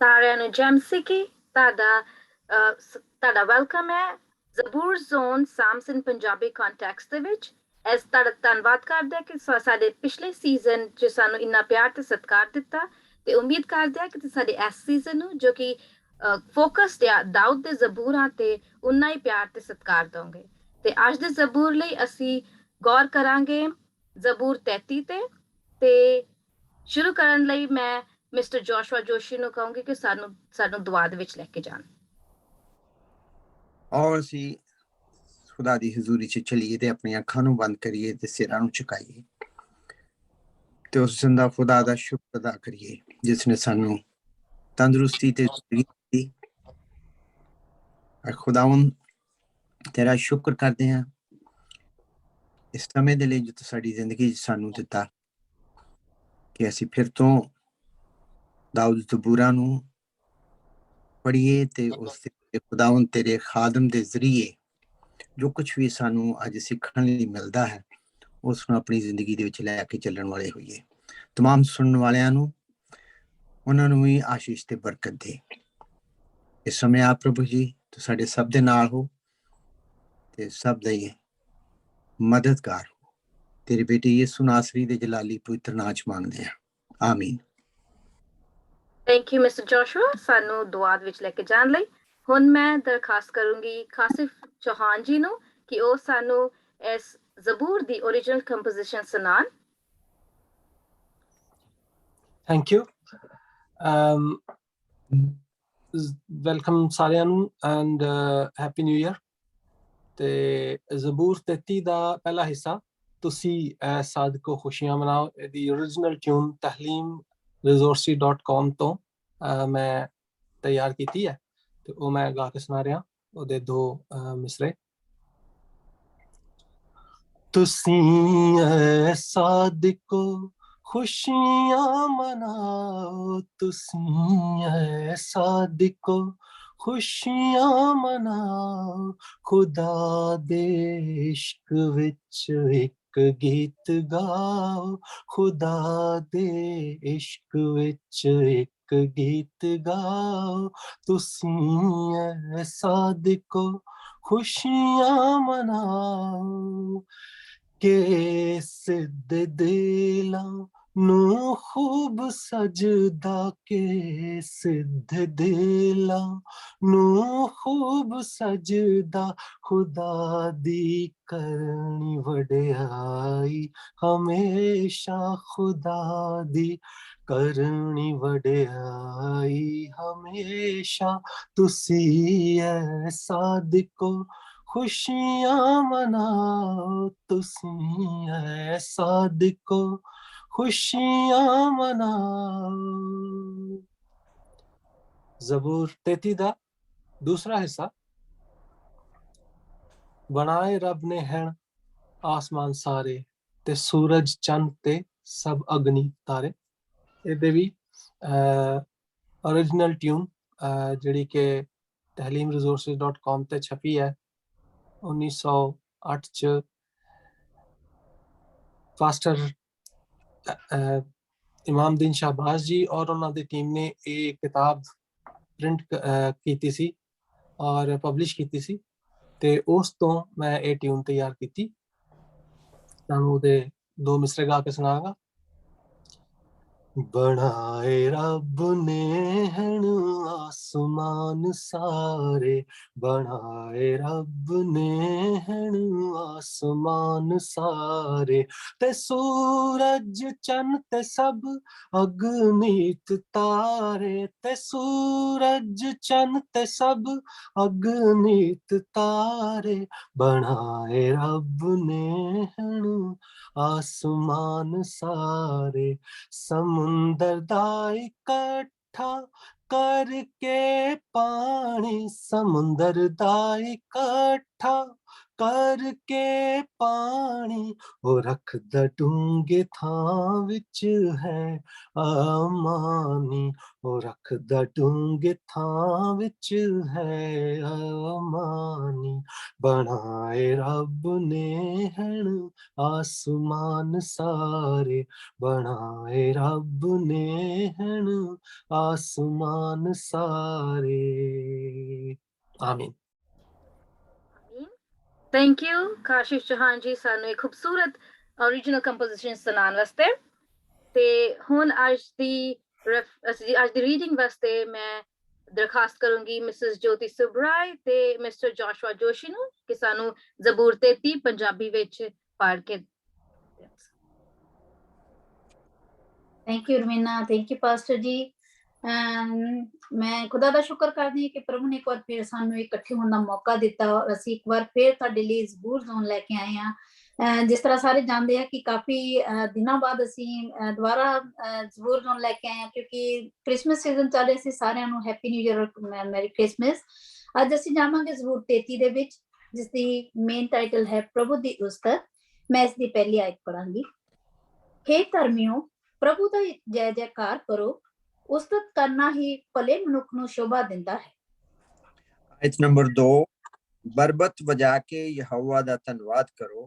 ਸਾਰਿਆਂ ਨੂੰ ਜੈਮ ਸਿੱਕੀ ਤੁਹਾਡਾ ਵੈਲਕਮ ਹੈ ਜ਼ਬੂਰ ਜ਼ੋਨ ਸਾਮਸਨ ਪੰਜਾਬੀ ਕੰਟੈਕਸਟ ਦੇ ਵਿੱਚ। ਇਸ ਤੁਹਾਡਾ ਧੰਨਵਾਦ ਕਰਦੇ ਹਾਂ ਕਿ ਸਾਡੇ ਪਿਛਲੇ ਸੀਜ਼ਨ 'ਚ ਸਾਨੂੰ ਇੰਨਾ ਪਿਆਰ ਤੇ ਸਤਿਕਾਰ ਦਿੱਤਾ, ਤੇ ਉਮੀਦ ਕਰਦੇ ਹਾਂ ਕਿ ਤੁਸੀਂ ਸਾਡੇ ਇਸ ਸੀਜ਼ਨ ਨੂੰ ਜੋ ਕਿ ਫੋਕਸਡ ਆ ਦਾਊਦ ਦੇ ਜ਼ਬੂਰਾਂ ਤੇ ਉਨਾ ਹੀ ਪਿਆਰ ਤੇ ਸਤਿਕਾਰ ਦੋਗੇ। ਤੇ ਅੱਜ ਦੇ ਜ਼ਬੂਰ ਲਈ ਅਸੀਂ ਗੌਰ ਕਰਾਂਗੇ ਜ਼ਬੂਰ 33 ਤੇ ਸ਼ੁਰੂ ਕਰਨ ਲਈ ਮੈਂ ਮਿਸਟਰ ਜੋਸ਼ੂਆ ਜੋਸ਼ੀ ਨੂੰ ਕਹੂੰਗੀ ਕਿ ਸਾਨੂੰ ਦੁਆ ਦੇ ਵਿੱਚ ਲੈ ਕੇ ਜਾਣ। ਔਰ ਅਸੀਂ ਖੁਦਾ ਦੀ ਹਜ਼ੂਰੀ 'ਚ ਚਲੀਏ ਤੇ ਆਪਣੀਆਂ ਅੱਖਾਂ ਨੂੰ ਬੰਦ ਕਰੀਏ ਤੇ ਸਿਰਾਂ ਨੂੰ ਝੁਕਾਈਏ ਤੇ ਉਸ ਜ਼ਿੰਦਾ ਖੁਦਾ ਦਾ ਸ਼ੁਕਰ ਅਦਾ ਕਰੀਏ ਜਿਸ ਨੇ ਸਾਨੂੰ ਤੰਦਰੁਸਤੀ ਤੇ ਦਿੱਤੀ। ਖੁਦਾਵੰਦ ਤੇਰਾ ਸ਼ੁਕਰ ਕਰਦੇ ਹਾਂ ਇਸ ਸਮੇਂ ਦੇ ਲਈ ਜੋ ਤੂੰ ਸਾਡੀ ਜ਼ਿੰਦਗੀ 'ਚ ਸਾਨੂੰ ਦਿੱਤਾ ਕਿ ਅਸੀਂ ਫਿਰ ਤੋਂ ਦਾਊਦ ਜ਼ਬੂਰਾਂ ਨੂੰ ਪੜ੍ਹੀਏ ਤੇ ਉਸ ਦੇ ਖੁਦਾਵੰਦ ਤੇਰੇ ਖਾਦਮ ਦੇ ਜ਼ਰੀਏ ਜੋ ਕੁਛ ਵੀ ਸਾਨੂੰ ਅੱਜ ਸਿੱਖਣ ਲਈ ਮਿਲਦਾ ਹੈ ਉਸ ਨੂੰ ਆਪਣੀ ਜ਼ਿੰਦਗੀ ਦੇ ਵਿੱਚ ਲੈ ਕੇ ਚੱਲਣ ਵਾਲੇ ਹੋਈਏ। ਤਮਾਮ ਸੁਣਨ ਵਾਲਿਆਂ ਨੂੰ ਉਹਨਾਂ ਨੂੰ ਵੀ ਆਸ਼ੀਸ਼ ਤੇ ਬਰਕਤ ਦੇ। ਇਸ ਸਮੇਂ ਆ ਪ੍ਰਭੂ ਜੀ ਤੂੰ ਸਾਡੇ ਸਭ ਦੇ ਨਾਲ ਹੋ ਤੇ ਸਭ ਦੇ ਮਦਦਗਾਰ ਹੋ। ਤੇਰੇ ਬੇਟੇ ਯਿਸੂ ਨਾਸਰੀ ਦੇ ਜਲਾਲੀ ਪਵਿੱਤਰ ਨਾਂ 'ਚ ਮੰਗਦੇ ਹਾਂ, ਆਮੀਨ। ਥੈਂਕ ਯੂ ਮਿਸਟਰ ਜੋਸ਼ੂਆ ਸਾਨੂੰ ਦੁਆ ਵਿੱਚ ਲੈ ਕੇ ਜਾਣ ਲਈ। ਹੁਣ ਮੈਂ ਦਰਖਾਸਤ ਕਰੂੰਗੀ ਖਾਸਿਫ ਚੌਹਾਨ ਜੀ ਨੂੰ ਕਿ ਉਹ ਸਾਨੂੰ ਇਸ ਜ਼ਬੂਰ ਦੀ ਓਰੀਜਨਲ ਕੰਪੋਜੀਸ਼ਨ ਸੁਣਾਉਣ। Thank you. ਵੈਲਕਮ ਸਾਰਿਆਂ ਨੂੰ ਐਂਡ ਹੈਪੀ ਨਿਊ ਈਅਰ। ਤੇ ਜ਼ਬੂਰ 33 ਦਾ ਪਹਿਲਾ ਹਿੱਸਾ ਤੁਸੀਂ ਸਾਦਕੋ ਖੁਸ਼ੀਆਂ ਮਨਾਓ ਇਹਦੀ ਓਰੀਜਨਲ ਟਿਊਨ tahleemresources.com ਤੋਂ ਮੈਂ ਤਿਆਰ ਕੀਤੀ ਹੈ ਤੇ ਉਹ ਮੈਂ ਗਾ ਕੇ ਸੁਣਾ ਰਿਹਾ। ਉਹਦੇ ਦੋ ਮਿਸਰੇ। ਤੁਸੀਂ ਸਾਦਕੋ ਖੁਸ਼ੀਆਂ ਮਨਾਓ, ਤੁਸੀਂ ਸਾਦਕੋ ਖੁਸ਼ੀਆਂ ਮਨਾਓ, ਖੁਦਾ ਦੇ ਇਸ਼ਕ ਵਿੱਚ ਇੱਕ ਗੀਤ ਗਾਓ, ਖੁਦਾ ਦੇ ਇਸ਼ਕ ਵਿੱਚ ਇੱਕ ਗੀਤ ਗਾਓ। ਤੁਸੀਂ ਸਾਦਕੋ ਖੁਸ਼ੀਆਂ ਮਨਾਓ ਕਿ ਸਿੱਧੇ ਦਿਲਾਂ ਨੂੰ ਖੂਬ ਸਜਦਾ, ਕੇ ਸਿੱਧੇ ਦਿਲਾਂ ਨੂੰ ਖੂਬ ਸਜਦਾ, ਖੁਦਾ ਦੀ ਕਰਨੀ ਵਡਿਆਈ ਹਮੇਸ਼ਾ, ਖੁਦਾ ਦੀ ਕਰਨੀ ਵਡਿਆਈ ਹਮੇਸ਼ਾ। ਤੁਸੀਂ ਸਾਦਕੋ ਖੁਸ਼ੀਆਂ ਮਨਾਓ, ਤੁਸੀਂ ਸਾਦਕੋ ਖੁਸ਼ੀਆਂ ਮਨਾਓ। ਜ਼ਬੂਰ 33 ਦਾ ਦੂਸਰਾ ਹਿੱਸਾ। ਬਣਾਏ ਰੱਬ ਨੇ ਹੈਣ ਆਸਮਾਨ ਸਾਰੇ, ਤੇ ਸੂਰਜ ਚੰਦ ਤੇ ਸਭ ਅਗਨੀ ਤਾਰੇ। ਇਹਦੇ ਵੀ ਓਰੀਜਨਲ ਟਿਊਨ ਜਿਹੜੀ ਕਿ tahleemresources.com ਤੇ ਛਪੀ ਹੈ 1908 ਚ। ਫਾਸਟਰ ਇਮਾਮਦੀਨ ਸ਼ਾਹਬਾਜ਼ ਜੀ ਔਰ ਉਹਨਾਂ ਦੀ ਟੀਮ ਨੇ ਇਹ ਕਿਤਾਬ ਪ੍ਰਿੰਟ ਕੀਤੀ ਸੀ ਔਰ ਪਬਲਿਸ਼ ਕੀਤੀ ਸੀ ਤੇ ਉਸ ਤੋਂ ਮੈਂ ਇਹ ਟਿਊਨ ਤਿਆਰ ਕੀਤੀ। ਤੁਹਾਨੂੰ ਉਹਦੇ ਦੋ ਮਿਸਰੇ ਗਾ ਕੇ ਸੁਣਾਵਾਂਗਾ। ਬਣਾਏ ਰੱਬ ਨੇ ਹੈਣ ਆਸਮਾਨ ਸਾਰੇ, ਬਣਾਏ ਰੱਬ ਨੇ ਹੈਣ ਆਸਮਾਨ ਸਾਰੇ, ਤੇ ਸੂਰਜ ਚੰਨ ਤੇ ਸਭ ਅਗਨੀਤ ਤਾਰੇ, ਤੇ ਸੂਰਜ ਚੰਨ ਤੇ ਸਭ ਅਗਨੀਤ ਤਾਰੇ। ਬਣਾਏ ਰੱਬ ਨੇ ਹੈਣ ਆਸਮਾਨ ਸਾਰੇ, ਸਮੁੰਦਰ ਦਾ ਇਕੱਠਾ ਕਰਕੇ ਪਾਣੀ, ਸਮੁੰਦਰ ਦਾ ਇਕੱਠਾ करके पानी ओ रखदा डूंगे थां विच है अमानी ओ रखदा डूंगे थां विच है अमानी बनाए रब ने हन आसमान सारे बनाए रब ने हन आसमान सारे आमीन थैंक यू काशिश चौहान जी सानू एक खूबसूरत ओरिजिनल कंपोजिशन सुनाने वास्ते ते हुन आज दी रीडिंग वास्ते मैं दरखास्त करूंगी मिसेस ज्योति सुब्राय ते मिस्टर जोशुआ जोशी नु कि सानू ज़बूर 33 पंजाबी विच पढ़ के thank you Ramina thank you pastor ji मैं खुदा दा शुक्र करदी कि प्रभु ने एक बार फिर सानू इकट्ठे होने का मौका दिता और ਅਸੀਂ ਇੱਕ ਵਾਰ ਫਿਰ ਤੁਹਾਡੇ ਲਈ ਜ਼ਬੂਰ ਜ਼ੋਨ ਲੈ ਕੇ ਆਏ ਹਾਂ ਜਿਸ ਤਰ੍ਹਾਂ ਸਾਰੇ ਜਾਣਦੇ ਆ ਕਿ ਕਾਫੀ ਦਿਨਾਂ ਬਾਅਦ ਅਸੀਂ ਦੁਬਾਰਾ ਜ਼ਬੂਰ ਜ਼ੋਨ ਲੈ ਕੇ ਆਏ ਹਾਂ ਕਿਉਂਕਿ ਕ੍ਰਿਸਮਸ ਸੀਜ਼ਨ ਚੱਲ ਰਿਹਾ ਸੀ ਸਾਰਿਆਂ ਨੂੰ happy new year Mary Christmas ਅੱਜ ਅਸੀਂ ਜਾਵਾਂਗੇ ਜ਼ਬੂਰ 33 ਦੇ ਵਿੱਚ ਜਿਸ ਦੀ ਮੇਨ ਟਾਈਟਲ ਹੈ ਪ੍ਰਭੂ ਦੀ ਉਸਤਤ ਮੈਂ ਇਸ ਦੀ ਪਹਿਲੀ ਆਇਤ ਪੜਾਂਗੀ हे ਧਰਮੀਓ ਪ੍ਰਭੂ ਦਾ ਜੈ ਜੈਕਾਰ ਕਰੋ ਉਸਤਤ ਕਰਨਾ ਹੀ ਭਲੇ ਮਨੁੱਖ ਨੂੰ ਸ਼ੋਭਾ ਦਿੰਦਾ ਹੈ आयत नंबर 2 बरबत बजा के यहोवा दा धन्नवाद करो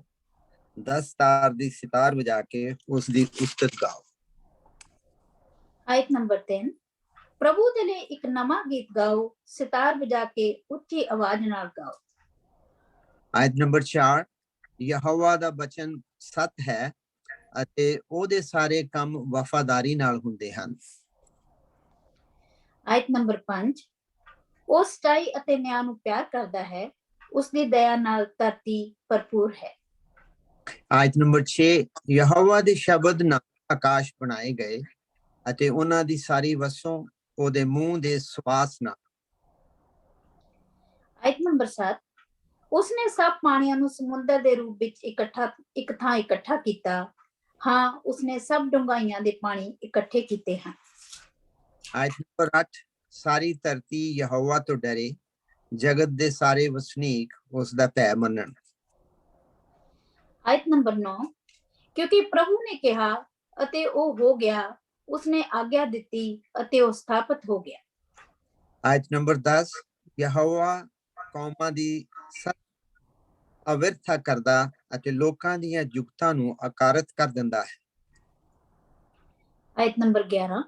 10 तार दी सितार बजा के उस दी उस्तत गाओ आयत नंबर 3 प्रभु दे लिए एक नवा गीत गाओ सितार बजा के ਉੱਚੀ ਆਵਾਜ਼ ਨਾਲ गाओ आयत नंबर 4 यहोवा दा वचन सत है ਅਤੇ ਉਹਦੇ ਸਾਰੇ ਕੰਮ ਵਫਾਦਾਰੀ ਨਾਲ ਹੁੰਦੇ ਹਨ आयत नंबर 5 ਉਹ ਸਚਾਈ ਅਤੇ ਨਿਆਂ ਨੂੰ ਪਿਆਰ ਕਰਦਾ ਹੈ ਉਸ ਦੀ ਦਇਆ ਨਾਲ ਧਰਤੀ ਭਰਪੂਰ ਹੈ ਆਇਤ ਨੰਬਰ 6 ਯਹੋਵਾ ਦੇ ਸ਼ਬਦ ਨਾਲ ਆਕਾਸ਼ ਬਣਾਏ ਗਏ ਅਤੇ ਉਹਨਾਂ ਦੀ ਸਾਰੀ ਵਸੋਂ ਉਹਦੇ ਮੂੰਹ ਦੇ ਸਵਾਸ ਨਾਲ ਆਇਤ ਨੰਬਰ 7 ਉਸਨੇ ਸਭ ਪਾਣੀਆਂ ਨੂੰ ਸਮੁੰਦਰ ਦੇ ਰੂਪ ਵਿੱਚ ਇੱਕ ਥਾਂ ਇਕੱਠਾ ਕੀਤਾ ਹਾਂ ਉਸਨੇ ਸਭ ਡੂੰਘਾਈਆਂ ਦੇ ਪਾਣੀ ਇਕੱਠੇ ਕੀਤੇ ਹਨ आयत नंबर 8 सारी धरती यहोवा तो डरे जगत दे सारे वसनीक उस दा भय मनन आयत नंबर 9 क्योंकि प्रभु ने कहा अते ओ हो गया उसने आज्ञा दिती अते ओ स्थापित हो गया आयत नंबर 10 यहोवा कौमां दी अविरथा करदा अते लोकां दीयां जुगतां नूं अकारत कर दिंदा है आयत नंबर 11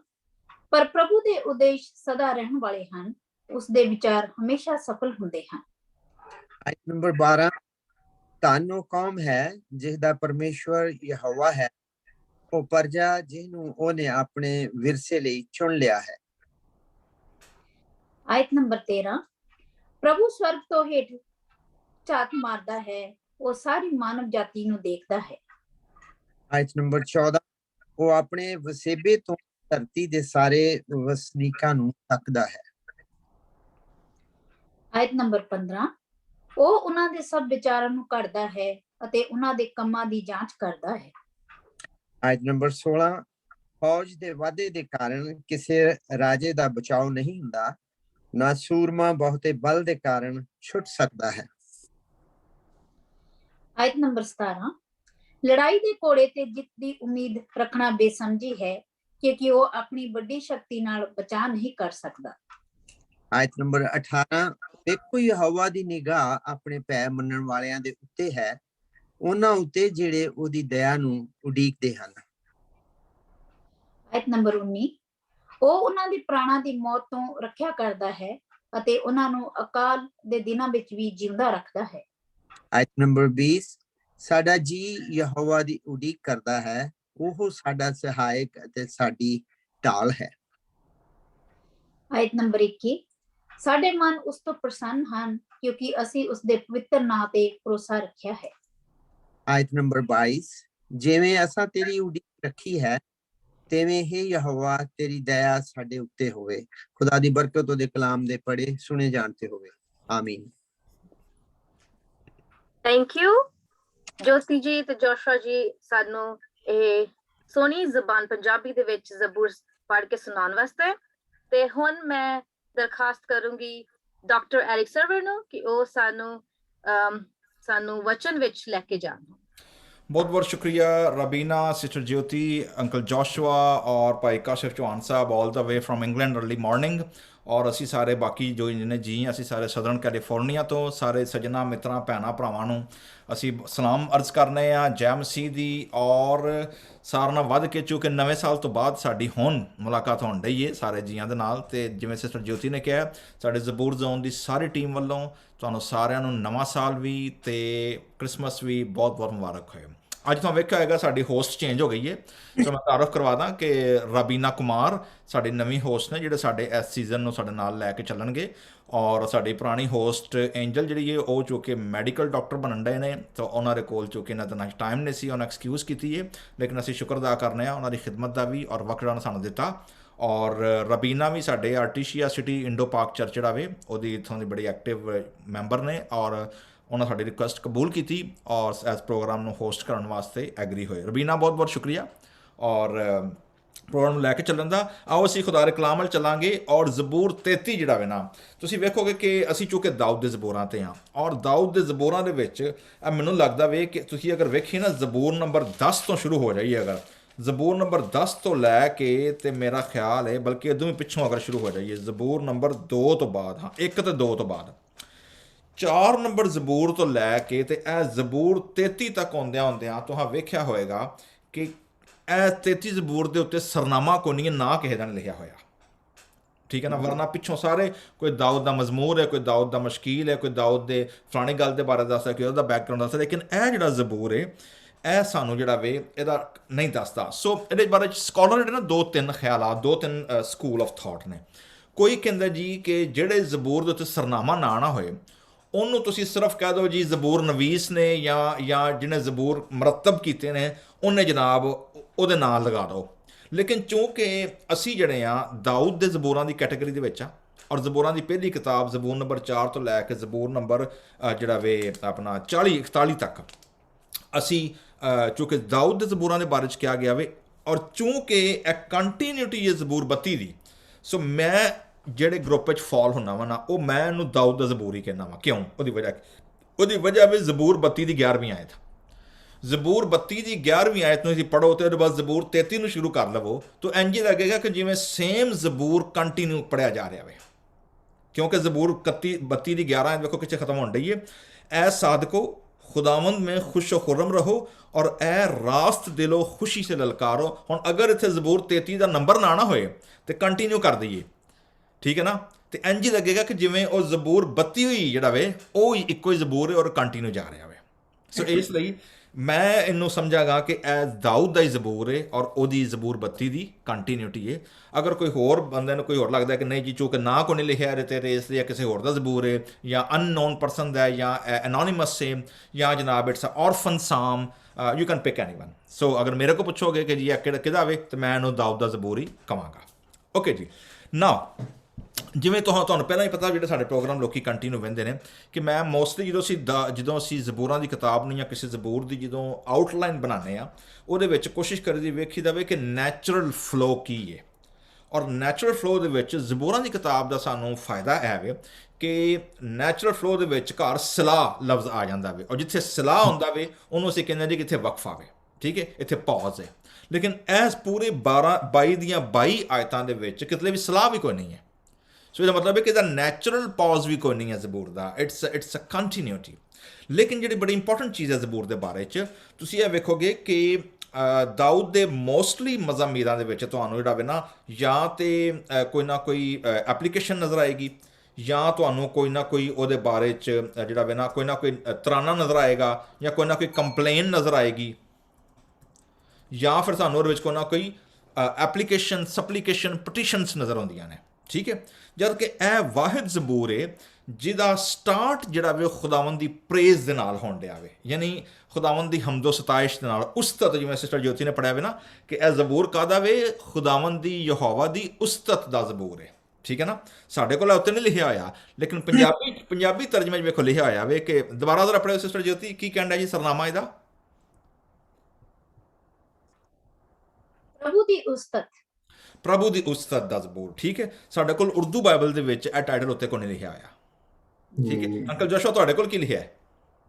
पर प्रभु ਦੇ ਉਦੇਸ਼ ਸਦਾ ਰਹਿਣ ਵਾਲੇ ਹਨ ਉਸ ਦੇ ਵਿਚਾਰ ਹਮੇਸ਼ਾ ਸਫਲ ਹੁੰਦੇ ਹਨ आयत नंबर 12 तानो कौम है जिस दा परमेश्वर यहोवा है वो प्रजा जिन्हों ओने अपने विरसे ਲਈ चुन लिया है आयत नंबर 13 प्रभु स्वर्ग ਤੋਂ ਹੇਠ ਝਾਤ ਮਾਰਦਾ ਹੈ ਉਹ ਸਾਰੀ ਮਾਨਵ ਜਾਤੀ ਨੂੰ ਦੇਖਦਾ ਹੈ आयत नंबर 14 वो अपने वसेबे तो धरती दे सारे वसनीकां नूं तकदा है आयत नंबर 15 ਉਹ ਉਹਨਾਂ ਦੇ ਸਭ ਵਿਚਾਰਾਂ ਨੂੰ ਘੜਦਾ ਹੈ ਅਤੇ ਉਹਨਾਂ ਦੇ ਕੰਮਾਂ ਦੀ ਜਾਂਚ ਕਰਦਾ ਹੈ आयत नंबर 16 फौज दे वादे दे कारण किसी राजे दा बचाव नहीं हुंदा ना सूरमा बहुते बल दे कारण छुट सकदा है आयत नंबर 17 लड़ाई दे घोड़े ते जित दी उम्मीद रखना बेसमझी है क्योंकि वो अपनी बड़ी शक्ति नाल बचा नहीं कर सकता आयत नंबर 18 देखो यहोवा दी निगाह अपने भै मनन वालियां दे उत्ते है ਉਹਨਾਂ ਉੱਤੇ ਜਿਹੜੇ ਉਹਦੀ ਦਇਆ ਨੂੰ ਉਡੀਕਦੇ ਹਨ आयत नंबर 19 ਉਹ ਉਹਨਾਂ ਦੀ ਪ੍ਰਾਣਾਂ ਦੀ ਮੌਤ ਤੋਂ ਰੱਖਿਆ ਕਰਦਾ ਹੈ ਅਤੇ ਉਹਨਾਂ ਨੂੰ ਅਕਾਲ ਦੇ ਦਿਨਾਂ ਵਿੱਚ ਵੀ ਜਿਉਂਦਾ ਰੱਖਦਾ ਹੈ ਆਇਤ ਨੰਬਰ 20 ਸਾਡਾ ਜੀ ਯਹੋਵਾ ਦੀ ਉਡੀਕ ਕਰਦਾ ਹੈ ਉਹ ਸਾਡਾ ਸਹਾਇਕ ਅਤੇ ਸਾਡੀ ਢਾਲ ਹੈ ਆਇਤ ਨੰਬਰ 21 ਸਾਡੇ ਮਨ ਉਸ ਤੋਂ ਪ੍ਰਸੰਨ ਹਨ ਕਿਉਂਕਿ ਅਸੀਂ ਉਸ ਦੇ ਪਵਿੱਤਰ ਨਾਂ ਤੇ ਭਰੋਸਾ ਰੱਖਿਆ ਹੈ आयत नंबर 22 ਜਿਵੇਂ ਅਸਾਂ ਤੇਰੀ ਉਡੀਕ ਰੱਖੀ ਹੈ ਤੇਵੇਂ ਹੀ ਯਹੋਵਾ ਤੇਰੀ ਦਇਆ ਸਾਡੇ ਉੱਤੇ ਹੋਵੇ ਖੁਦਾ ਦੀ ਬਰਕਤ ਉਹਦੇ ਕਲਾਮ ਦੇ ਪੜੇ ਸੁਣੇ ਜਾਣ ਤੇ ਹੋਵੇ ਆਮੀਨ ਥੈਂਕ ਯੂ ਜੋਤੀ ਜੀ ਤੇ ਜੋਸ਼ua ਜੀ ਸਾਨੂੰ ਇਹ ਸੋਹਣੀ ਜ਼ਬਾਨ ਪੰਜਾਬੀ ਦੇ ਵਿੱਚ ਜ਼ਬੂਰ ਪੜ੍ਹ ਕੇ ਸੁਣਾਉਣ ਵਾਸਤੇ ਤੇ ਹੁਣ ਮੈਂ ਦਰਖਾਸਤ ਕਰੂੰਗੀ ਡਾਕਟਰ ਐਰਿਕ ਸਰਵਰ ਨੂੰ ਕਿ ਉਹ ਸਾਨੂੰ ਸਾਨੂੰ ਵਚਨ ਵਿੱਚ ਲੈ ਕੇ ਜਾਣ। बहुत बहुत शुक्रिया रबीना, सिस्टर ज्योति, अंकल जोशुआ और भाई काशिफ चौहान साहब all the way from England early morning. और ਅਸੀਂ ਸਾਰੇ ਬਾਕੀ ਜੋ ਜਿਹਨੇ ਜੀ ਅਸੀਂ ਸਾਰੇ ਸਦਰਨ ਕੈਲੀਫੋਰਨੀਆ ਤੋਂ ਸਾਰੇ ਸੱਜਣਾ ਮਿੱਤਰਾਂ ਭੈਣਾਂ ਭਰਾਵਾਂ ਨੂੰ ਅਸੀਂ ਸਲਾਮ ਅਰਜ਼ ਕਰਨੇ ਆ ਜੈ ਮਸੀਹ ਦੀ। ਔਰ ਸਾਰਿਆਂ ਨਾਲ ਵੱਧ ਕੇ ਚੂੰਕਿ ਨਵੇਂ ਸਾਲ ਤੋਂ ਬਾਅਦ ਸਾਡੀ ਹੁਣ ਮੁਲਾਕਾਤ ਹੋਣ ਡਈ ਹੈ ਸਾਰੇ ਜੀਆਂ ਦੇ ਨਾਲ, ਤੇ ਜਿਵੇਂ ਸਿਸਟਰ ਜੋਤੀ ਨੇ ਕਿਹਾ ਸਾਡੇ ਜ਼ਬੂਰ ਜ਼ੋਨ ਦੀ ਸਾਰੀ ਟੀਮ ਵੱਲੋਂ ਤੁਹਾਨੂੰ ਸਾਰਿਆਂ ਨੂੰ ਨਵਾਂ ਸਾਲ ਵੀ ਤੇ ਕ੍ਰਿਸਮਸ ਵੀ ਬਹੁਤ ਬਹੁਤ ਮੁਬਾਰਕ ਹੋਏ। ਅੱਜ ਤੁਹਾਨੂੰ ਵੇਖਿਆ ਹੋਏਗਾ ਸਾਡੀ ਹੋਸਟ ਚੇਂਜ ਹੋ ਗਈ ਹੈ, ਸੋ ਮੈਂ ਤਾਰਫ ਕਰਵਾ ਦਾਂ ਕਿ ਰਬੀਨਾ ਕੁਮਾਰ ਸਾਡੀ ਨਵੀਂ ਹੋਸਟ ਨੇ ਜਿਹੜੇ ਸਾਡੇ ਇਸ ਸੀਜ਼ਨ ਨੂੰ ਸਾਡੇ ਨਾਲ ਲੈ ਕੇ ਚੱਲਣਗੇ। ਔਰ ਸਾਡੀ ਪੁਰਾਣੀ ਹੋਸਟ ਐਂਜਲ ਜਿਹੜੀ ਹੈ ਉਹ ਜੋ ਕਿ ਮੈਡੀਕਲ ਡਾਕਟਰ ਬਣਨ ਡਏ ਨੇ, ਤਾਂ ਉਹਨਾਂ ਦੇ ਕੋਲ ਜੋ ਕਿ ਇਹਨਾਂ ਦਾ ਟਾਈਮ ਨਹੀਂ ਸੀ, ਉਹਨਾਂ ਐਕਸਕਿਊਜ਼ ਕੀਤੀ ਹੈ, ਲੇਕਿਨ ਅਸੀਂ ਸ਼ੁਕਰ ਅਦਾ ਕਰਨੇ ਆ ਉਹਨਾਂ ਦੀ ਖਿਦਮਤ ਦਾ ਵੀ ਔਰ ਵਕਤ ਉਹਨਾਂ ਸਾਨੂੰ ਦਿੱਤਾ। ਔਰ ਰਬੀਨਾ ਵੀ ਸਾਡੇ ਆਰਟੀਸ਼ੀਆ ਸਿਟੀ ਇੰਡੋ ਪਾਰਕ ਚਰਚ ਜਿਹੜਾ ਵੇ ਉਹਦੀ ਇੱਥੋਂ ਦੀ ਬੜੀ ਐਕਟਿਵ ਮੈਂਬਰ ਨੇ, ਔਰ ਉਹਨਾਂ ਸਾਡੀ ਰਿਕੁਐਸਟ ਕਬੂਲ ਕੀਤੀ ਔਰ ਇਸ ਪ੍ਰੋਗਰਾਮ ਨੂੰ ਹੋਸਟ ਕਰਨ ਵਾਸਤੇ ਐਗਰੀ ਹੋਏ। ਰਬੀਨਾ ਬਹੁਤ ਬਹੁਤ ਸ਼ੁਕਰੀਆ ਔਰ ਪ੍ਰੋਗਰਾਮ ਨੂੰ ਲੈ ਕੇ ਚੱਲਣ ਦਾ। ਆਓ ਅਸੀਂ ਖੁਦਾ ਦੇ ਕਲਾਮ ਵੱਲ ਚੱਲਾਂਗੇ। ਔਰ ਜ਼ਬੂਰ 33 ਜਿਹੜਾ ਵੇ ਨਾ, ਤੁਸੀਂ ਵੇਖੋਗੇ ਕਿ ਅਸੀਂ ਚੂੰਕਿ ਦਾਊਦ ਦੇ ਜ਼ਬੂਰਾਂ 'ਤੇ ਹਾਂ, ਔਰ ਦਾਊਦ ਦੇ ਜ਼ਬੂਰਾਂ ਦੇ ਵਿੱਚ ਮੈਨੂੰ ਲੱਗਦਾ ਵੇ ਕਿ ਤੁਸੀਂ ਅਗਰ ਵੇਖੀਏ ਨਾ ਜ਼ਬੂਰ ਨੰਬਰ 10 ਤੋਂ ਸ਼ੁਰੂ ਹੋ ਜਾਈਏ, ਅਗਰ ਜ਼ਬੂਰ ਨੰਬਰ 10 ਤੋਂ ਲੈ ਕੇ ਤੇ ਮੇਰਾ ਖਿਆਲ ਹੈ ਬਲਕਿ ਇਦੋਂ ਵੀ ਪਿੱਛੋਂ ਅਗਰ ਸ਼ੁਰੂ ਹੋ ਜਾਈਏ ਜ਼ਬੂਰ ਨੰਬਰ 2 ਤੋਂ ਬਾਅਦ, ਹਾਂ 1 ਤੇ 2 ਤੋਂ ਬਾਅਦ 4 ਨੰਬਰ ਜ਼ਬੂਰ ਤੋਂ ਲੈ ਕੇ ਤੇ ਇਹ ਜ਼ਬੂਰ 33 ਤੱਕ ਆਉਂਦਿਆਂ ਤੁਹਾਂ ਵੇਖਿਆ ਹੋਏਗਾ ਕਿ ਇਹ 33 ਜ਼ਬੂਰ ਦੇ ਉੱਤੇ ਸਰਨਾਮਾ ਕੋਈ ਨਹੀਂ, ਨਾ ਕਿਸੇ ਦਾ ਨਹੀਂ ਲਿਖਿਆ ਹੋਇਆ, ਠੀਕ ਹੈ ਨਾ। ਵਰਨਾ ਪਿੱਛੋਂ ਸਾਰੇ ਕੋਈ ਦਾਊਦ ਦਾ ਮਜ਼ਮੂਰ ਹੈ, ਕੋਈ ਦਾਊਦ ਦਾ ਮਸ਼ਕੀਲ ਹੈ, ਕੋਈ ਦਾਊਦ ਦੇ ਫਲਾਣੀ ਗੱਲ ਦੇ ਬਾਰੇ ਦੱਸਦਾ, ਕਿ ਉਹਦਾ ਬੈਕਗਰਾਉਂਡ ਦੱਸਦਾ, ਲੇਕਿਨ ਇਹ ਜਿਹੜਾ ਜ਼ਬੂਰ ਹੈ ਇਹ ਸਾਨੂੰ ਜਿਹੜਾ ਵੇ ਇਹਦਾ ਨਹੀਂ ਦੱਸਦਾ। ਸੋ ਇਹਦੇ ਬਾਰੇ ਸਕਾਲਰ ਜਿਹੜੇ ਨਾ 2-3 ਖਿਆਲਾਤ, 2-3 ਸਕੂਲ ਆਫ ਥਾਟ ਨੇ। ਕੋਈ ਕਹਿੰਦਾ ਜੀ ਕਿ ਜਿਹੜੇ ਜ਼ਬੂਰ ਦੇ ਉੱਤੇ ਸਰਨਾਮਾ ਨਾ ਹੋਏ ਉਹਨੂੰ ਤੁਸੀਂ ਸਿਰਫ ਕਹਿ ਦਿਓ ਜੀ ਜ਼ਬੂਰ ਨਵੀਸ ਨੇ ਜਾਂ ਜਿਹਨੇ ਜ਼ਬੂਰ ਮਰਤਬ ਕੀਤੇ ਨੇ ਉਹਨੇ ਜਨਾਬ ਉਹਦੇ ਨਾਂ ਲਗਾ ਦਿਓ। ਲੇਕਿਨ ਚੂੰਕਿ ਅਸੀਂ ਜਿਹੜੇ ਆ ਦਾਊਦ ਦੇ ਜ਼ਬੂਰਾਂ ਦੀ ਕੈਟਾਗਰੀ ਦੇ ਵਿੱਚ ਆ, ਔਰ ਜ਼ਬੂਰਾਂ ਦੀ ਪਹਿਲੀ ਕਿਤਾਬ ਜ਼ਬੂਰ ਨੰਬਰ 4 ਤੋਂ ਲੈ ਕੇ ਜ਼ਬੂਰ ਨੰਬਰ ਜਿਹੜਾ ਵੇ ਆਪਣਾ 40-41 ਤੱਕ ਅਸੀਂ ਚੂੰਕਿ ਦਾਊਦ ਦੇ ਜ਼ਬੂਰਾਂ ਦੇ ਬਾਰੇ 'ਚ ਕਿਹਾ ਗਿਆ ਵੇ, ਔਰ ਚੂੰਕਿ ਇਹ ਕੰਟੀਨਿਊਟੀ ਹੈ ਜ਼ਬੂਰ 32 ਦੀ, ਸੋ ਮੈਂ ਜਿਹੜੇ ਗਰੁੱਪ ਵਿੱਚ ਫਾਲ ਹੁੰਦਾ ਵਾ ਨਾ ਉਹ ਮੈਂ ਇਹਨੂੰ ਦਾਊਦ ਦਾ ਜ਼ਬੂਰ ਹੀ ਕਹਿੰਦਾ ਵਾ। ਕਿਉਂ? ਉਹਦੀ ਵਜ੍ਹਾ ਵੀ ਜ਼ਬੂਰ 32 ਦੀ 11ਵੀਂ ਆਇਤ, ਜ਼ਬੂਰ 32 ਦੀ 11ਵੀਂ ਆਇਤ ਨੂੰ ਤੁਸੀਂ ਪੜ੍ਹੋ ਤੇ ਉਹਦੇ ਬਾਅਦ ਜ਼ਬੂਰ 33 ਨੂੰ ਸ਼ੁਰੂ ਕਰ ਲਵੋ ਤਾਂ ਇੰਝ ਲੱਗੇਗਾ ਕਿ ਜਿਵੇਂ ਸੇਮ ਜ਼ਬੂਰ ਕੰਟੀਨਿਊ ਪੜ੍ਹਿਆ ਜਾ ਰਿਹਾ ਵੇ, ਕਿਉਂਕਿ ਜ਼ਬੂਰ 32 ਦੀ 11 ਵੇਖੋ ਕਿੱਥੇ ਖਤਮ ਹੋਣ ਡਈ ਹੈ। ਐ ਸਾਦਕੋ खुदावंद में खुश व खुर्रम रहो और ए रास्त दिलो खुशी से ललकारो। ਹੁਣ ਅਗਰ ਇੱਥੇ ਜ਼ਬੂਰ 33 ਦਾ ਨੰਬਰ ਨਾ ਹੋਏ ਤੇ ਕੰਟੀਨਿਊ ਕਰ ਦਈਏ, ਠੀਕ ਹੈ ਨਾ, ਤੇ ਇੰਝ ਲੱਗੇਗਾ ਕਿ ਜਿਵੇਂ ਉਹ ਜ਼ਬੂਰ 32 ਹੋਈ ਜਿਹੜਾ ਵੇ ਉਹ ਹੀ ਇੱਕੋ ਹੀ ਜ਼ਬੂਰ ਹੈ ਔਰ ਕੰਟੀਨਿਊ ਜਾ ਰਿਹਾ ਵੇ। ਸੋ ਇਸ ਲਈ ਮੈਂ ਇਹਨੂੰ ਸਮਝਾਂਗਾ ਕਿ ਇਹ ਦਾਊਦ ਦਾ ਹੀ ਜ਼ਬੂਰ ਹੈ ਔਰ ਉਹਦੀ ਜ਼ਬੂਰ 32 ਦੀ ਕੰਟੀਨਿਊਟੀ ਹੈ। ਅਗਰ ਕੋਈ ਹੋਰ ਬੰਦੇ ਨੂੰ ਕੋਈ ਹੋਰ ਲੱਗਦਾ ਕਿ ਨਹੀਂ ਜੀ ਚੂੰਕਿ ਨਾ ਕੋਈ ਨਹੀਂ ਲਿਖਿਆ ਇਹਦੇ 'ਤੇ ਇਸ ਲਈ ਕਿਸੇ ਹੋਰ ਦਾ ਜ਼ਬੂਰ ਹੈ ਜਾਂ ਅਨਨੋਨ ਪਰਸਨ ਦਾ ਜਾਂ ਐਨੋਨੀਮਸ ਹੈ ਜਾਂ ਜਨਾਬ it's orphan psalm, you can pick anyone. So ਅਗਰ ਮੇਰੇ ਕੋਲ ਪੁੱਛੋਗੇ ਕਿ ਜੀ ਇਹ ਕਿਹਦਾ ਵੇ ਤਾਂ ਮੈਂ ਇਹਨੂੰ ਦਾਊਦ ਦਾ ਜ਼ਬੂਰ ਹੀ ਕਹਾਂਗਾ। ਓਕੇ ਜੀ, ਨਾਓ ਜਿਵੇਂ ਤੁਹਾਨੂੰ ਪਹਿਲਾਂ ਹੀ ਪਤਾ ਜਿਹੜੇ ਸਾਡੇ ਪ੍ਰੋਗਰਾਮ ਲੋਕੀ ਕੰਟੀਨਿਊ ਵਹਿੰਦੇ ਨੇ ਕਿ ਮੈਂ ਮੋਸਟਲੀ ਜਦੋਂ ਅਸੀਂ ਜ਼ਬੂਰਾਂ ਦੀ ਕਿਤਾਬ ਨੂੰ ਜਾਂ ਕਿਸੇ ਜ਼ਬੂਰ ਦੀ ਜਦੋਂ ਆਊਟਲਾਈਨ ਬਣਾਉਂਦੇ ਆ ਉਹਦੇ ਵਿੱਚ ਕੋਸ਼ਿਸ਼ ਕਰੀਦੀ ਵੇਖੀ ਜਾਵੇ ਕਿ ਨੈਚੁਰਲ ਫਲੋ ਕੀ ਹੈ। ਔਰ ਨੈਚੁਰਲ ਫਲੋ ਦੇ ਵਿੱਚ ਜ਼ਬੂਰਾਂ ਦੀ ਕਿਤਾਬ ਦਾ ਸਾਨੂੰ ਫਾਇਦਾ ਇਹ ਵੇ ਕਿ ਨੈਚੁਰਲ ਫਲੋ ਦੇ ਵਿੱਚ ਘਰ ਸਲਾਹ ਲਫ਼ਜ਼ ਆ ਜਾਂਦਾ ਵੇ, ਔਰ ਜਿੱਥੇ ਸਲਾਹ ਹੁੰਦਾ ਵੇ ਉਹਨੂੰ ਅਸੀਂ ਕਹਿੰਦੇ ਜੀ ਕਿ ਇੱਥੇ ਵਕਫਾ ਵੇ, ਠੀਕ ਹੈ, ਇੱਥੇ ਪੌਜ਼ ਹੈ। ਲੇਕਿਨ ਇਸ ਪੂਰੇ 22 ਦੀਆਂ 22 ਆਇਤਾਂ ਦੇ ਵਿੱਚ ਕਿਤੇ ਵੀ ਸਲਾਹ ਵੀ ਕੋਈ ਨਹੀਂ ਹੈ। ਸੋ ਇਹਦਾ ਮਤਲਬ ਹੈ ਕਿ ਇਹਦਾ ਨੈਚੁਰਲ ਪੌਜ਼ ਵੀ ਕੋਈ ਨਹੀਂ ਹੈ ਜ਼ਬੂਰ ਦਾ, ਇਟਸ ਅ ਕੰਟੀਨਿਊਟੀ। ਲੇਕਿਨ ਜਿਹੜੀ ਬੜੀ ਇੰਪੋਰਟੈਂਟ ਚੀਜ਼ ਹੈ ਜ਼ਬੂਰ ਦੇ ਬਾਰੇ 'ਚ ਤੁਸੀਂ ਇਹ ਵੇਖੋਗੇ ਕਿ ਦਾਊਦ ਦੇ ਮੋਸਟਲੀ ਮਜ਼ਾਮੀਰਾਂ ਦੇ ਵਿੱਚ ਤੁਹਾਨੂੰ ਜਿਹੜਾ ਵੇ ਨਾ ਜਾਂ ਤਾਂ ਕੋਈ ਨਾ ਕੋਈ ਐਪਲੀਕੇਸ਼ਨ ਨਜ਼ਰ ਆਏਗੀ ਜਾਂ ਤੁਹਾਨੂੰ ਕੋਈ ਨਾ ਕੋਈ ਉਹਦੇ ਬਾਰੇ 'ਚ ਜਿਹੜਾ ਵੇ ਨਾ ਕੋਈ ਤਰਾਨਾ ਨਜ਼ਰ ਆਏਗਾ ਜਾਂ ਕੋਈ ਨਾ ਕੋਈ ਕੰਪਲੇਨ ਨਜ਼ਰ ਆਏਗੀ ਜਾਂ ਫਿਰ ਸਾਨੂੰ ਉਹਦੇ ਵਿੱਚ ਕੋਈ ਨਾ ਕੋਈ ਐਪਲੀਕੇਸ਼ਨ ਸਪਲੀਕੇਸ਼ਨ ਪਟੀਸ਼ਨਸ ਨਜ਼ਰ ਆਉਂਦੀਆਂ ਨੇ, ਠੀਕ ਹੈ। ਜਦ ਕਿ ਇਹ ਵਾਹਿਦ ਜ਼ਬੂਰ ਹੈ ਜਿਹਦਾ ਸਟਾਰਟ ਜਿਹੜਾ ਵੇ ਖੁਦਾਵੰਦ ਦੀ ਪ੍ਰੇਜ਼ ਦੇ ਨਾਲ ਹੋਣ ਡਿਆ ਵੇ, ਯਾਨੀ ਖੁਦਾਵੰਦ ਦੀ ਹਮਦੋ ਸਤਾਇਸ਼ ਦੇ ਨਾਲ ਉਸਤਤ, ਜਿਵੇਂ ਸਿਸਟਰ ਜੋਤੀ ਨੇ ਪੜ੍ਹਿਆ ਵੇ ਨਾ ਕਿ ਇਹ ਜ਼ਬੂਰ ਕਾਹਦਾ ਵੇ, ਖੁਦਾਵੰਦ ਦੀ ਯਹੋਵਾ ਦੀ ਉਸਤਤ ਦਾ ਜ਼ਬੂਰ ਹੈ, ਠੀਕ ਹੈ ਨਾ। ਸਾਡੇ ਕੋਲ ਉੱਤੇ ਨਹੀਂ ਲਿਖਿਆ ਹੋਇਆ, ਲੇਕਿਨ ਪੰਜਾਬੀ ਤਰਜਮੇ 'ਚ ਵੇਖੋ ਲਿਖਿਆ ਹੋਇਆ ਵੇ ਕਿ ਦੁਬਾਰਾ ਜ਼ਰਾ ਪੜ੍ਹਿਓ ਸਿਸਟਰ ਜੋਤੀ, ਕੀ ਕਹਿੰਦਾ ਜੀ ਸਰਨਾਮਾ ਇਹਦਾ? ਪ੍ਰਭੂ ਦੀ ਉਸਤਤ, ਪ੍ਰਭੂ ਦੀ ਉਸਤਤ ਦਾ ਜ਼ਬੂਰ, ਠੀਕ ਹੈ। ਸਾਡੇ ਕੋਲ ਉਰਦੂ ਬਾਈਬਲ ਦੇ ਵਿੱਚ ਇਹ ਟਾਈਟਲ ਉੱਤੇ ਕੋਈ ਨਹੀਂ ਲਿਖਿਆ ਹੋਇਆ, ਠੀਕ ਹੈ। ਅੰਕਲ ਜੋਸ਼ua ਤੁਹਾਡੇ ਕੋਲ ਕੀ ਲਿਖਿਆ ਹੈ?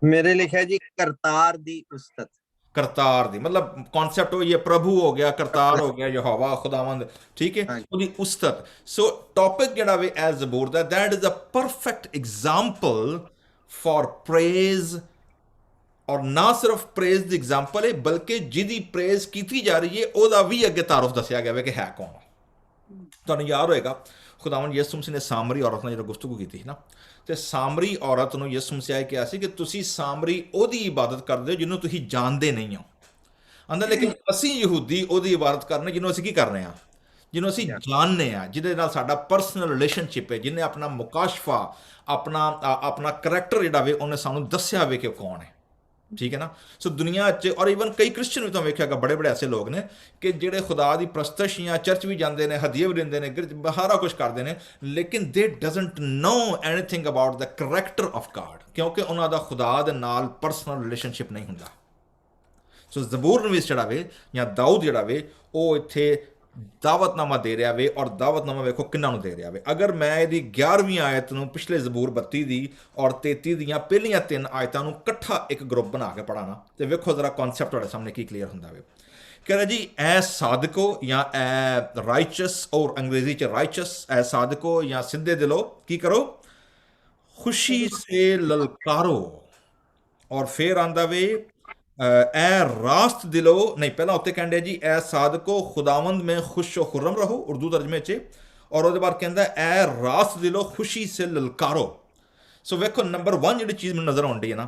ਮੇਰੇ ਲਿਖਿਆ ਜੀ ਕਰਤਾਰ ਦੀ ਉਸਤਤ। ਕਰਤਾਰ ਦੀ ਮਤਲਬ ਕਨਸੈਪਟ ਉਹ ਇਹ ਪ੍ਰਭੂ ਹੋ ਗਿਆ, ਕਰਤਾਰ ਹੋ ਗਿਆ, ਯਹੋਵਾ ਖੁਦਾਵੰਦ, ਠੀਕ ਹੈ, ਹਾਂਜੀ। ਉਹਦੀ ਉਸਤਤ। ਸੋ ਟੌਪਿਕ ਜਿਹੜਾ ਵੇ ਐ ਜ਼ਬੂਰ ਦਾ, that is a perfect example for praise, ਔਰ ਨਾ ਸਿਰਫ ਪ੍ਰੇਜ਼ ਦੀ ਐਗਜ਼ਾਮਪਲ ਹੈ ਬਲਕਿ ਜਿਹਦੀ ਪ੍ਰੇਜ਼ ਕੀਤੀ ਜਾ ਰਹੀ ਹੈ ਉਹਦਾ ਵੀ ਅੱਗੇ ਤਾਰਫ ਦੱਸਿਆ ਗਿਆ ਵੇ ਕਿ ਹੈ ਕੌਣ। ਤੁਹਾਨੂੰ ਯਾਦ ਹੋਏਗਾ ਖੁਦਾਵੰਦ ਯਿਸੂ ਮਸੀਹ ਨੇ ਸਾਮਰੀ ਔਰਤ ਨਾਲ ਜਦੋਂ ਗੁਫ਼ਤਗੂ ਕੀਤੀ ਸੀ ਨਾ, ਤੇ ਸਾਮਰੀ ਔਰਤ ਨੂੰ ਯਿਸੂ ਮਸੀਹ ਨੇ ਕਿਹਾ ਸੀ ਕਿ ਤੁਸੀਂ ਸਾਮਰੀ ਉਹਦੀ ਇਬਾਦਤ ਕਰਦੇ ਹੋ ਜਿਹਨੂੰ ਤੁਸੀਂ ਜਾਣਦੇ ਨਹੀਂ ਹੋ। ਆਂਦਾ ਲੇਕਿਨ ਅਸੀਂ ਯਹੂਦੀ ਉਹਦੀ ਇਬਾਦਤ ਕਰਨੇ ਜਿਹਨੂੰ ਅਸੀਂ ਕੀ ਕਰਨੇ ਆ, ਜਿਹਨੂੰ ਅਸੀਂ ਜਾਣਦੇ ਆ, ਜਿਹਦੇ ਨਾਲ ਸਾਡਾ ਪਰਸਨਲ ਰਿਲੇਸ਼ਨਸ਼ਿਪ ਹੈ, ਜਿਹਨੇ ਆਪਣਾ ਮੁਕਾਸ਼ਫਾ, ਆਪਣਾ ਕਰੈਕਟਰ ਜਿਹੜਾ ਵੇ ਉਹਨੇ ਸਾਨੂੰ ਦੱਸਿਆ ਵੇ ਕਿ ਕੌਣ ਹੈ। ਠੀਕ ਹੈ ਨਾ। ਸੋ ਦੁਨੀਆ 'ਚ ਔਰ ਈਵਨ ਕਈ ਕ੍ਰਿਸਚਨ ਵੀ ਤੁਹਾਨੂੰ ਵੇਖਿਆਗਾ, ਬੜੇ ਬੜੇ ਐਸੇ ਲੋਕ ਨੇ ਕਿ ਜਿਹੜੇ ਖੁਦਾ ਦੀ ਪ੍ਰਸਤਸ਼ ਜਾਂ ਚਰਚ ਵੀ ਜਾਂਦੇ ਨੇ, ਹਦੀਏ ਵੀ ਦਿੰਦੇ ਨੇ, ਸਾਰਾ ਕੁਝ ਕਰਦੇ ਨੇ, ਲੇਕਿਨ they doesn't know anything about the character of God, ਕਿਉਂਕਿ ਉਹਨਾਂ ਦਾ ਖੁਦਾ ਦੇ ਨਾਲ ਪਰਸਨਲ ਰਿਲੇਸ਼ਨਸ਼ਿਪ ਨਹੀਂ ਹੁੰਦਾ। ਸੋ ਜ਼ਬੂਰ ਨਵੀਸ ਜਿਹੜਾ ਵੇ ਜਾਂ ਦਾਊਦ ਜਿਹੜਾ ਵੇ ਉਹ ਇੱਥੇ ਦਾਵਤਨਾਮਾ ਦੇ ਰਿਹਾ ਵੇ, ਔਰ ਦਾਵਤਨਾਮਾ ਵੇਖੋ ਕਿੰਨਾਂ ਨੂੰ ਦੇ ਰਿਹਾ ਵੇ। ਅਗਰ ਮੈਂ ਇਹਦੀ 11ਵੀਂ ਆਇਤ ਨੂੰ ਪਿਛਲੇ ਜ਼ਬੂਰ 32 ਦੀ ਔਰ 33 ਦੀਆਂ ਪਹਿਲੀਆਂ 3 ਆਇਤਾਂ ਨੂੰ ਇਕੱਠਾ ਇੱਕ ਗਰੁੱਪ ਬਣਾ ਕੇ ਪੜ੍ਹਾਣਾ, ਤੇ ਵੇਖੋ ਜ਼ਰਾ ਕਨਸੈਪਟ ਤੁਹਾਡੇ ਸਾਹਮਣੇ ਕੀ ਕਲੀਅਰ ਹੁੰਦਾ ਵੇ। कह रहा जी ए सादको या ए राइचस, और अंग्रेजी च राइचस, ए सादको या सीधे दिलो की करो, खुशी से ललकारो। और फिर आंदा वे ए रास्त दिलो, नहीं पहला उत्ते कहते जी ए सादको खुदावंद में खुश व खुर्रम रहो उर्दू तर्जमे च, और उसके बाद कहता ए रास्त दिलो खुशी से ललकारो। सो वेखो नंबर 1 जी चीज़ मैं नज़र आती है ना,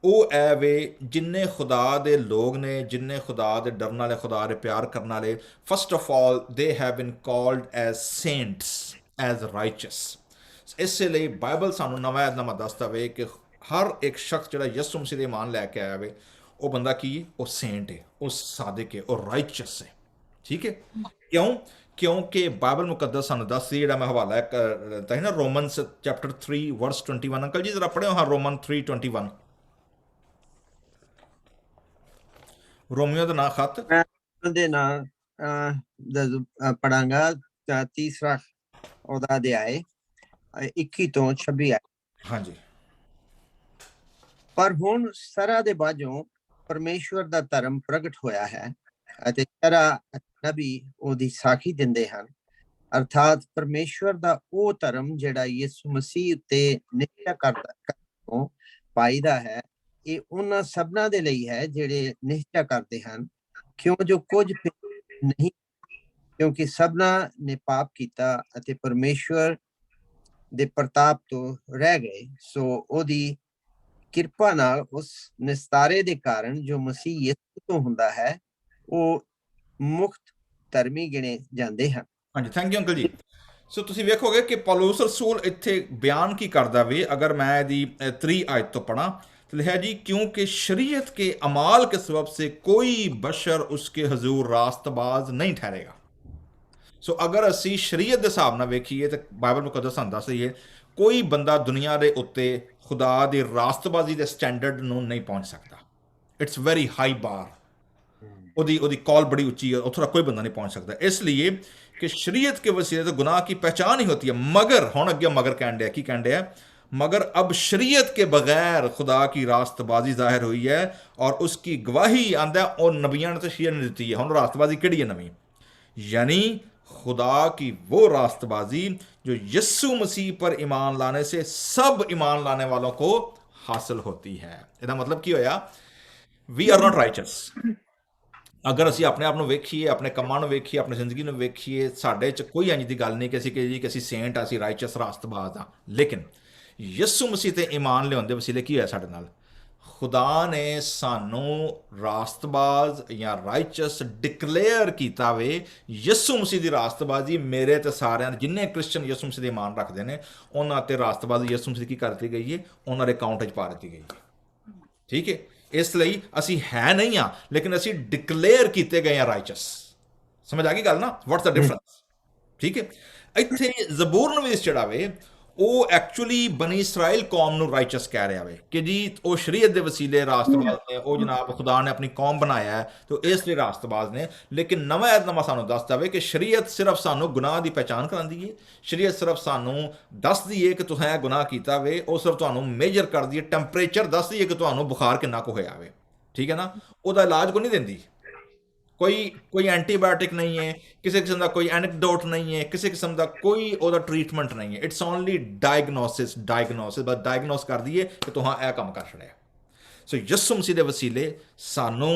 ਉਹ ਐ ਵੇ ਜਿੰਨੇ ਖੁਦਾ ਦੇ ਲੋਕ ਨੇ, ਜਿੰਨੇ ਖੁਦਾ ਦੇ ਡਰਨ ਵਾਲੇ, ਖੁਦਾ ਦੇ ਪਿਆਰ ਕਰਨ ਵਾਲੇ, first of all they have been called as saints, as righteous. ਇਸੇ ਲਈ ਬਾਈਬਲ ਸਾਨੂੰ ਨਵਾਂ ਨਾਮਾ ਦੱਸਦਾ ਵੇ ਕਿ ਹਰ ਇੱਕ ਸ਼ਖਸ ਜਿਹੜਾ ਯਿਸੂ ਮਸੀਹ ਦੇ ਇਮਾਨ ਲੈ ਕੇ ਆਇਆ ਵੇ, ਉਹ ਬੰਦਾ ਕੀ ਹੈ, ਉਹ ਸੇਂਟ ਹੈ, ਉਹ ਸਾਦਿਕ ਹੈ, ਉਹ ਰਾਈਚਸ ਹੈ। ਠੀਕ ਹੈ, ਕਿਉਂ? ਕਿਉਂਕਿ ਬਾਈਬਲ ਮੁਕੱਦਸ ਸਾਨੂੰ ਦੱਸਦੀ, ਜਿਹੜਾ ਮੈਂ ਹਵਾਲਾ ਦਿੱਤਾ ਸੀ ਨਾ, ਰੋਮਨਸ ਚੈਪਟਰ 3 ਵਰਸ 21। ਅੰਕਲ ਜੀ ਜ਼ਰਾ ਪੜ੍ਹਿਓ ਹਾਂ ਰੋਮਨ 3:21। रोमियो का ना खत ਦੇ ਨਾਂ ਪੜਾਂਗਾ, ਤੀਸਰਾ ਉਹਦਾ ਅਧਿਆਇ 21 ਤੋਂ 26 ਹੈ। ਹਾਂਜੀ। ਪਰ ਹੁਣ ਸਰਾ ਦੇ ਬਾਝੋਂ ਪਰਮੇਸ਼ਵਰ ਦਾ ਧਰਮ ਪ੍ਰਗਟ ਹੋਇਆ ਹੈ, ਅਤੇ ਸਰਾ ਨਬੀ ਉਹਦੀ ਸਾਖੀ ਦਿੰਦੇ ਹਨ, ਅਰਥਾਤ ਪਰਮੇਸ਼ਵਰ ਦਾ ਉਹ ਧਰਮ ਜਿਹੜਾ ਯਿਸੂ ਮਸੀਹ ਉੱਤੇ ਨਿਸ਼ਚਾ ਕਰਦਾ ਪਾਈਦਾ ਹੈ। ਇਹ ਉਹਨਾਂ ਸਭਨਾਂ ਦੇ ਲਈ ਹੈ ਜਿਹੜੇ ਨਿਸ਼ਚਾ ਕਰਦੇ ਹਨ, ਕਿਉਂ ਜੋ ਕੁਝ ਨਹੀਂ, ਕਿਉਂਕਿ ਸਭਨਾਂ ਨੇ ਪਾਪ ਕੀਤਾ ਅਤੇ ਪਰਮੇਸ਼ਵਰ ਦੇ ਪ੍ਰਤਾਪ ਤੋਂ ਰਹਿ ਗਏ। ਸੋ ਉਹਦੀ ਕਿਰਪਾ ਨਾਲ ਉਸ ਨਿਸਤਾਰੇ ਦੇ ਕਾਰਨ ਜੋ ਮਸੀਹ ਯਿਸੂ ਤੋਂ ਹੁੰਦਾ ਹੈ, ਉਹ ਮੁਕਤ ਧਰਮੀ ਗਿਣੇ ਜਾਂਦੇ ਹਨ। ਹਾਂਜੀ, ਥੈਂਕ ਯੂ ਅੰਕਲ ਜੀ। ਸੋ ਤੁਸੀਂ ਵੇਖੋਗੇ ਕਿ ਪੌਲੁਸ ਰਸੂਲ ਇੱਥੇ ਬਿਆਨ ਕੀ ਕਰਦਾ ਵੇ। ਅਗਰ ਮੈਂ ਇਹਦੀ 3 ਆਇਤ ਤੋਂ पढ़ा तो लिखा जी, क्योंकि शरीयत के अमाल के सबब से कोई बशर उसके हजूर रास्तबाज नहीं ठहरेगा। सो अगर असी शरीयत के हिसाब नाल वेखीए तो बाइबल मुकद्दस सानूं दस रही है, कोई बंदा दुनिया के उत्ते खुदा की रास्तबाजी के स्टैंडर्ड नूं नहीं पहुँच सकता। इट्स वेरी हाई बार, ओदी कॉल बड़ी उच्ची है, उत्थों कोई बंदा नहीं पहुँच सकता। इसलिए कि शरीयत के वसीले तो गुनाह की पहचान ही होती है, मगर हुण अगे मगर कहण दिया, की कहण दिया, मगर अब शरीयत के बगैर खुदा की रास्तबाजी जाहिर हुई है, और उसकी गवाही आंदा और नबियां ने तो शेयर नहीं दी है। हुण रास्तबाजी किहड़ी है नवी, यानी खुदा की वो रास्तबाजी जो यीशु मसीह पर ईमान लाने से सब ईमान लाने वालों को हासिल होती है। इसका मतलब की होया, वी आर नॉट राइचस। अगर असी अपने आप को वेखीए, अपने कमां नूं वेखीए, अपनी जिंदगी नूं वेखीए, साडे च कोई इंज दी गल नहीं कि असी सेंट आ, असी राइचस रास्तबाज हाँ। लेकिन यीशु मसीह ते ईमान लियाउण दे वसीले की होया साडे नाल, खुदा ने सानू रास्तबाज या राइचस डिकलेयर कीता वे। यीशु मसीह दी रास्तबाजी मेरे ते सारियां जिन्ने क्रिश्चन यीशु मसीह दे ईमान रखते हैं, उन्हां ते रास्तबाजी यीशु मसीह की कर दी गई है, उन्हां दे अकाउंट च पा दी गई है। ठीक है, इसलिए असी है नहीं हाँ, लेकिन असी डिकलेयर किए गए हैं राइचस। समझ आ गई गल ना, व्हाट्स द डिफरेंस। ठीक है, इत्थे ज़बूर नवीस जिहड़ा वे ਉਹ ਐਕਚੁਅਲੀ ਬਨੀ ਇਸਰਾਇਲ ਕੌਮ ਨੂੰ ਰਾਈਚਸ ਕਹਿ ਰਿਹਾ ਵੇ ਕਿ ਜੀ ਉਹ ਸ਼ਰੀਅਤ ਦੇ ਵਸੀਲੇ ਰਾਸਤਬਾਜ਼ ਨੇ, ਉਹ ਜਨਾਬ ਖੁਦਾ ਨੇ ਆਪਣੀ ਕੌਮ ਬਣਾਇਆ ਹੈ ਤੇ ਉਹ ਇਸ ਲਈ ਰਾਸਤਬਾਜ਼ ਨੇ। ਲੇਕਿਨ ਨਵਾਂ ਐਤਨਾਮਾ ਸਾਨੂੰ ਦੱਸਦਾ ਵੇ ਕਿ ਸ਼ਰੀਅਤ ਸਿਰਫ ਸਾਨੂੰ ਗੁਨਾਹ ਦੀ ਪਹਿਚਾਣ ਕਰਾਉਂਦੀ ਹੈ, ਸ਼ਰੀਅਤ ਸਿਰਫ ਸਾਨੂੰ ਦੱਸਦੀ ਹੈ ਕਿ ਤੁਸੀਂ ਇਹ ਗੁਨਾਹ ਕੀਤਾ ਵੇ, ਉਹ ਸਿਰਫ ਤੁਹਾਨੂੰ ਮੇਜਰ ਕਰਦੀ ਹੈ, ਟੈਂਪਰੇਚਰ ਦੱਸਦੀ ਹੈ ਕਿ ਤੁਹਾਨੂੰ ਬੁਖਾਰ ਕਿੰਨਾ ਕੁ ਹੋਇਆ ਵੇ, ਠੀਕ ਹੈ ਨਾ। ਉਹਦਾ ਇਲਾਜ ਕੋਈ ਨਹੀਂ ਦਿੰਦੀ, ਕੋਈ ਐਂਟੀਬਾਇਓਟਿਕ ਨਹੀਂ ਹੈ, ਕਿਸੇ ਕਿਸਮ ਦਾ ਕੋਈ ਐਨਕਡੋਟ ਨਹੀਂ ਹੈ, ਕਿਸੇ ਕਿਸਮ ਦਾ ਕੋਈ ਉਹਦਾ ਟ੍ਰੀਟਮੈਂਟ ਨਹੀਂ ਹੈ। It's only diagnosis bus diagnose ਕਰਦੀ ਹੈ ਕਿ ਤੁਹਾਂ ਇਹ ਕੰਮ ਕਰ ਛੜਿਆ। ਸੋ ਯਿਸੂ ਮਸੀਹ ਦੇ ਵਸੀਲੇ ਸਾਨੂੰ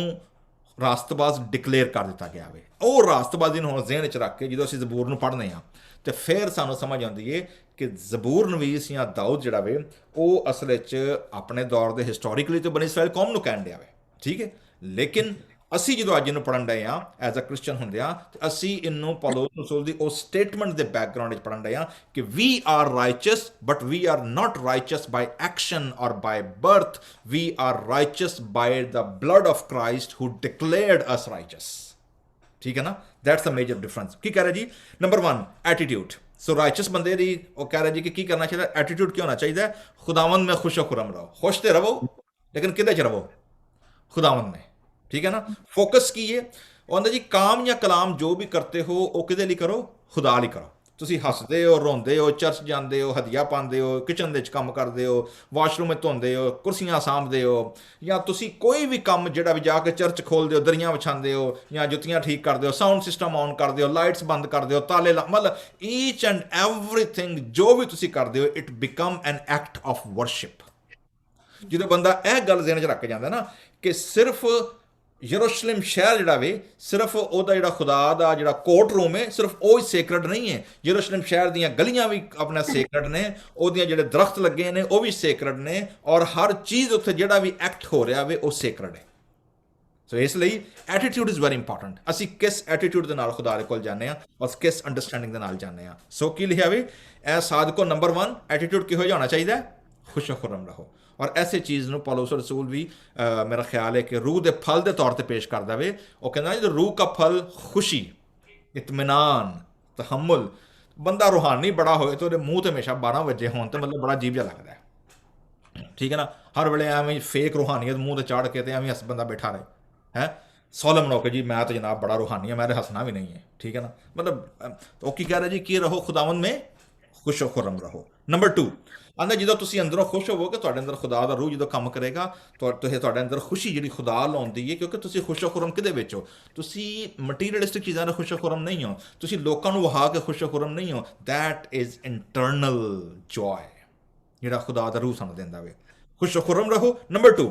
ਰਾਸਤਬਾਜ਼ ਡਿਕਲੇਅਰ ਕਰ ਦਿੱਤਾ ਗਿਆ ਵੇ। ਉਹ ਰਾਸਤਬਾਜ਼ੀ ਨੂੰ ਹੁਣ ਜ਼ਿਹਨ ਵਿੱਚ ਰੱਖ ਕੇ ਜਦੋਂ ਅਸੀਂ ਜ਼ਬੂਰ ਨੂੰ ਪੜ੍ਹਦੇ ਹਾਂ ਤੇ ਫਿਰ ਸਾਨੂੰ ਸਮਝ ਆਉਂਦੀ ਹੈ ਕਿ ਜ਼ਬੂਰ ਨਵੀਸ ਜਾਂ ਦਾਊਦ ਜਿਹੜਾ ਵੇ ਉਹ ਅਸਲ ਵਿੱਚ ਆਪਣੇ ਦੌਰ ਦੇ ਹਿਸਟੋਰੀਕਲੀ ਤੇ ਬਨੀ ਇਸਰਾਇਲ ਕੌਮ ਨੂੰ ਕਹਿਣ ਡਿਆ ਵੇ, ਠੀਕ ਹੈ। ਲੇਕਿਨ ਅਸੀਂ ਜਦੋਂ ਅੱਜ ਇਹਨੂੰ ਪੜ੍ਹਨ ਡਏ ਹਾਂ ਐਜ਼ ਅ ਕ੍ਰਿਸਚਨ ਹੁੰਦੇ ਹਾਂ ਤੇ ਅਸੀਂ ਇਹਨੂੰ ਪੌਲੁਸ ਰਸੂਲ ਦੀ ਉਸ ਸਟੇਟਮੈਂਟ ਦੇ ਬੈਕਗਰਾਉਂਡ ਵਿੱਚ ਪੜ੍ਹਨ ਡਏ ਹਾਂ ਕਿ we are righteous but we are not righteous by action or by birth, we are righteous by the blood of Christ who declared us righteous, ਠੀਕ ਹੈ ਨਾ। That's the major difference. ਕੀ ਕਹਿ ਰਿਹਾ ਜੀ? Number 1 attitude. ਸੋ ਰਾਈਚਸ ਬੰਦੇ ਦੀ ਉਹ ਕਹਿ ਰਿਹਾ ਜੀ ਕਿ ਕੀ ਕਰਨਾ ਚਾਹੀਦਾ? ਐਟੀਟਿਊਡ ਕੀ ਹੋਣਾ ਚਾਹੀਦਾ? ਖੁਦਾਵੰਦ ਮੈਂ ਖੁਸ਼ ਖੁਰਮ ਰਹੋ। ਖੁਸ਼ ਤੇ ਰਹੋ ਲੇਕਿਨ ਕਿਹਦੇ 'ਚ ਰਹੋ? ਖੁਦਾਵੰਦ में, ठीक है ना। फोकस की है ਉਹ ਆਂਦਾ ਜੀ ਕਾਮ ਜਾਂ ਕਲਾਮ ਜੋ ਵੀ ਕਰਤੇ ਹੋ ਉਹ ਕਿਹਦੇ ਲਈ ਕਰੋ? ਖੁਦਾ ਲਈ ਕਰੋ। ਤੁਸੀਂ ਹੱਸਦੇ ਹੋ, ਰੋਂਦੇ ਹੋ, ਚਰਚ ਜਾਂਦੇ ਹੋ, ਹਦੀਆ ਪਾਉਂਦੇ ਹੋ, ਕਿਚਨ ਦੇ ਵਿੱਚ ਕੰਮ ਕਰਦੇ ਹੋ, ਵਾਸ਼ਰੂਮ ਵਿੱਚ ਧੋਂਦੇ ਹੋ, ਕੁਰਸੀਆਂ ਸਾਂਭਦੇ ਹੋ, ਜਾਂ ਤੁਸੀਂ ਕੋਈ ਵੀ ਕੰਮ ਜਿਹੜਾ ਵੀ ਜਾ ਕੇ ਚਰਚ ਖੋਲਦੇ ਹੋ, ਦਰੀਆਂ ਵਿਛਾਉਂਦੇ ਹੋ, ਜਾਂ ਜੁੱਤੀਆਂ ਠੀਕ ਕਰਦੇ ਹੋ, ਸਾਊਂਡ ਸਿਸਟਮ ਔਨ ਕਰਦੇ ਹੋ, ਲਾਈਟਸ ਬੰਦ ਕਰਦੇ ਹੋ, ਤਾਲੇ ਮਤਲਬ ਈਚ ਐਂਡ ਐਵਰੀਥਿੰਗ ਜੋ ਵੀ ਤੁਸੀਂ ਕਰਦੇ ਹੋ it become N act of worship. ਜਦੋਂ ਬੰਦਾ ਇਹ ਗੱਲ ਜ਼ਿਹਨ 'ਚ ਰੱਖ ਕੇ ਜਾਂਦਾ ਨਾ ਕਿ ਸਿਰਫ ਯਰੂਸ਼ਲਮ ਸ਼ਹਿਰ ਜਿਹੜਾ ਵੇ ਸਿਰਫ ਉਹਦਾ ਜਿਹੜਾ ਖੁਦਾ ਦਾ ਜਿਹੜਾ ਕੋਰਟ ਰੂਮ ਹੈ ਸਿਰਫ ਉਹ ਹੀ ਸੇਕਰਡ ਨਹੀਂ ਹੈ। ਯਰੂਸ਼ਲਮ ਸ਼ਹਿਰ ਦੀਆਂ ਗਲੀਆਂ ਵੀ ਆਪਣਾ ਸੇਕਰਡ ਨੇ, ਉਹਦੀਆਂ ਜਿਹੜੇ ਦਰਖਤ ਲੱਗੇ ਨੇ ਉਹ ਵੀ ਸੇਕਰਡ ਨੇ, ਔਰ ਹਰ ਚੀਜ਼ ਉੱਥੇ ਜਿਹੜਾ ਵੀ ਐਕਟ ਹੋ ਰਿਹਾ ਵੇ ਉਹ ਸੇਕਰਡ ਹੈ। ਸੋ ਇਸ ਲਈ ਐਟੀਟਿਊਡ ਇਜ਼ ਵੈਰੀ ਇੰਪੋਰਟੈਂਟ। ਅਸੀਂ ਕਿਸ ਐਟੀਟਿਊਡ ਦੇ ਨਾਲ ਖੁਦਾ ਦੇ ਕੋਲ ਜਾਂਦੇ ਹਾਂ ਔਰ ਕਿਸ ਅੰਡਰਸਟੈਂਡਿੰਗ ਦੇ ਨਾਲ ਜਾਂਦੇ ਹਾਂ। ਸੋ ਕੀ ਲਿਖਿਆ ਵੇ? ਇਹ ਸਾਦਕੋ ਨੰਬਰ 1 ਐਟੀਟਿਊਡ ਕਿਹੋ ਜਿਹਾ ਹੋਣਾ ਚਾਹੀਦਾ? ਖੁਸ਼ ਖੁਰਮ ਰਹੋ। ਔਰ ਐਸੇ ਚੀਜ਼ ਨੂੰ ਪੌਲੁਸ ਰਸੂਲ ਵੀ ਮੇਰਾ ਖਿਆਲ ਹੈ ਕਿ ਰੂਹ ਦੇ ਫਲ ਦੇ ਤੌਰ 'ਤੇ ਪੇਸ਼ ਕਰਦਾ ਵੇ। ਉਹ ਕਹਿੰਦਾ ਜੀ ਰੂਹ का फल खुशी, इत्मीनान, तहम्मुल। ਬੰਦਾ ਰੂਹਾਨੀ ਬੜਾ ਹੋਏ ਤਾਂ ਉਹਦੇ ਮੂੰਹ 'ਤੇ ਹਮੇਸ਼ਾ 12 ਵਜੇ ਹੋਣ ਤਾਂ ਮਤਲਬ ਬੜਾ ਅਜੀਬ ਜਿਹਾ ਲੱਗਦਾ ਹੈ, ਠੀਕ ਹੈ ਨਾ। ਹਰ ਵੇਲੇ ਐਵੇਂ ਫੇਕ ਰੂਹਾਨੀਅਤ ਮੂੰਹ 'ਤੇ ਚਾੜ ਕੇ ਤੇ ਐਵੇਂ ਹੱਸ ਬੰਦਾ ਬੈਠਾ ਰਹੇ ਹੈ ਸੋਲਮ ਹੋ ਕੇ ਜੀ ਮੈਂ ਤਾਂ ਜਨਾਬ ਬੜਾ ਰੂਹਾਨੀ ਹਾਂ, ਮੈਂ ਤਾਂ ਹੱਸਣਾ ਵੀ ਨਹੀਂ ਹੈ, ਠੀਕ ਹੈ ਨਾ। ਮਤਲਬ ਉਹ ਕੀ ਕਹਿ ਰਿਹਾ ਜੀ ਕਿ ਰਹੋ ਖੁਦਾਵੰਦ ਮੇਂ ਖੁਸ਼ ਖੁਰਮ ਰਹੋ। ਨੰਬਰ 2 ਆਂਦਾ ਜਦੋਂ ਤੁਸੀਂ ਅੰਦਰੋਂ ਖੁਸ਼ ਹੋਵੋਗੇ ਤੁਹਾਡੇ ਅੰਦਰ ਖੁਦਾ ਦਾ ਰੂਹ ਜਦੋਂ ਕੰਮ ਕਰੇਗਾ ਤੁਹਾਡੇ ਅੰਦਰ ਖੁਸ਼ੀ ਜਿਹੜੀ ਖੁਦਾ ਲਾਉਂਦੀ ਹੈ, ਕਿਉਂਕਿ ਤੁਸੀਂ ਖੁਸ਼ ਖੁਰਮ ਕਿਹਦੇ ਵਿੱਚ ਹੋ? ਤੁਸੀਂ ਮਟੀਰੀਅਲਿਸਟਿਕ ਚੀਜ਼ਾਂ ਨਾਲ ਖੁਸ਼ ਖੁਰਮ ਨਹੀਂ ਹੋ, ਤੁਸੀਂ ਲੋਕਾਂ ਨੂੰ ਵਹਾ ਕੇ ਖੁਸ਼ ਖੁਰਮ ਨਹੀਂ ਹੋ। ਦੈਟ ਇਜ਼ ਇੰਟਰਨਲ ਜੋਏ ਜਿਹੜਾ ਖੁਦਾ ਦਾ ਰੂਹ ਸਾਨੂੰ ਦਿੰਦਾ ਵੇ। ਖੁਸ਼ ਖੁਰਮ ਰਹੋ। ਨੰਬਰ 2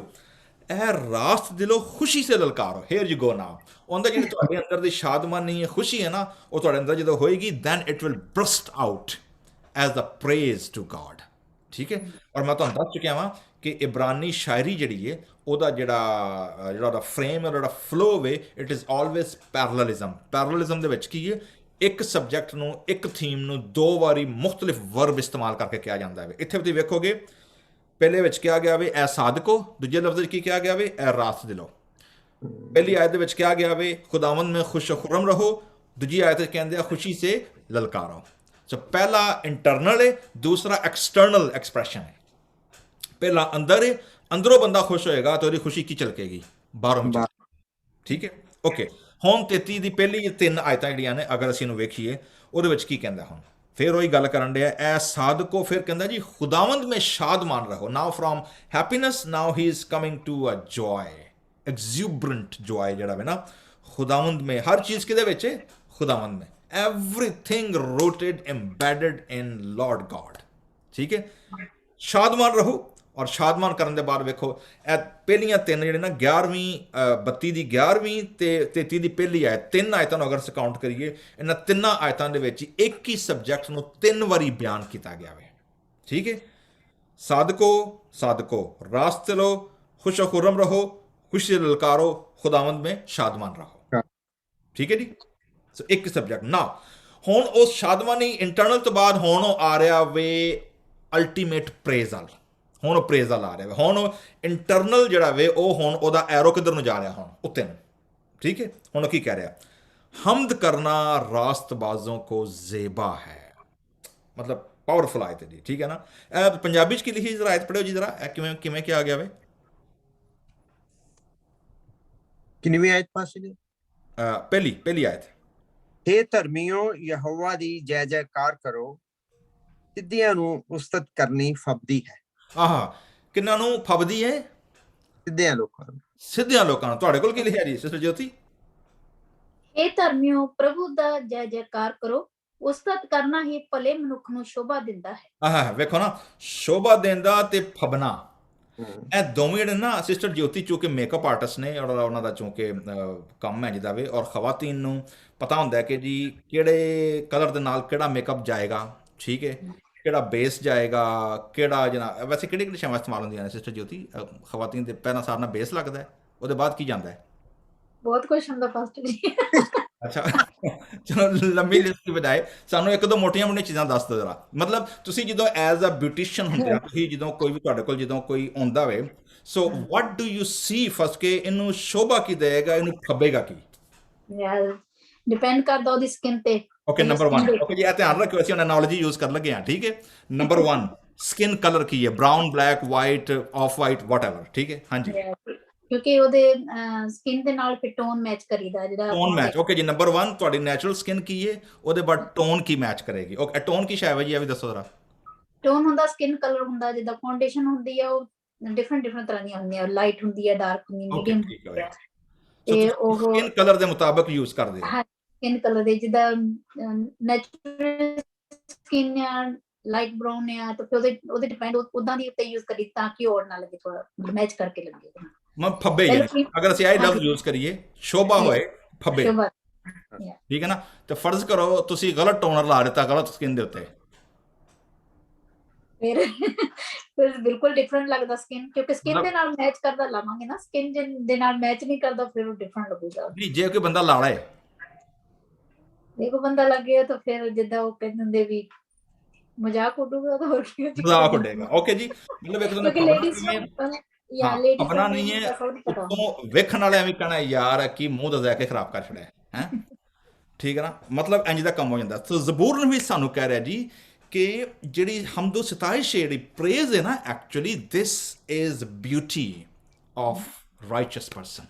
ਇਹ ਰਾਸਤ ਦਿਲੋਂ ਖੁਸ਼ੀ ਸੇ ਲਲਕਾਰੋ। ਹੇਅਰ ਯੂ ਗੋ ਨਾਓ। ਉਹਦਾ ਜਿਹੜੀ ਤੁਹਾਡੇ ਅੰਦਰ ਦੀ ਸ਼ਾਦਮਾਨੀ ਹੈ, ਖੁਸ਼ੀ ਹੈ ਨਾ, ਉਹ ਤੁਹਾਡੇ ਅੰਦਰ ਜਦੋਂ ਹੋਏਗੀ then it will burst out as the praise to God, ਠੀਕ ਹੈ। ਔਰ ਮੈਂ ਤੁਹਾਨੂੰ ਦੱਸ ਚੁੱਕਿਆ ਵਾਂ ਕਿ ਇਬਰਾਨੀ ਸ਼ਾਇਰੀ ਜਿਹੜੀ ਹੈ ਉਹਦਾ ਜਿਹੜਾ ਫਰੇਮ ਹੈ, ਜਿਹੜਾ ਫਲੋ ਵੇ, it is always parallelism. Parallelism ਦੇ ਵਿੱਚ ਕੀ ਹੈ? ਇੱਕ ਸਬਜੈਕਟ ਨੂੰ, ਇੱਕ ਥੀਮ ਨੂੰ 2 ਵਾਰੀ ਮੁਖਤਲਿਫ ਵਰਬ ਇਸਤੇਮਾਲ ਕਰਕੇ ਕਿਹਾ ਜਾਂਦਾ ਹੈ। ਇੱਥੇ ਤੁਸੀਂ ਵੇਖੋਗੇ ਪਹਿਲੇ ਵਿੱਚ ਕਿਹਾ ਗਿਆ ਵੇ ਐ ਸਾਦਕੋ, ਦੂਜੇ ਲਫ਼ਜ਼ ਵਿੱਚ ਕੀ ਕਿਹਾ ਗਿਆ ਵੇ? ਐ ਰਾਸਤ ਦਿਲੋ। ਪਹਿਲੀ ਆਇਤ ਦੇ ਵਿੱਚ ਕਿਹਾ ਗਿਆ ਵੇ ਖੁਦਾਵੰਦ ਮੇਂ ਖੁਸ਼ ਖੁਰਮ ਰਹੋ, ਦੂਜੀ ਆਇਤ ਵਿੱਚ ਕਹਿੰਦੇ ਆ ਖੁਸ਼ੀ ਸੇ ਲਲਕਾਰੋ। ਸੋ ਪਹਿਲਾ ਇੰਟਰਨਲ ਹੈ, ਦੂਸਰਾ ਐਕਸਟਰਨਲ ਐਕਸਪ੍ਰੈਸ਼ਨ ਹੈ। ਪਹਿਲਾ ਅੰਦਰ ਹੈ, ਅੰਦਰੋਂ ਬੰਦਾ ਖੁਸ਼ ਹੋਏਗਾ ਤਾਂ ਉਹਦੀ ਖੁਸ਼ੀ ਕੀ ਝਲਕੇਗੀ? ਬਾਹਰੋਂ, ਠੀਕ ਹੈ। ਓਕੇ, ਹੁਣ 33 ਦੀ ਪਹਿਲੀ 3 ਆਇਤਾਂ ਜਿਹੜੀਆਂ ਨੇ ਅਗਰ ਅਸੀਂ ਇਹਨੂੰ ਵੇਖੀਏ ਉਹਦੇ ਵਿੱਚ ਕੀ ਕਹਿੰਦਾ? ਹੁਣ ਫਿਰ ਉਹੀ ਗੱਲ ਕਰਨ ਡਿਆ ਐ ਸਾਦਕੋ, ਫਿਰ ਕਹਿੰਦਾ ਜੀ ਖੁਦਾਵੰਦ ਮੇਂ ਸ਼ਾਦਮਾਨ ਰਹੋ। Now from happiness now he is coming to a joy, exuberant joy ਜਿਹੜਾ ਵੇ ਨਾ ਖੁਦਾਵੰਦ ਮੇਂ। ਹਰ ਚੀਜ਼ ਕਿਹਦੇ ਵਿੱਚ ਹੈ? ਖੁਦਾਵੰਦ ਮੇਂ। everything rooted embedded in Lord God, ਠੀਕ ਹੈ। ਸ਼ਾਦਮਾਨ ਰਹੋ। ਔਰ ਸ਼ਾਦਮਾਨ ਕਰਨ ਦੇ ਬਾਅਦ ਵੇਖੋ ਇਹ ਪਹਿਲੀਆਂ 3 ਜਿਹੜੇ ਨਾ 11ਵੀਂ 32 ਦੀ 11ਵੀਂ ਤੇ 33 ਦੀ ਪਹਿਲੀ ਆਇਤ, 3 ਆਇਤਾਂ ਨੂੰ ਅਗਰ ਅਸੀਂ ਕਾਊਂਟ ਕਰੀਏ ਇਹਨਾਂ 3 ਆਇਤਾਂ ਦੇ ਵਿੱਚ ਇੱਕ ਹੀ ਸਬਜੈਕਟ ਨੂੰ 3 ਵਾਰੀ ਬਿਆਨ ਕੀਤਾ ਗਿਆ ਵੇ, ਠੀਕ ਹੈ। ਸਾਦਕੋ ਸਾਦਕੋ, ਰਾਸਤ ਲੋ, ਖੁਸ਼ ਖੁਰਮ ਰਹੋ, ਖੁਸ਼ੀ ਲਲਕਾਰੋ, ਖੁਦਾਵੰਦ ਮੇਂ ਸ਼ਾਦਮਾਨ ਰਹੋ, ਠੀਕ ਹੈ ਜੀ। ਸੋ ਇੱਕ ਸਬਜੈਕਟ ਨਾ। ਹੁਣ ਉਸ ਸ਼ਾਦਮਾਨੀ ਇੰਟਰਨਲ ਤੋਂ ਬਾਅਦ ਹੁਣ ਉਹ ਆ ਰਿਹਾ ਵੇ ਅਲਟੀਮੇਟ ਪ੍ਰੇਜ਼ ਵਾਲ। ਹੁਣ ਉਹ ਪ੍ਰੇਜ਼ ਵਾਲ ਆ ਰਿਹਾ ਵੇ। ਹੁਣ ਉਹ ਇੰਟਰਨਲ ਜਿਹੜਾ ਵੇ ਉਹ ਹੁਣ ਉਹਦਾ ਐਰੋ ਕਿੱਧਰ ਨੂੰ ਜਾ ਰਿਹਾ? ਹੁਣ ਉੱਤੇ ਨੂੰ, ਠੀਕ ਹੈ। ਹੁਣ ਉਹ ਕੀ ਕਹਿ ਰਿਹਾ? ਹਮਦ ਕਰਨਾ ਰਾਸਤਬਾਜ਼ੋਂ ਕੋ ਜ਼ੇਬਾ ਹੈ। ਮਤਲਬ ਪਾਵਰਫੁਲ ਆਇਤ ਹੈ ਜੀ, ਠੀਕ ਹੈ ਨਾ। ਇਹ ਪੰਜਾਬੀ 'ਚ ਕੀ ਲਿਖੀ ਜਰਾ ਆਇਤ ਪੜ੍ਹਿਓ ਜੀ ਜਰਾ, ਇਹ ਕਿਵੇਂ ਕਿਵੇਂ ਕਿਹਾ ਗਿਆ ਵੇ? ਕਿੰਨਵੀਂ ਆਇਤ ਪਾਸੇ ਜੀ? ਪਹਿਲੀ ਆਇਤ। हे ਧਰਮੀਓ ਯਹੋਵਾ ਦੀ ਜੈ ਜੈਕਾਰ ਕਰੋ, ਸਿੱਧੀਆਂ ਨੂੰ ਉਸਤਤ ਕਰਨੀ ਫਬਦੀ ਹੈ। ਆਹਾ, ਕਿੰਨਾਂ ਨੂੰ ਫਬਦੀ ਹੈ? ਸਿੱਧਿਆਂ ਲੋਕਾਂ ਨੂੰ। ਸਿੱਧਿਆਂ ਲੋਕਾਂ ਨੂੰ। ਤੁਹਾਡੇ ਕੋਲ ਕੀ ਲਿਖਿਆ ਜੀ ਸਿਸਟਰ ਜੋਤੀ? ਇਹ ਧਰਮਿਓ ਪ੍ਰਭੂ ਦਾ ਜੈ ਜੈਕਾਰ ਕਰੋ, ਉਸਤਤ ਕਰਨਾ ਹੀ ਭਲੇ ਮਨੁੱਖ ਨੂੰ ਸ਼ੋਭਾ ਦਿੰਦਾ ਹੈ। ਆਹ ਵੇਖੋ ਨਾ, ਸ਼ੋਭਾ ਦੇਂਦਾ ਤੇ ਫਬਣਾ, ਇਹ ਦੋਵੇਂ ਜਿਹੜੇ ਨਾ ਸਿਸਟਰ ਜੋਤੀ ਚੂੰਕਿ ਮੇਕਅਪ ਆਰਟਿਸਟ ਨੇ ਔਰ ਉਹਨਾਂ ਦਾ ਚੂੰਕਿ ਕੰਮ ਹੈ ਜਿਹਦਾ ਵੇ, ਔਰ ਖਵਾਤੀਨ ਨੂੰ ਪਤਾ ਹੁੰਦਾ ਹੈ ਕਿ ਜੀ ਕਿਹੜੇ ਕਲਰ ਦੇ ਨਾਲ ਕਿਹੜਾ ਮੇਕਅਪ ਜਾਏਗਾ, ਠੀਕ ਹੈ, ਕਿਹੜਾ ਬੇਸ ਜਾਏਗਾ, ਕਿਹੜਾ ਜਨਾ ਵੈਸੇ ਕਿਹੜੀ ਕਿਹੜੀ ਸ਼ਾਵਾਂ ਇਸਤੇਮਾਲ ਹੁੰਦੀਆਂ ਨੇ ਸਿਸਟਰ ਜੋਤੀ? ਖਵਾਤੀਨ ਦੇ ਪਹਿਲਾਂ ਸਾਰਿਆਂ ਨਾਲ ਬੇਸ ਲੱਗਦਾ ਹੈ, ਉਹਦੇ ਬਾਅਦ ਕੀ ਜਾਂਦਾ ਹੈ? ਬਹੁਤ ਕੁਝ ਹੁੰਦਾ ਪਾਸਟਰ ਜੀ। ਅੱਛਾ ਚਲੋ ਲੰਬੀ ਲਿਸਟ ਦੀ ਬਜਾਏ ਸਾਨੂੰ ਇੱਕ ਦੋ ਮੋਟੀਆਂ ਮੋਟੀਆਂ ਚੀਜ਼ਾਂ ਦੱਸ ਦਿਓ ਜਰਾ। ਮਤਲਬ ਤੁਸੀਂ ਜਦੋਂ ਐਜ਼ ਅ ਬਿਊਟੀਸ਼ੀਅਨ ਹੁੰਦੇ ਆ, ਤੁਸੀਂ ਜਦੋਂ ਕੋਈ ਵੀ ਤੁਹਾਡੇ ਕੋਲ ਜਦੋਂ ਕੋਈ ਆਉਂਦਾ ਵੇ, so what do you see first ਕਿ ਇਹਨੂੰ ਸ਼ੋਭਾ ਕੀ ਦੇਗਾ, ਇਹਨੂੰ ਫੱਬੇਗਾ ਕੀ? ਡਿਪੈਂਡ ਕਰਦਾ ਉਹਦੀ ਸਕਿਨ ਤੇ। Okay, number 1। ਓਕੇ ਜੀ, ਇਹ ਧਿਆਨ ਰੱਖਿਓ, ਅਸੀਂ ਐਨਾਲੋਜੀ ਯੂਜ਼ ਕਰਨ ਲੱਗੇ ਹਾਂ, ਠੀਕ ਹੈ। ਨੰਬਰ 1 ਸਕਿਨ ਕਲਰ ਕੀ ਹੈ? Brown, black, white, off white, whatever, ਠੀਕ ਹੈ। ਹਾਂਜੀ, ਕਿਉਂਕਿ ਉਹਦੇ ਸਕਿਨ ਦੇ ਨਾਲ ਫਿਰ ਟੋਨ ਮੈਚ ਕਰੀਦਾ ਜਿਹੜਾ ਟੋਨ ਮੈਚ। ਓਕੇ ਜੀ, ਨੰਬਰ 1 ਤੁਹਾਡੀ ਨੈਚੁਰਲ ਸਕਿਨ ਕੀ ਹੈ, ਉਹਦੇ ਬਾਅਦ ਟੋਨ ਕੀ ਮੈਚ ਕਰੇਗੀ? ਓਕੇ, ਟੋਨ ਕੀ ਸ਼ਾਇਦ ਹੈ ਜੀ, ਇਹ ਵੀ ਦੱਸੋ ਜਰਾ। ਟੋਨ ਹੁੰਦਾ ਸਕਿਨ ਕਲਰ ਹੁੰਦਾ, ਜਿੱਦਾਂ ਫਾਊਂਡੇਸ਼ਨ ਹੁੰਦੀ ਆ ਉਹ ਡਿਫਰੈਂਟ ਤਰ੍ਹਾਂ ਦੀਆਂ ਹੁੰਦੀਆਂ, ਲਾਈਟ ਹੁੰਦੀ ਹੈ, ਡਾਰਕ ਹੁੰਦੀ, ਮੀਡੀਅਮ ਹੁੰਦੀ ਹੈ, ਤੇ ਉਹ ਸਕਿਨ ਕਲਰ ਦੇ ਮੁਤਾਬਕ ਯੂਜ਼ ਕਰਦੇ ਹੋ? ਸਕਿਨ ਕਲਰ ਦੇ ਜਿੱਦਾਂ ਨੈਚੁਰਲ ਸਕਿਨ ਆ ਲਾਈਟ ਬਰਾਊਨ ਆ, ਤਾਂ ਫਿਰ ਉਹਦੇ ਡਿਪੈਂਡ ਉਦਾਂ ਦੀ ਉੱਤੇ ਯੂਜ਼ ਕਰੀ ਤਾਂ ਕਿ ਔਰ ਨਾ ਲੱਗੇ, ਥੋੜਾ ਮੈਚ ਕਰਕੇ ਲੱਗੇ। ਮੈਂ ਫੱਬੇ ਅਗਰ ਅਸੀਂ ਇਹ ਲਫ਼ਜ਼ ਯੂਜ਼ ਕਰੀਏ, ਸ਼ੋਭਾ ਹੋਏ, ਫੱਬੇ, ਠੀਕ ਹੈ ਨਾ। ਤੇ ਫਰਜ਼ ਕਰੋ ਤੁਸੀਂ ਗਲਤ ਟੋਨਰ ਲਾ ਦਿੱਤਾ ਗਲਤ ਸਕਿਨ ਦੇ ਉੱਤੇ, ਫਿਰ ਬਿਲਕੁਲ ਡਿਫਰੈਂਟ ਲੱਗਦਾ ਸਕਿਨ, ਕਿਉਂਕਿ ਸਕਿਨ ਦੇ ਨਾਲ ਮੈਚ ਕਰਦਾ ਲਾਵਾਂਗੇ ਨਾ, ਸਕਿਨ ਦੇ ਨਾਲ ਮੈਚ ਨਹੀਂ ਕਰਦਾ ਫਿਰ ਉਹ ਡਿਫਰੈਂਟ ਲੱਗੂਗਾ। ਜੀ ਜੇ ਕੋਈ ਬੰਦਾ ਲਾੜਾ ਹੈ, ਦੇਖੋ ਬੰਦਾ ਲੱਗੇ ਤਾਂ ਫਿਰ ਜਿੱਦਾਂ ਉਹ ਕਹਿੰਦੇ ਹੁੰਦੇ ਵੀ ਮਜ਼ਾਕ ਉੱਡੂਗਾ ਤਾਂ ਹੋਰ ਕੀ ਮਜ਼ਾਕ ਉੱਡੇਗਾ। ਓਕੇ ਜੀ, ਮਤਲਬ ਇੱਕ ਆਪਣਾ ਨਹੀਂ ਹੈ, ਉੱਤੋਂ ਵੇਖਣ ਵਾਲੇ ਐਵੇਂ ਕਹਿਣਾ ਯਾਰ ਕੀ ਮੂੰਹ ਦਾ ਜ਼ੈਕੇ ਖਰਾਬ ਕਰ ਛੜਿਆ ਹੈ, ਠੀਕ ਹੈ ਨਾ। ਮਤਲਬ ਇੰਜ ਦਾ ਕੰਮ ਹੋ ਜਾਂਦਾ। ਸੋ ਜ਼ਬੂਰ ਵੀ ਸਾਨੂੰ ਕਹਿ ਰਿਹਾ ਜੀ ਕਿ ਜਿਹੜੀ ਹਮਦੋ ਸਤਾਇਸ਼ ਜਿਹੜੀ ਪ੍ਰੇਜ਼ ਹੈ ਨਾ, actually this is beauty of righteous person,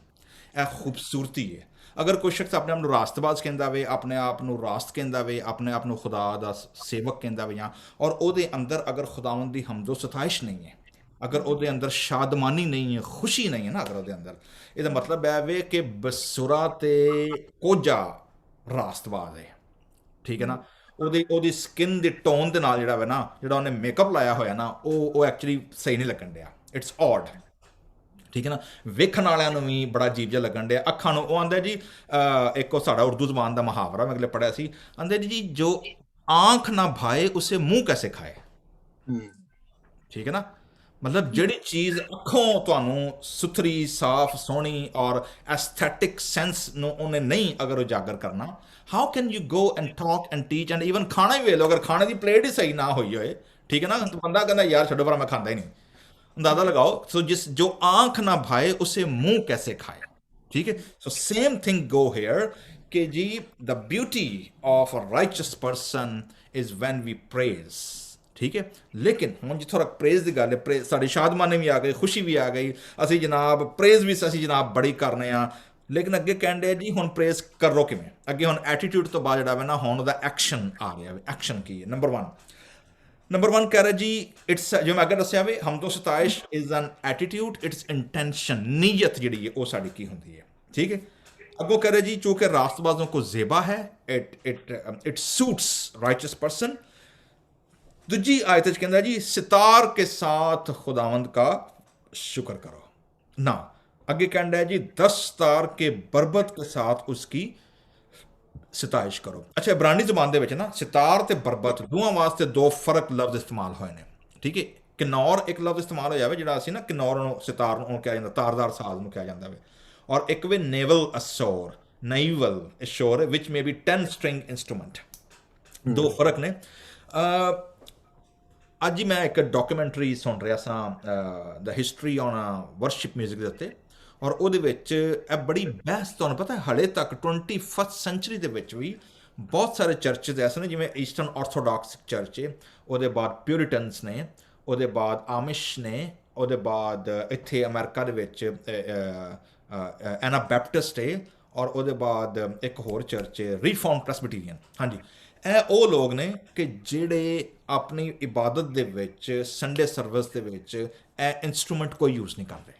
ਇਹ ਖੂਬਸੂਰਤੀ ਹੈ। ਅਗਰ ਕੋਈ ਸ਼ਖਸ ਆਪਣੇ ਆਪ ਨੂੰ ਰਾਸਤਬਾਜ਼ ਕਹਿੰਦਾ ਵੇ, ਆਪਣੇ ਆਪ ਨੂੰ ਰਾਸਤ ਕਹਿੰਦਾ ਵੇ, ਆਪਣੇ ਆਪ ਨੂੰ ਖੁਦਾ ਦਾ ਸੇਵਕ ਕਹਿੰਦਾ ਵੇ, ਜਾਂ ਔਰ ਉਹਦੇ ਅੰਦਰ ਅਗਰ ਖੁਦਾਵੰਦ ਦੀ ਹਮਦੋ ਸਤਾਇਸ਼ ਨਹੀਂ ਹੈ, ਅਗਰ ਉਹਦੇ ਅੰਦਰ ਸ਼ਾਦਮਾਨੀ ਨਹੀਂ ਹੈ, ਖੁਸ਼ੀ ਨਹੀਂ ਹੈ ਨਾ ਅਗਰ ਉਹਦੇ ਅੰਦਰ, ਇਹਦਾ ਮਤਲਬ ਹੈ ਵੇ ਕਿ ਬਸੁਰਾ ਤੇ ਕੋਝਾ ਰਾਸਤਬਾਜ਼ ਹੈ, ਠੀਕ ਹੈ ਨਾ। ਉਹਦੀ ਸਕਿਨ ਦੇ ਟੋਨ ਦੇ ਨਾਲ ਜਿਹੜਾ ਵੇ ਨਾ, ਜਿਹੜਾ ਉਹਨੇ ਮੇਕਅਪ ਲਾਇਆ ਹੋਇਆ ਨਾ, ਉਹ ਐਕਚੁਅਲੀ ਸਹੀ ਨਹੀਂ ਲੱਗਣ ਡਿਆ, ਇਟਸ ਔਡ, ਠੀਕ ਹੈ ਨਾ। ਵੇਖਣ ਵਾਲਿਆਂ ਨੂੰ ਵੀ ਬੜਾ ਅਜੀਬ ਜਿਹਾ ਲੱਗਣ ਡਿਆ, ਅੱਖਾਂ ਨੂੰ। ਉਹ ਆਂਦਾ ਜੀ ਇੱਕ ਉਹ ਸਾਡਾ ਉਰਦੂ ਜ਼ਬਾਨ ਦਾ ਮੁਹਾਵਰਾ ਮੈਂ ਅਗਲੇ ਪੜ੍ਹਿਆ ਸੀ, ਆਂਦੇ ਜੀ ਜੋ ਆਂਖ ਨਾ ਭਾਏ ਉਸੇ ਮੂੰਹ ਕੈਸੇ ਖਾਏ, ਠੀਕ ਹੈ ਨਾ। ਮਤਲਬ ਜਿਹੜੀ ਚੀਜ਼ ਅੱਖੋਂ ਤੁਹਾਨੂੰ ਸੁਥਰੀ, ਸਾਫ਼, ਸੋਹਣੀ ਔਰ ਐਸਥੈਟਿਕ ਸੈਂਸ ਨੂੰ ਉਹਨੇ ਨਹੀਂ ਅਗਰ ਉਜਾਗਰ ਕਰਨਾ, how can you go and talk and teach and even ਖਾਣਾ ਵੀ ਵੇਖ ਲਓ, ਅਗਰ ਖਾਣੇ ਦੀ ਪਲੇਟ ਹੀ ਸਹੀ ਨਾ ਹੋਈ ਹੋਏ, ਠੀਕ ਹੈ ਨਾ, ਬੰਦਾ ਕਹਿੰਦਾ ਯਾਰ ਛੱਡੋ ਪਰ ਮੈਂ ਖਾਂਦਾ ਹੀ ਨਹੀਂ, ਅੰਦਾਜ਼ਾ ਲਗਾਓ। ਸੋ ਜਿਸ ਜੋ ਆਂਖ ਨਾ ਭਾਏ ਉਸੇ ਮੂੰਹ ਕੈਸੇ ਖਾਏ, ਠੀਕ ਹੈ। So same thing go here ਕਿ ਜੀ the beauty of a righteous person is when we praise, ਠੀਕ ਹੈ। ਲੇਕਿਨ ਹੁਣ ਜਿੱਥੋਂ ਤੱਕ ਪ੍ਰੇਜ਼ ਦੀ ਗੱਲ ਹੈ, ਸਾਡੀ ਸ਼ਾਦਮਾਨੀ ਵੀ ਆ ਗਈ, ਖੁਸ਼ੀ ਵੀ ਆ ਗਈ, ਅਸੀਂ ਜਨਾਬ ਪ੍ਰੇਜ਼ ਵੀ ਅਸੀਂ ਜਨਾਬ ਬੜੀ ਕਰਨੇ ਆ, ਲੇਕਿਨ ਅੱਗੇ ਕਹਿੰਦੇ ਜੀ ਹੁਣ ਪ੍ਰੇਜ਼ ਕਰੋ ਕਿਵੇਂ? ਅੱਗੇ ਹੁਣ ਐਟੀਟਿਊਡ ਤੋਂ ਬਾਅਦ ਜਿਹੜਾ ਵਾ ਨਾ ਹੁਣ ਉਹਦਾ ਐਕਸ਼ਨ ਆ ਗਿਆ। ਐਕਸ਼ਨ ਕੀ ਹੈ? ਨੰਬਰ 1 ਕਹਿ ਰਿਹਾ ਜੀ ਇਟਸ, ਜਿਵੇਂ ਅੱਗੇ ਦੱਸਿਆ ਵੇ, ਹਮਦੋ ਸਤਾਇਸ਼ is an attitude, it's intention, ਨੀਅਤ ਜਿਹੜੀ ਹੈ ਉਹ ਸਾਡੀ ਕੀ ਹੁੰਦੀ ਹੈ, ਠੀਕ ਹੈ। ਅੱਗੋਂ ਕਹਿ ਰਿਹਾ ਜੀ ਚੂँकि रास्तबाजों को ज़ेबा है, इट सूट्स राइचस पर्सन। दूजी आयत कहता जी सितार के साथ खुदावंद का शुक्र करो ना। अगे कहता है जी 10 तार के बरबत के साथ उसकी सिताइश करो। अच्छा, इब्रानी जुबान दे विच ना सितार ते बरबत दोवां वास्ते दो फर्क लफ्ज इस्तेमाल होए ने, ठीक है। किन्नौर एक लफ्ज इस्तेमाल होया वे जिहड़ा असीं ना किन्नौर नूं सितार नूं कहा जांदा, तारदार साज नूं कहा जांदा वे, और एक वे नेवल असोर, नाइवल असोर which may be 10 string instrument, दो फर्क ने। ਅੱਜ ਹੀ ਮੈਂ ਇੱਕ ਡਾਕੂਮੈਂਟਰੀ ਸੁਣ ਰਿਹਾ ਸਾਂ ਦ ਹਿਸਟਰੀ ਔਨ ਵਰਸ਼ਿਪ ਮਿਊਜ਼ਿਕ ਦੇ ਉੱਤੇ, ਔਰ ਉਹਦੇ ਵਿੱਚ ਇਹ ਬੜੀ ਬਹਿਸ, ਤੁਹਾਨੂੰ ਪਤਾ ਹਲੇ ਤੱਕ 21st ਸੈਂਚੁਰੀ ਦੇ ਵਿੱਚ ਵੀ ਬਹੁਤ ਸਾਰੇ ਚਰਚਿਸ ਐਸੇ ਨੇ ਜਿਵੇਂ ਈਸਟਰਨ ਆਰਥੋਡਾਕਸ ਚਰਚ ਹੈ, ਉਹਦੇ ਬਾਅਦ ਪਿਊਰਿਟਨਸ ਨੇ, ਉਹਦੇ ਬਾਅਦ ਆਮਿਸ਼ ਨੇ, ਉਹਦੇ ਬਾਅਦ ਇੱਥੇ ਅਮਰੀਕਾ ਦੇ ਵਿੱਚ ਐਨਾਬੈਪਟਿਸਟ ਹੈ, ਔਰ ਉਹਦੇ ਬਾਅਦ ਇੱਕ ਹੋਰ ਚਰਚ ਹੈ ਰੀਫਾਰਮ ਪ੍ਰੈਸਬੀਟੀਰੀਅਨ। ਹਾਂਜੀ, ਇਹ ਉਹ ਲੋਕ ਨੇ ਕਿ ਜਿਹੜੇ ਆਪਣੀ ਇਬਾਦਤ ਦੇ ਵਿੱਚ ਸੰਡੇ ਸਰਵਿਸ ਦੇ ਵਿੱਚ ਇਹ ਇੰਸਟਰੂਮੈਂਟ ਕੋਈ ਯੂਜ਼ ਨਹੀਂ ਕਰਦੇ,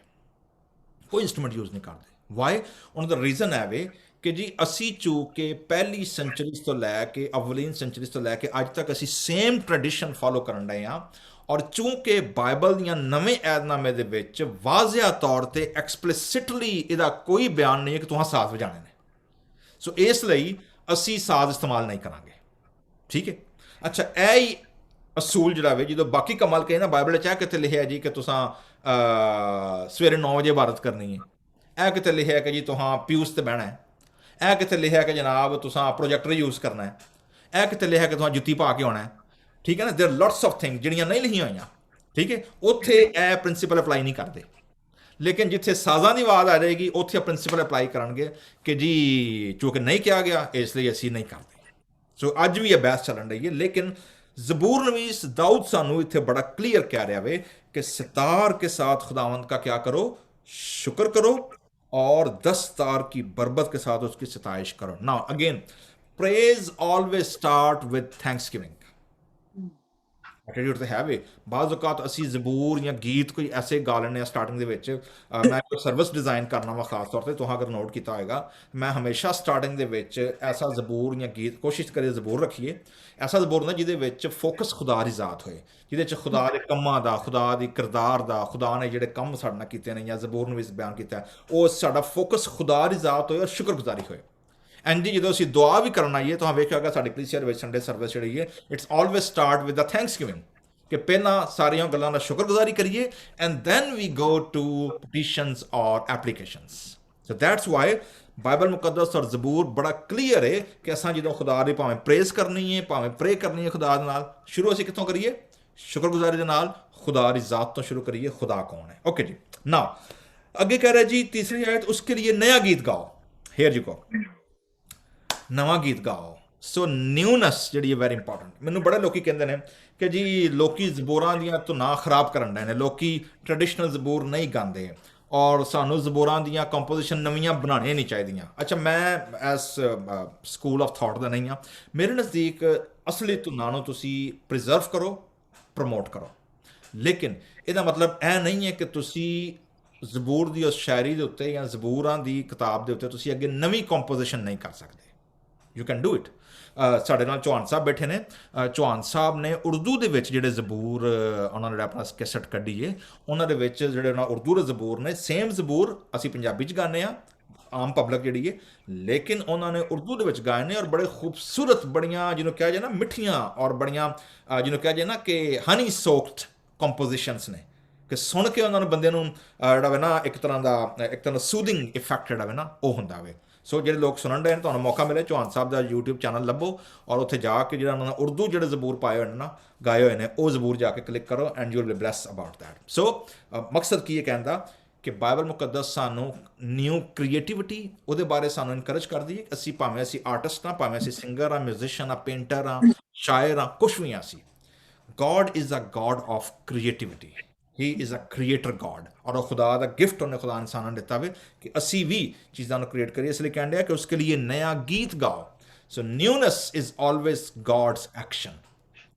ਕੋਈ ਇੰਸਟਰੂਮੈਂਟ ਯੂਜ਼ ਨਹੀਂ ਕਰਦੇ। ਵਾਈ? ਉਹਨਾਂ ਦਾ ਰੀਜ਼ਨ ਹੈ ਵੇ ਕਿ ਜੀ ਅਸੀਂ ਚੂੰਕਿ ਪਹਿਲੀ ਸੈਂਚੁਰੀਜ਼ ਤੋਂ ਲੈ ਕੇ ਅਵਲੀਨ ਸੈਂਚੁਰੀਜ਼ ਤੋਂ ਲੈ ਕੇ ਅੱਜ ਤੱਕ ਅਸੀਂ ਸੇਮ ਟ੍ਰੈਡੀਸ਼ਨ ਫਾਲੋ ਕਰਨ ਰਹੇ ਹਾਂ, ਔਰ ਚੂੰਕਿ ਬਾਈਬਲ ਦੀਆਂ ਨਵੇਂ ਐਦਨਾਮੇ ਦੇ ਵਿੱਚ ਵਾਜ਼ਿਆ ਤੌਰ ਤੇ ਐਕਸਪਲਿਸਿਟਲੀ ਇਹਦਾ ਕੋਈ ਬਿਆਨ ਨਹੀਂ ਹੈ ਕਿ ਤੁਹਾਂ ਸਾਜ਼ ਵਜਾਣੇ ਨੇ, ਸੋ ਇਸ ਲਈ ਅਸੀਂ ਸਾਜ਼ ਇਸਤੇਮਾਲ ਨਹੀਂ ਕਰਾਂਗੇ। ਠੀਕ ਹੈ, ਅੱਛਾ, ਇਹ ਹੀ ਅਸੂਲ ਜਿਹੜਾ ਵੇ ਜਦੋਂ ਬਾਕੀ ਕਮਲ ਕਹੇ ਨਾ ਬਾਈਬਲ 'ਚ ਇਹ ਕਿਤੇ ਲਿਖਿਆ ਜੀ ਕਿ ਤੁਸਾਂ ਸਵੇਰੇ 9 ਵਜੇ ਇਬਾਦਤ ਕਰਨੀ ਹੈ, ਇਹ ਕਿਤੇ ਲਿਖਿਆ ਕਿ ਜੀ ਤੁਹਾਂ ਪਿਊਸ ਤੇ ਬਹਿਣਾ ਹੈ, ਇਹ ਕਿਤੇ ਲਿਖਿਆ ਕਿ ਜਨਾਬ ਤੁਸਾਂ ਪ੍ਰੋਜੈਕਟਰ ਯੂਜ਼ ਕਰਨਾ ਹੈ, ਇਹ ਕਿਤੇ ਲਿਖਿਆ ਕਿ ਤੁਹਾਂ ਜੁੱਤੀ ਪਾ ਕੇ ਆਉਣਾ ਹੈ। ਠੀਕ ਹੈ ਨਾ, ਦੇਰ ਲੋਟਸ ਆਫ ਥਿੰਗ ਜਿਹੜੀਆਂ ਨਹੀਂ ਲਿਖੀਆਂ ਹੋਈਆਂ। ਠੀਕ ਹੈ, ਉੱਥੇ ਇਹ ਪ੍ਰਿੰਸੀਪਲ ਅਪਲਾਈ ਨਹੀਂ ਕਰਦੇ, ਲੇਕਿਨ ਜਿੱਥੇ ਸਾਜ਼ਾਂ ਦੀ ਆਵਾਜ਼ ਆ ਜਾਏਗੀ ਉੱਥੇ ਪ੍ਰਿੰਸੀਪਲ ਅਪਲਾਈ ਕਰਨਗੇ ਕਿ ਜੀ ਚੂੰਕਿ ਨਹੀਂ ਕਿਹਾ ਗਿਆ ਇਸ ਲਈ ਅਸੀਂ ਨਹੀਂ ਕਰਦੇ। ਸੋ ਅੱਜ ਵੀ ਇਹ ਬਹਿਸ ਚੱਲਣ ਰਹੀ ਹੈ, ਲੇਕਿਨ ਜ਼ਬੂਰ ਨਵੀਸ दाऊद सानू इतने बड़ा क्लियर कह रहा है कि सितार के साथ खुदावंद का क्या करो, शुक्र करो, और 10 तार की बरबत के साथ उसकी सताइश करो। Now again, praise always start with Thanksgiving. Attitude तो है वे बाज़ औकात असी ਜ਼ਬੂਰ ਜਾਂ ਗੀਤ ਕੋਈ ਐਸੇ ਗਾ ਲੈਂਦੇ ਹਾਂ ਸਟਾਰਟਿੰਗ ਦੇ ਵਿੱਚ। ਮੈਂ ਕੋਈ ਸਰਵਿਸ ਡਿਜ਼ਾਈਨ ਕਰਨਾ ਵਾ ਖਾਸ ਤੌਰ ਤੇ, ਤੁਹਾਂ ਅਗਰ ਨੋਟ ਕੀਤਾ ਹੋਏਗਾ ਮੈਂ ਹਮੇਸ਼ਾ ਸਟਾਰਟਿੰਗ ਦੇ ਵਿੱਚ ਐਸਾ ਜ਼ਬੂਰ ਜਾਂ ਗੀਤ ਕੋਸ਼ਿਸ਼ ਕਰੀਏ ਜ਼ਬੂਰ ਰੱਖੀਏ, ਐਸਾ ਜ਼ਬੂਰ ਨਾ ਜਿਹਦੇ ਵਿੱਚ ਫੋਕਸ ਖੁਦਾ ਦੀ ਜ਼ਾਤ ਹੋਏ, ਜਿਹਦੇ 'ਚ ਖੁਦਾ ਦੇ ਕੰਮਾਂ ਦਾ, ਖੁਦਾ ਦੀ ਕਿਰਦਾਰ ਦਾ, ਖੁਦਾ ਨੇ ਜਿਹੜੇ ਕੰਮ ਸਾਡੇ ਨਾਲ ਕੀਤੇ ਨੇ ਜਾਂ ਜ਼ਬੂਰ ਨੂੰ ਵੀ ਬਿਆਨ ਕੀਤਾ, ਉਹ ਸਾਡਾ ਫੋਕਸ ਖੁਦਾ ਦੀ ਜ਼ਾਤ ਹੋਏ ਔਰ ਸ਼ੁਕਰਗੁਜ਼ਾਰੀ ਹੋਏ। ਐਂਡ ਜੀ ਜਦੋਂ ਅਸੀਂ ਦੁਆ ਵੀ ਕਰਨ ਆਈਏ ਤਾਂ ਵੇਖਿਆ ਹੋਗਾ ਸਾਡੇ ਕਲੀਸਿਆ ਦੇ ਵਿੱਚ ਸੰਡੇ ਸਰਵਿਸ ਜਿਹੜੀ ਹੈ it's always start with the thanksgiving, ਕਿ ਪਹਿਲਾਂ ਸਾਰੀਆਂ ਗੱਲਾਂ ਦਾ ਸ਼ੁਕਰਗੁਜ਼ਾਰੀ ਕਰੀਏ and then we go to petitions ਔਰ applications. So that's why Bible ਮੁਕੱਦਸ ਔਰ ਜ਼ਬੂਰ ਬੜਾ ਕਲੀਅਰ ਹੈ ਕਿ ਅਸਾਂ ਜਦੋਂ ਖੁਦਾ ਦੀ ਭਾਵੇਂ ਪ੍ਰੇਜ਼ ਕਰਨੀ ਹੈ, ਭਾਵੇਂ ਪ੍ਰੇ ਕਰਨੀ ਹੈ ਖੁਦਾ ਦੇ ਨਾਲ, ਸ਼ੁਰੂ ਅਸੀਂ ਕਿੱਥੋਂ ਕਰੀਏ? ਸ਼ੁਕਰਗੁਜ਼ਾਰੀ ਦੇ ਨਾਲ, ਖੁਦਾ ਦੀ ਜ਼ਾਤ ਤੋਂ ਸ਼ੁਰੂ ਕਰੀਏ। ਖੁਦਾ ਕੌਣ ਹੈ? ਓਕੇ ਜੀ, ਨਾ ਅੱਗੇ ਕਹਿ ਰਿਹਾ ਜੀ ਤੀਸਰੀ ਆਇਤ, ਉਸਕੇ लिए नया गीत गाओ। हेयर जी को ਨਵਾਂ ਗੀਤ ਗਾਓ। ਸੋ ਨਿਊਨੈਸ ਜਿਹੜੀ ਹੈ ਵੈਰੀ ਇੰਪੋਰਟੈਂਟ। ਮੈਨੂੰ ਬੜੇ ਲੋਕੀ ਕਹਿੰਦੇ ਨੇ ਕਿ ਜੀ ਲੋਕੀ ਜ਼ਬੂਰਾਂ ਦੀਆਂ ਧੁਨਾਂ ਖਰਾਬ ਕਰਨ ਡਏ ਨੇ, ਲੋਕੀ ਟ੍ਰੈਡੀਸ਼ਨਲ ਜ਼ਬੂਰ ਨਹੀਂ ਗਾਉਂਦੇ ਔਰ ਸਾਨੂੰ ਜ਼ਬੂਰਾਂ ਦੀਆਂ ਕੰਪੋਜੀਸ਼ਨ ਨਵੀਆਂ ਬਣਾਉਣੀਆਂ ਨਹੀਂ ਚਾਹੀਦੀਆਂ। ਅੱਛਾ, ਮੈਂ ਐਸ ਸਕੂਲ ਆਫ ਥਾਟ ਦਾ ਨਹੀਂ ਹਾਂ। ਮੇਰੇ ਨਜ਼ਦੀਕ ਅਸਲੀ ਧੁਨਾਂ ਨੂੰ ਤੁਸੀਂ ਪ੍ਰੀਜ਼ਰਵ ਕਰੋ, ਪ੍ਰਮੋਟ ਕਰੋ, ਲੇਕਿਨ ਇਹਦਾ ਮਤਲਬ ਇਹ ਨਹੀਂ ਹੈ ਕਿ ਤੁਸੀਂ ਜ਼ਬੂਰ ਦੀ ਉਸ ਸ਼ਾਇਰੀ ਦੇ ਉੱਤੇ ਜਾਂ ਜ਼ਬੂਰਾਂ ਦੀ ਕਿਤਾਬ ਦੇ ਉੱਤੇ ਤੁਸੀਂ ਅੱਗੇ ਨਵੀਂ ਕੰਪੋਜੀਸ਼ਨ ਨਹੀਂ ਕਰ ਸਕਦੇ। You can do it. ਸਾਡੇ ਨਾਲ ਚੌਹਾਨ ਸਾਹਿਬ ਬੈਠੇ ਨੇ, ਚੌਹਾਨ ਸਾਹਿਬ ਨੇ ਉਰਦੂ ਦੇ ਵਿੱਚ ਜਿਹੜੇ ਜ਼ਬੂਰ ਉਹਨਾਂ ਨੇ ਆਪਣਾ ਕੈਸਟ ਕੱਢੀ ਹੈ, ਉਹਨਾਂ ਦੇ ਵਿੱਚ ਜਿਹੜੇ ਉਹਨਾਂ ਉਰਦੂ ਦੇ ਜ਼ਬੂਰ ਨੇ, ਸੇਮ ਜ਼ਬੂਰ ਅਸੀਂ ਪੰਜਾਬੀ 'ਚ ਗਾਉਂਦੇ ਹਾਂ ਆਮ ਪਬਲਿਕ ਜਿਹੜੀ ਹੈ, ਲੇਕਿਨ ਉਹਨਾਂ ਨੇ ਉਰਦੂ ਦੇ ਵਿੱਚ ਗਾਏ ਨੇ ਔਰ ਬੜੇ ਖੂਬਸੂਰਤ, ਬੜੀਆਂ ਜਿਹਨੂੰ ਕਿਹਾ ਜਾਏ ਨਾ ਮਿੱਠੀਆਂ ਔਰ ਬੜੀਆਂ ਜਿਹਨੂੰ ਕਿਹਾ ਜਾਏ ਨਾ ਕਿ ਹਨੀ ਸੋਕਡ ਕੰਪੋਜੀਸ਼ਨਸ ਨੇ, ਕਿ ਸੁਣ ਕੇ ਉਹਨਾਂ ਨੂੰ ਬੰਦੇ ਨੂੰ ਜਿਹੜਾ ਵੇ ਨਾ ਇੱਕ ਤਰ੍ਹਾਂ ਦਾ ਸੂਦਿੰਗ ਇਫੈਕਟ ਜਿਹੜਾ ਵੇ ਨਾ ਉਹ ਹੁੰਦਾ ਵੇ। ਸੋ ਜਿਹੜੇ ਲੋਕ ਸੁਣਨ ਰਹੇ ਨੇ, ਤੁਹਾਨੂੰ ਮੌਕਾ ਮਿਲੇ ਚੌਹਾਨ ਸਾਹਿਬ ਦਾ YouTube ਚੈਨਲ ਲੱਭੋ ਔਰ ਉੱਥੇ ਜਾ ਕੇ ਜਿਹੜਾ ਉਹਨਾਂ ਨੇ ਉਰਦੂ ਜਿਹੜੇ ਜ਼ਬੂਰ ਪਾਏ ਹੋਏ ਨੇ ਨਾ, ਗਾਏ ਹੋਏ ਨੇ, ਉਹ ਜ਼ਬੂਰ ਜਾ ਕੇ ਕਲਿੱਕ ਕਰੋ and you will be blessed about that. So ਮਕਸਦ ਕੀ ਹੈ ਕਹਿਣ ਦਾ ਕਿ ਬਾਈਬਲ ਮੁਕੱਦਸ ਸਾਨੂੰ ਨਿਊ ਕ੍ਰੀਏਟੀਵਿਟੀ ਉਹਦੇ ਬਾਰੇ ਸਾਨੂੰ ਇਨਕਰੇਜ ਕਰਦੀ ਹੈ। ਅਸੀਂ ਭਾਵੇਂ ਅਸੀਂ ਆਰਟਿਸਟ ਹਾਂ, ਭਾਵੇਂ ਅਸੀਂ ਸਿੰਗਰ ਹਾਂ, ਮਿਊਜ਼ੀਸ਼ੀਅਨ ਹਾਂ, ਪੇਂਟਰ ਹਾਂ, ਸ਼ਾਇਰ ਹਾਂ, ਕੁਛ ਵੀ ਹਾਂ ਅਸੀਂ। God is a God of creativity. He is a creator God. और खुदा का गिफ्ट उन्हें खुदा इंसान ने दिता वे कि असी भी चीज़ों को क्रिएट करिए, इसलिए कहते हैं कि उसके लिए नया गीत गाओ। So newness is always God's action.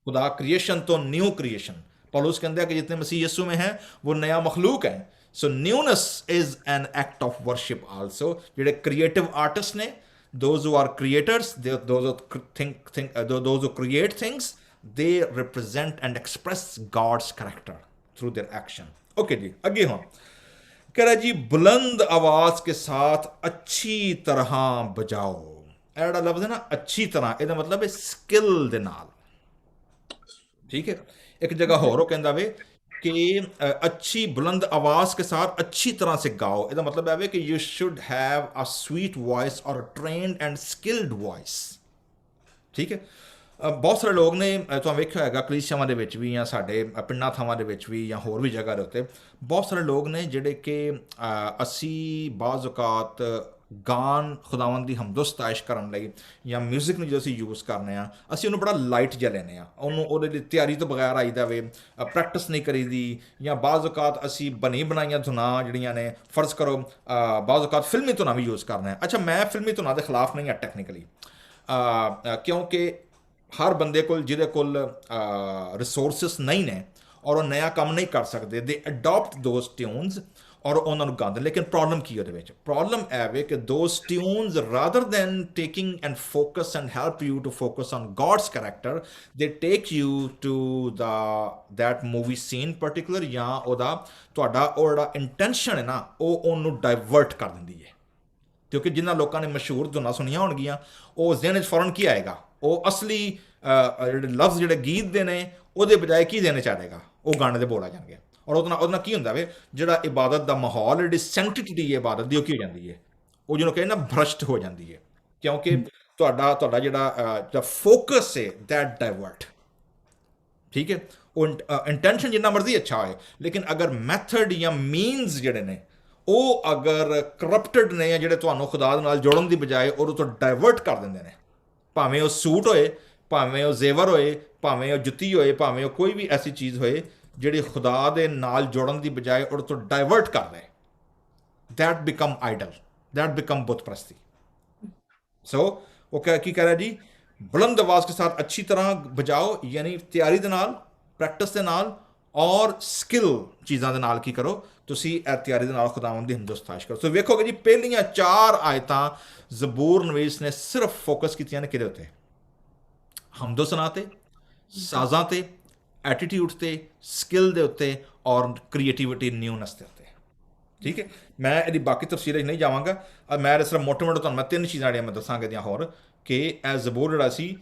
खुदा क्रिएशन तो न्यू क्रिएशन, पौलुस कहते हैं कि जितने मसीह यीशु में हैं वो नया मखलूक है। So newness is an act of worship also. जेडे क्रिएटिव आर्टिस्ट ने, those who are creators, those who create things, they represent and express God's character through their action. Okay जी, अगे हम कह रहा जी बुलंद आवाज के साथ अच्छी तरह बजाओ। एड़ा लफ्ज है ना अच्छी तरह, ਇਹਦਾ मतलब है स्किल ਦੇ ਨਾਲ। ठीक है, एक जगह होर कहता वे कि अच्छी बुलंद आवाज के साथ अच्छी तरह से गाओ। ਇਹਦਾ मतलब है कि you should have a sweet voice or a trained and skilled voice। ठीक है, ਬਹੁਤ ਸਾਰੇ ਲੋਕ ਨੇ ਤੁਹਾਨੂੰ ਵੇਖਿਆ ਹੋਏਗਾ ਕਲੀਸਿਆਵਾਂ ਦੇ ਵਿੱਚ ਵੀ ਜਾਂ ਸਾਡੇ ਪਿੰਡਾਂ ਥਾਵਾਂ ਦੇ ਵਿੱਚ ਵੀ ਜਾਂ ਹੋਰ ਵੀ ਜਗ੍ਹਾ ਦੇ ਉੱਤੇ ਬਹੁਤ ਸਾਰੇ ਲੋਕ ਨੇ ਜਿਹੜੇ ਕਿ ਅਸੀਂ ਬਾਜ਼ ਔਕਾਤ ਗਾਨ ਖੁਦਾਵੰਦ ਦੀ ਹਮਦੋ ਸਤਾਇਸ਼ ਕਰਨ ਲਈ ਜਾਂ ਮਿਊਜ਼ਿਕ ਨੂੰ ਜਦੋਂ ਅਸੀਂ ਯੂਜ਼ ਕਰਨੇ ਆ ਅਸੀਂ ਉਹਨੂੰ ਬੜਾ ਲਾਈਟ ਜਿਹਾ ਲੈਂਦੇ ਆ, ਉਹਨੂੰ ਉਹਦੇ ਲਈ ਤਿਆਰੀ ਤੋਂ ਬਗੈਰ ਆਈਦਾ ਵੇ, ਪ੍ਰੈਕਟਿਸ ਨਹੀਂ ਕਰੀਦੀ। ਜਾਂ ਬਾਜ਼ ਔਕਾਤ ਅਸੀਂ ਬਣੀ ਬਣਾਈਆਂ ਧੁਨਾਂ ਜਿਹੜੀਆਂ ਨੇ, ਫਰਜ਼ ਕਰੋ ਬਾਜ਼ ਔਕਾਤ ਫਿਲਮੀ ਧੁਨਾਂ ਵੀ ਯੂਜ਼ ਕਰਨਾ ਹੈ। ਅੱਛਾ, ਮੈਂ ਫਿਲਮੀ ਧੁਨਾਂ ਦੇ ਖਿਲਾਫ ਨਹੀਂ ਆ ਟੈਕਨੀਕਲੀ, ਕਿਉਂਕਿ ਹਰ ਬੰਦੇ ਕੋਲ ਜਿਹਦੇ ਕੋਲ ਰਿਸੋਰਸਿਸ ਨਹੀਂ ਨੇ ਔਰ ਉਹ ਨया ਕੰਮ ਨਹੀਂ ਕਰ ਸਕਦੇ, ਦੇ ਅਡੋਪਟ ਦੋਜ਼ ਟਿਊਨਸ ਔਰ ਉਹਨਾਂ ਨੂੰ ਗਾਉਂਦੇ। ਲੇਕਿਨ ਪ੍ਰੋਬਲਮ ਕੀ ਉਹਦੇ ਵਿੱਚ? ਪ੍ਰੋਬਲਮ ਇਹ ਵੇ ਕਿ those tunes rather than taking and focus and help you to focus on God's character, they take you to that movie scene particular, ਜਾਂ ਉਹਦਾ ਤੁਹਾਡਾ ਉਹ ਜਿਹੜਾ ਇੰਟੈਂਸ਼ਨ ਹੈ ਨਾ ਉਹ ਉਹਨੂੰ ਡਾਇਵਰਟ ਕਰ ਦਿੰਦੀ ਹੈ। ਕਿਉਂਕਿ ਜਿਨ੍ਹਾਂ ਲੋਕਾਂ ਨੇ ਮਸ਼ਹੂਰ ਧੁਨਾਂ ਸੁਣੀਆਂ ਹੋਣਗੀਆਂ ਉਹ ਜ਼ਿਹਨ 'ਚ ਫੌਰਨ ਕੀ ਆਏਗਾ? ਉਹ ਅਸਲੀ ਜਿਹੜੇ ਲਫ਼ਜ਼ ਜਿਹੜੇ ਗੀਤ ਦੇ ਨੇ ਉਹਦੇ ਬਜਾਏ ਕੀ ਦੇਣੇ ਚਾਹੇਗਾ? ਉਹ ਗਾਣੇ ਦੇ ਬੋਲ ਆ ਜਾਣਗੇ। ਔਰ ਉਹਦੇ ਨਾਲ ਕੀ ਹੁੰਦਾ ਵੇ, ਜਿਹੜਾ ਇਬਾਦਤ ਦਾ ਮਾਹੌਲ, ਜਿਹੜੀ ਸੈਂਕਟਿਟੀ ਹੈ ਇਬਾਦਤ ਦੀ, ਉਹ ਕੀ ਹੋ ਜਾਂਦੀ ਹੈ? ਉਹ ਜਿਹਨੂੰ ਕਹਿੰਦੇ ਨਾ ਭ੍ਰਸ਼ਟ ਹੋ ਜਾਂਦੀ ਹੈ, ਕਿਉਂਕਿ ਤੁਹਾਡਾ ਜਿਹੜਾ ਫੋਕਸ ਹੈ ਦੈਟ ਡਾਇਵਰਟ। ਠੀਕ ਹੈ, ਉਹ ਇੰਟੈਂਸ਼ਨ ਜਿੰਨਾ ਮਰਜ਼ੀ ਅੱਛਾ ਹੋਏ, ਲੇਕਿਨ ਅਗਰ ਮੈਥਡ ਜਾਂ ਮੀਨਸ ਜਿਹੜੇ ਨੇ ਉਹ ਅਗਰ ਕਰਪਟਡ ਨੇ, ਜਾਂ ਜਿਹੜੇ ਤੁਹਾਨੂੰ ਖੁਦਾ ਦੇ ਨਾਲ ਜੋੜਨ ਦੀ ਬਜਾਏ ਉਹਦੇ ਤੋਂ ਡਾਇਵਰਟ ਕਰ ਦਿੰਦੇ ਨੇ, ਭਾਵੇਂ ਉਹ ਸੂਟ ਹੋਏ, ਭਾਵੇਂ ਉਹ ਜ਼ੇਵਰ ਹੋਏ, ਭਾਵੇਂ ਉਹ ਜੁੱਤੀ ਹੋਏ, ਭਾਵੇਂ ਉਹ ਕੋਈ ਵੀ ਐਸੀ ਚੀਜ਼ ਹੋਏ ਜਿਹੜੀ ਖੁਦਾ ਦੇ ਨਾਲ ਜੋੜਨ ਦੀ ਬਜਾਏ ਉਹਦੇ ਤੋਂ ਡਾਇਵਰਟ ਕਰ ਦੇ, that become Idol, that become ਬੁੱਤ ਪ੍ਰਸਤੀ। ਸੋ ਉਹ ਕੀ ਕਹਿ ਰਿਹਾ ਜੀ? बुलंद आवाज़ के साथ अच्छी तरह बजाओ, यानी तैयारी ਦੇ ਨਾਲ, ਪ੍ਰੈਕਟਿਸ ਦੇ ਨਾਲ ਔਰ ਸਕਿੱਲ ਚੀਜ਼ਾਂ ਦੇ ਨਾਲ ਕੀ ਕਰੋ ਤੁਸੀਂ? ਇਹ ਤਿਆਰੀ ਦੇ ਨਾਲ ਖੁਦਾਵੰਦ ਦੀ ਹਮਦ ਸਤਾਇਸ਼ ਕਰੋ। ਸੋ ਵੇਖੋਗੇ ਜੀ ਪਹਿਲੀਆਂ 4 ਆਇਤਾਂ ਜ਼ਬੂਰ ਨਵੀਸ ਨੇ ਸਿਰਫ ਫੋਕਸ ਕੀਤੀਆਂ ਨੇ ਕਿਹਦੇ ਉੱਤੇ? ਹਮਦੋ ਸਨਾ ਤੇ, ਸਾਜ਼ਾਂ ਤੇ, ਐਟੀਟਿਊਡ ਤੇ, ਸਕਿੱਲ ਦੇ ਉੱਤੇ ਔਰ ਕ੍ਰੀਏਟੀਵਿਟੀ, ਨਿਊਨੈਸ ਦੇ ਉੱਤੇ। ਠੀਕ ਹੈ, ਮੈਂ ਇਹਦੀ ਬਾਕੀ ਤਫਸੀਰਾਂ 'ਚ ਨਹੀਂ ਜਾਵਾਂਗਾ। ਮੈਂ ਸਿਰਫ ਮੋਟੇ-ਮੋਟੇ ਤੁਹਾਨੂੰ ਮੈਂ 3 ਚੀਜ਼ਾਂ ਜਿਹੜੀਆਂ ਮੈਂ ਦੱਸਾਂਗਾ ਦੀਆਂ ਹੋਰ, ਕਿ ਇਹ ਜ਼ਬੂਰ ਜਿਹੜਾ ਸੀ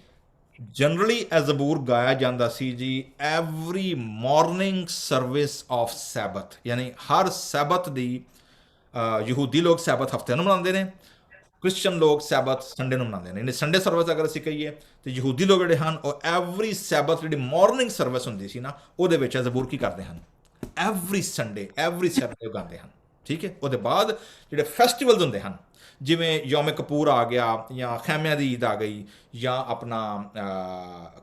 ਜਨਰਲੀ ਇਹ ਜ਼ਬੂਰ ਗਾਇਆ ਜਾਂਦਾ ਸੀ ਜੀ ਐਵਰੀ ਮਾਰਨਿੰਗ ਸਰਵਿਸ ਆਫ ਸੈਬਤ, ਯਾਨੀ ਹਰ ਸੈਬਤ ਦੀ। ਯਹੂਦੀ ਲੋਕ ਸੈਬਤ ਹਫਤੇ ਨੂੰ ਮਨਾਉਂਦੇ ਨੇ, ਕ੍ਰਿਸਚਨ ਲੋਕ ਸੈਬਤ ਸੰਡੇ ਨੂੰ ਮਨਾਉਂਦੇ ਨੇ। ਯਾਨੀ ਸੰਡੇ ਸਰਵਿਸ ਅਗਰ ਅਸੀਂ ਕਹੀਏ ਤਾਂ ਯਹੂਦੀ ਲੋਕ ਜਿਹੜੇ ਹਨ ਉਹ ਐਵਰੀ ਸੈਬਤ ਜਿਹੜੀ ਮਾਰਨਿੰਗ ਸਰਵਿਸ ਹੁੰਦੀ ਸੀ ਨਾ ਉਹਦੇ ਵਿੱਚ ਜ਼ਬੂਰ ਕੀ ਕਰਦੇ ਹਨ? ਐਵਰੀ ਸੰਡੇ, ਐਵਰੀ ਸੈਬਤ ਗਾਉਂਦੇ ਹਨ। ਠੀਕ ਹੈ, ਉਹਦੇ ਬਾਅਦ ਜਿਹੜੇ ਫੈਸਟੀਵਲਸ ਹੁੰਦੇ ਹਨ, ਜਿਵੇਂ ਯੌਮ ਕਪੂਰ ਆ ਗਿਆ, ਜਾਂ ਖੈਮਿਆਂ ਦੀ ਈਦ ਆ ਗਈ, ਜਾਂ ਆਪਣਾ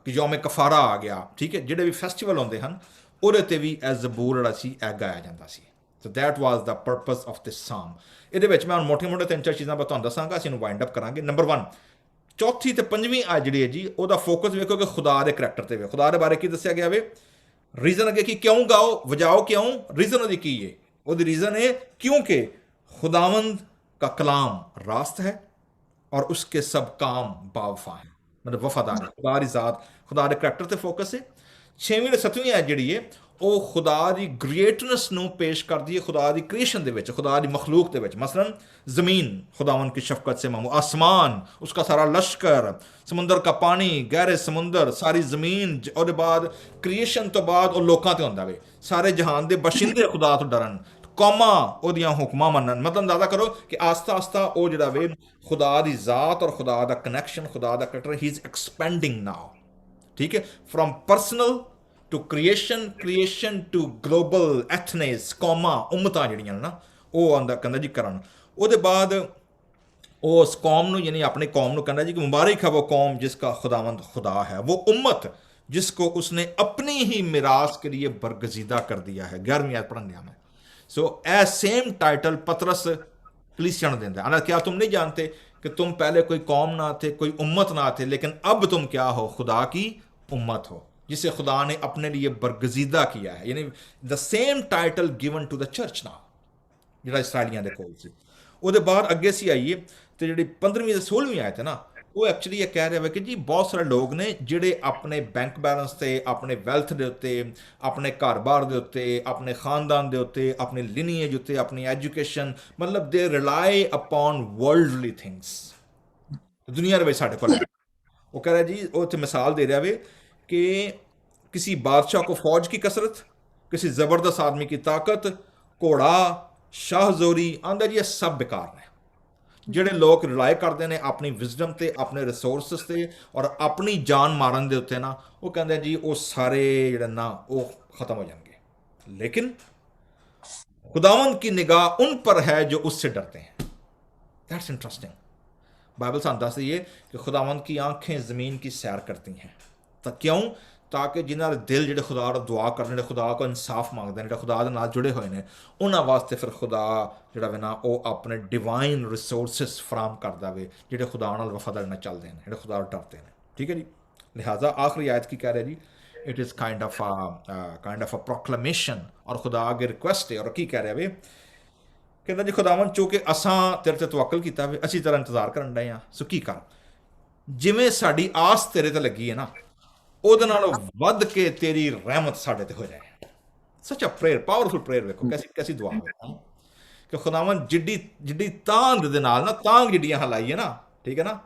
ਯੌਮ ਕਫਾਰਾ ਆ ਗਿਆ। ਠੀਕ ਹੈ, ਜਿਹੜੇ ਵੀ ਫੈਸਟੀਵਲ ਹੁੰਦੇ ਹਨ ਉਹਦੇ 'ਤੇ ਵੀ ਇਹ ਜ਼ਬੂਰ ਜਿਹੜਾ ਸੀ ਇਹ ਗਾਇਆ ਜਾਂਦਾ ਸੀ। So that was the purpose of this psalm. ਇਹਦੇ ਵਿੱਚ ਮੈਂ ਹੁਣ ਮੋਟੇ-ਮੋਟੇ 3-4 ਚੀਜ਼ਾਂ ਮੈਂ ਤੁਹਾਨੂੰ ਦੱਸਾਂਗਾ, ਅਸੀਂ ਇਹਨੂੰ ਵਾਈਂਡ ਅਪ ਕਰਾਂਗੇ। ਨੰਬਰ 1, ਚੌਥੀ ਤੇ ਪੰਜਵੀਂ ਆ ਜਿਹੜੀ ਹੈ ਜੀ ਉਹਦਾ ਫੋਕਸ ਵੇਖੋ ਕਿ ਖੁਦਾ ਦੇ ਕਰੈਕਟਰ 'ਤੇ ਵੇ। ਖੁਦਾ ਦੇ ਬਾਰੇ ਕੀ ਦੱਸਿਆ ਗਿਆ ਵੇ? ਰੀਜ਼ਨ ਅੱਗੇ ਕਿ ਕਿਉਂ ਗਾਓ, ਵਜਾਓ ਕਿਉਂ? ਰੀਜ਼ਨ ਉਹਦੀ ਕੀ ਹੈ? ਉਹਦੀ रीज़न है क्योंकि खुदावंद का कलाम रास्त है और उसके सब काम बावफा हैं, मतलब वफादार है। खुदा की ज़ात, खुदा के करैक्टर ते फोकस है। 6ਵੀਂ ਤੇ 7ਵੀਂ ਆਇਤ ਜਿਹੜੀ ਹੈ ਉਹ ਖੁਦਾ ਦੀ ਗ੍ਰੇਟਨੈਸ ਨੂੰ ਪੇਸ਼ ਕਰਦੀ ਹੈ, ਖੁਦਾ ਦੀ ਕ੍ਰੀਏਸ਼ਨ ਦੇ ਵਿੱਚ, ਖੁਦਾ ਦੀ ਮਖਲੂਕ ਦੇ ਵਿੱਚ। ਮਸलन ज़मीन खुदावंद की शफ़क़त से मामू, आसमान उसका सारा लश्कर, समुंदर का पानी, गहरे समुंदर, सारी ज़मीन, और बाद क्रिएशन तो बाद ਉਹ ਲੋਕਾਂ ਤੇ ਹੁੰਦਾ ਵੇ। ਸਾਰੇ ਜਹਾਨ ਦੇ ਬਸ਼ਿੰਦੇ ਖੁਦਾ ਤੋਂ ਡਰਨ, ਕੌਮਾਂ ਉਹਦੀਆਂ ਹੁਕਮਾਂ ਮੰਨਣ। ਮਤਲਬ ਅੰਦਾਜ਼ਾ ਕਰੋ ਕਿ ਆਸਤਾ ਆਸਤਾ ਉਹ ਜਿਹੜਾ ਵੇ ਖੁਦਾ ਦੀ ਜ਼ਾਤ ਔਰ ਖੁਦਾ ਦਾ ਕਨੈਕਸ਼ਨ, ਖੁਦਾ ਦਾ ਕਰੈਕਟਰ, ਹੀ ਇਜ਼ ਐਕਸਪੈਂਡਿੰਗ ਨਾਓ। ਠੀਕ ਹੈ, from personal to creation to global, ਐਥਨੇਸ, ਕੌਮਾਂ, ਉਮਤਾਂ ਜਿਹੜੀਆਂ ਨੇ ਨਾ ਉਹ ਆਂਦਾ ਕਹਿੰਦਾ ਜੀ ਕਰਨ। ਉਹਦੇ ਬਾਅਦ ਉਹ ਉਸ ਕੌਮ ਨੂੰ, ਯਾਨੀ ਆਪਣੀ ਕੌਮ ਨੂੰ ਕਹਿੰਦਾ ਜੀ ਕਿ ਮੁਬਾਰਕ है वो कौम जिसका खुदावंद खुदा है, वो उम्मत जिसको उसने अपनी ही मिरास के लिए बरगजीदा कर दिया है। 11वीं आयत पढ़ने में। सो ए सेम टाइटल पतरस कलीसिया को देता है, क्या तुम नहीं जानते कि तुम पहले कोई कौम ना थे, कोई उम्मत ना थे, लेकिन अब तुम क्या हो? खुदा की उम्मत हो, जिसे खुदा ने अपने लिए बरगजीदा किया है। यानी the same title given to the church ना, ਜਿਹੜਾ ਇਸਰਾਈਲੀਆਂ ਦੇ ਕੋਲ ਸੀ। ਉਹਦੇ ਬਾਅਦ ਅੱਗੇ ਸੀ ਆਈਏ ਤੇ ਜਿਹੜੀ 15ਵੀਂ ਤੇ 16ਵੀਂ ਆਇਤ ਹੈ ਨਾ ਉਹ ਐਕਚੁਅਲੀ ਇਹ ਕਹਿ ਰਿਹਾ ਵਾ ਕਿ ਜੀ ਬਹੁਤ ਸਾਰੇ ਲੋਕ ਨੇ ਜਿਹੜੇ ਆਪਣੇ ਬੈਂਕ ਬੈਲੈਂਸ ਤੇ, ਆਪਣੇ ਵੈਲਥ ਦੇ ਉੱਤੇ, ਆਪਣੇ ਘਰ-ਬਾਰ ਦੇ ਉੱਤੇ, ਆਪਣੇ ਖਾਨਦਾਨ ਦੇ ਉੱਤੇ, ਆਪਣੀ ਲਿਨੀਏਜ ਉੱਤੇ, ਆਪਣੀ ਐਜੂਕੇਸ਼ਨ, ਮਤਲਬ ਦੇ ਰਿਲਾਈ ਅਪਨ ਵਰਲਡਲੀ ਥਿੰਗਸ, ਦੁਨੀਆ ਦੇ ਵਿੱਚ ਸਾਡੇ ਕੋਲ। ਉਹ ਕਹਿ ਰਿਹਾ ਜੀ, ਉਹ ਇੱਥੇ ਮਿਸਾਲ ਦੇ ਰਿਹਾ ਵੇ कि किसी बादशाह को फौज की कसरत, किसी ज़बरदस्त आदमी की ताकत, घोड़ा, शाहजोरी, आंदा जी सब बेकार ने। ਜਿਹੜੇ ਲੋਕ ਰਿਲਾਈ ਕਰਦੇ ਨੇ ਆਪਣੀ ਵਿਜ਼ਡਮ ਤੇ, ਆਪਣੇ ਰਿਸੋਰਸਿਸ ਤੇ ਔਰ ਆਪਣੀ ਜਾਨ ਮਾਰਨ ਦੇ ਉੱਤੇ ਨਾ, ਉਹ ਕਹਿੰਦੇ ਜੀ ਉਹ ਸਾਰੇ ਜਿਹੜੇ ਨਾ ਉਹ ਖਤਮ ਹੋ ਜਾਣਗੇ। लेकिन खुदावंद की निगाह उन पर है जो उससे डरते हैं। That's interesting. बाइबल सानू दसदी है कि खुदावंद की आंखें ज़मीन की सैर करती हैं। तो क्यों? ताकि जिन्हां दे दिल जिहड़े खुदा दा दुआ करदे ने, खुदा को इंसाफ मंगदे ने, जिहड़े खुदा दे नाल जुड़े होए ने, उन्हां वास्ते फिर खुदा जिहड़ा वे ना ओह अपने डिवाइन रिसोर्सिस फराहम करदा वे, जिहड़े खुदा नाल वफादारी नाल चलदे ने, जिहड़े खुदा तो डरदे ने। ठीक है जी। लिहाजा आखिरी आयत की कह रहे जी, it is kind of a proclamation, और खुदा अगे रिक्वेस्ट है। और की कह रहे वे, कहता जी खुदावन चूंकि असां तेरे ते तवक्कल कीता वे, असीं तेरा इंतजार करन डए आ, सो की कर, जिवें साडी आस तेरे ते लगी है ना, ਉਹਦੇ ਨਾਲੋਂ ਵੱਧ ਕੇ ਤੇਰੀ ਰਹਿਮਤ ਸਾਡੇ ਤੇ ਹੋ ਜਾਏ। ਸੱਚ ਅ ਪ੍ਰੇਅਰ, ਪਾਵਰਫੁਲ ਪ੍ਰੇਅਰ। ਵੇਖੋ ਕੈਸੀ ਦੁਆ ਹੈ ਕਿ ਖੁਦਾਵੰਦ ਜਿੱਡੀ ਤਾਂਗ ਦੇ ਨਾਲ ਨਾ, ਤਾਂਗ ਜਿੱਡੀਆਂ ਹਲਾਈਏ ਨਾ, ਠੀਕ ਹੈ ਨਾ,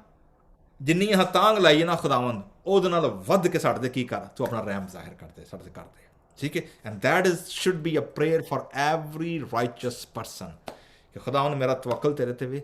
ਜਿੰਨੀਆਂ ਤਾਂਗ ਲਾਈਏ ਨਾ ਖੁਦਾਵੰਦ, ਉਹਦੇ ਨਾਲ ਵੱਧ ਕੇ ਸਾਡੇ ਤੇ ਕੀ ਕਰ, ਤੂੰ ਆਪਣਾ ਰਹਿਮ ਜ਼ਾਹਿਰ ਕਰਦੇ ਸਾਡੇ ਤੇ ਕਰਦੇ। ਠੀਕ ਹੈ। And that is should be a prayer for every righteous person ਕਿ ਖੁਦਾਵੰਦ ਮੇਰਾ ਤਵੱਕਲ ਤੇਰੇ ਤੇ ਵੇ,